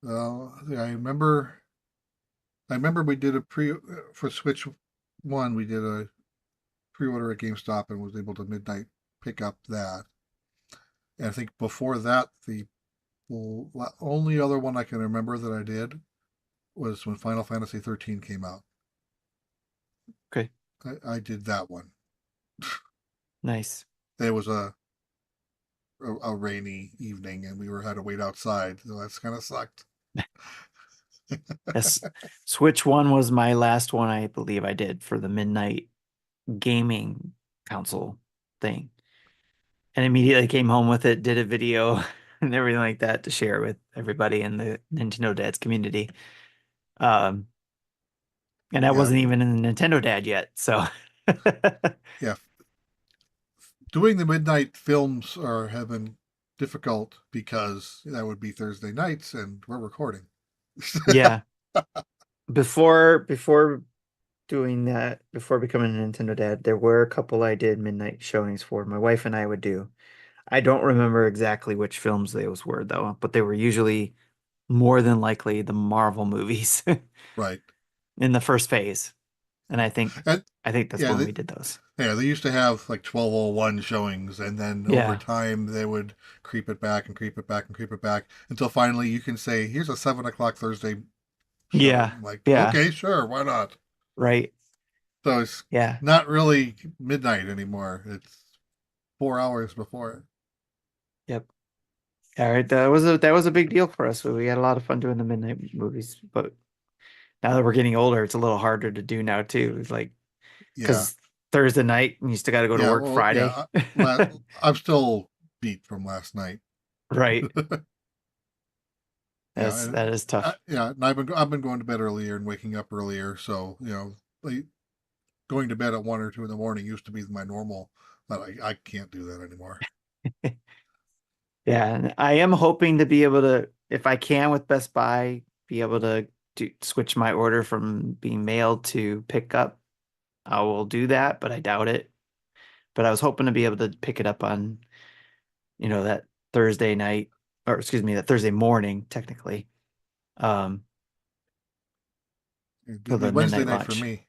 I remember we did a for Switch 1, we did a pre-order at GameStop and was able to midnight pick up that. And I think before that, the only other one I can remember that I did was when Final Fantasy 13 came out. Okay. I did that one. Nice. It was a rainy evening and we had to wait outside, so that's kind of sucked. Yes. Switch 1 was my last one I believe I did for the midnight gaming console thing. And immediately came home with it, did a video and everything like that to share with everybody in the Nintendo Dads community. And I wasn't even in the Nintendo Dad yet, so yeah. Doing the midnight films have been difficult because that would be Thursday nights and we're recording. Yeah. Before doing that, before becoming a Nintendo Dad, there were a couple I did midnight showings for. My wife and I would do. I don't remember exactly which films those were though, but they were usually more than likely the Marvel movies. Right. In the first phase. And I think that's when we did those. Yeah, they used to have like 12:01 showings, and then over time they would creep it back and creep it back and creep it back until finally you can say, here's a 7:00 Thursday show. Yeah. Okay, sure, why not? Right. So it's not really midnight anymore. It's 4 hours before it. Yep. All right. That was a big deal for us. We had a lot of fun doing the midnight movies, but now that we're getting older, it's a little harder to do now too. It's like, because Thursday night and you still got to go to work Friday. Yeah. I'm still beat from last night. Right. That is tough. And I've been going to bed earlier and waking up earlier. So, going to bed at 1 or 2 in the morning used to be my normal, but I can't do that anymore. Yeah. And I am hoping to be able to, if I can with Best Buy, be able to switch my order from being mailed to pick up. I will do that, but I doubt it. But I was hoping to be able to pick it up on, that Thursday night, or excuse me, that Thursday morning, technically. It'd be Wednesday night for me.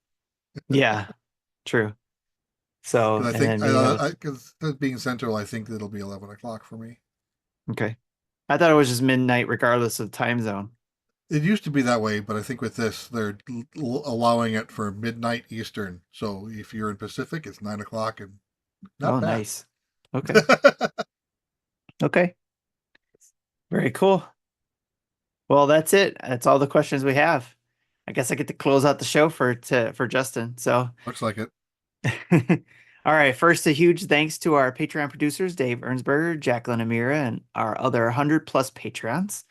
Yeah, true. So I think because being central, I think it'll be 11:00 for me. Okay, I thought it was just midnight, regardless of time zone. It used to be that way, but I think with this, they're allowing it for midnight Eastern. So if you're in Pacific, it's 9:00 and not bad. Nice. Okay. Okay. Very cool. Well, that's it. That's all the questions we have. I guess I get to close out the show for Justin. So looks like it. All right. First, a huge thanks to our Patreon producers, Dave Ernsberger, Jacqueline Amira, and our other 100+ Patreons.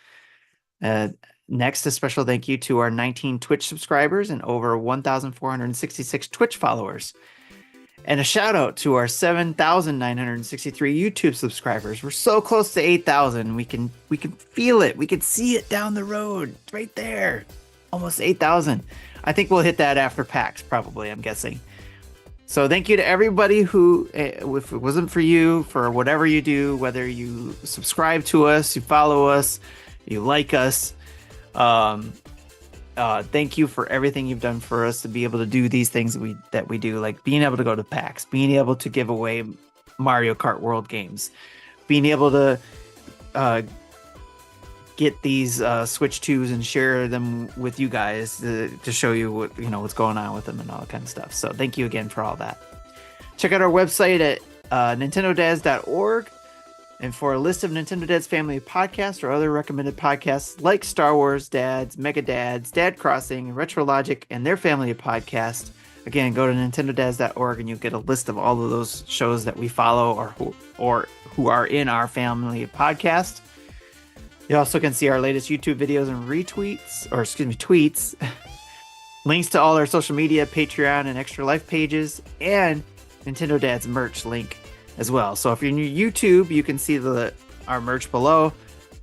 Next, a special thank you to our 19 Twitch subscribers and over 1,466 Twitch followers. And a shout out to our 7,963 YouTube subscribers. We're so close to 8,000. We can feel it. We can see it down the road. It's right there. Almost 8,000. I think we'll hit that after PAX, probably, I'm guessing. So thank you to everybody who, if it wasn't for you, for whatever you do, whether you subscribe to us, you follow us, you like us, thank you for everything you've done for us to be able to do these things that we do, like being able to go to PAX, being able to give away Mario Kart World games, being able to get these Switch 2s and share them with you guys to show you what's going on with them and all that kind of stuff. So thank you again for all that. Check out our website at nintendodads.org. And for a list of Nintendo Dads family of podcasts or other recommended podcasts like Star Wars Dads, Mega Dads, Dad Crossing, Retro Logic, and their family of podcasts, again, go to nintendodads.org and you'll get a list of all of those shows that we follow or who are in our family of podcasts. You also can see our latest YouTube videos and tweets, links to all our social media, Patreon, and Extra Life pages, and Nintendo Dads merch link as well. So if you're in YouTube, you can see our merch below.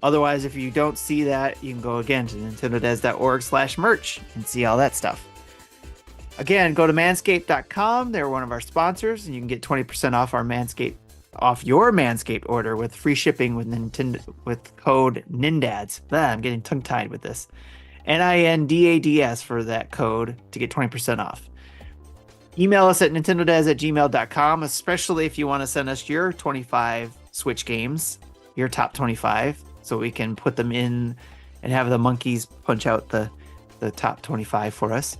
Otherwise, if you don't see that, you can go again to nintendodads.org/merch and see all that stuff. Again, go to manscaped.com. They're one of our sponsors, and you can get 20% off your Manscaped order with free shipping with code NINDADS. I'm getting tongue-tied with this. NINDADS for that code to get 20% off. Email us at nintendodads@gmail.com, especially if you want to send us your 25 Switch games, your top 25, so we can put them in and have the monkeys punch out the top 25 for us.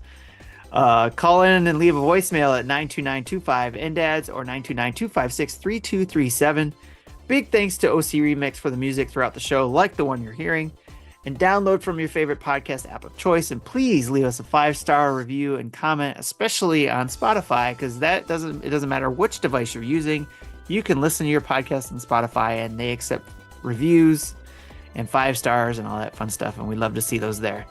Call in and leave a voicemail at 92925-NDADS or 929-256-3237. Big thanks to OC Remix for the music throughout the show, like the one you're hearing. And download from your favorite podcast app of choice. And please leave us a 5-star review and comment, especially on Spotify, because it doesn't matter which device you're using. You can listen to your podcast on Spotify, and they accept reviews and 5 stars and all that fun stuff. And we love to see those there.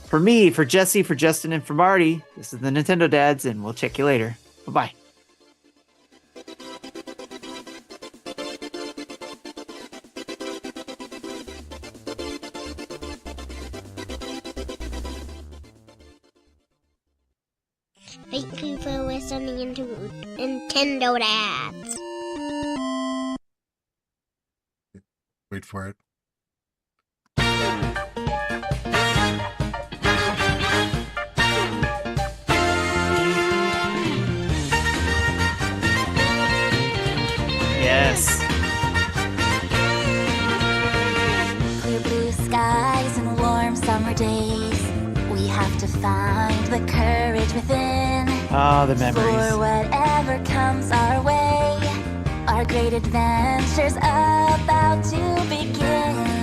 For me, for Jesse, for Justin, and for Marty, this is the Nintendo Dads, and we'll check you later. Bye-bye. Thank you for listening to Nintendo Dads. Wait for it. Yes. Clear blue skies and warm summer days. We have to find the courage within. Ah, the memories. For whatever comes our way. Our great adventure's about to begin.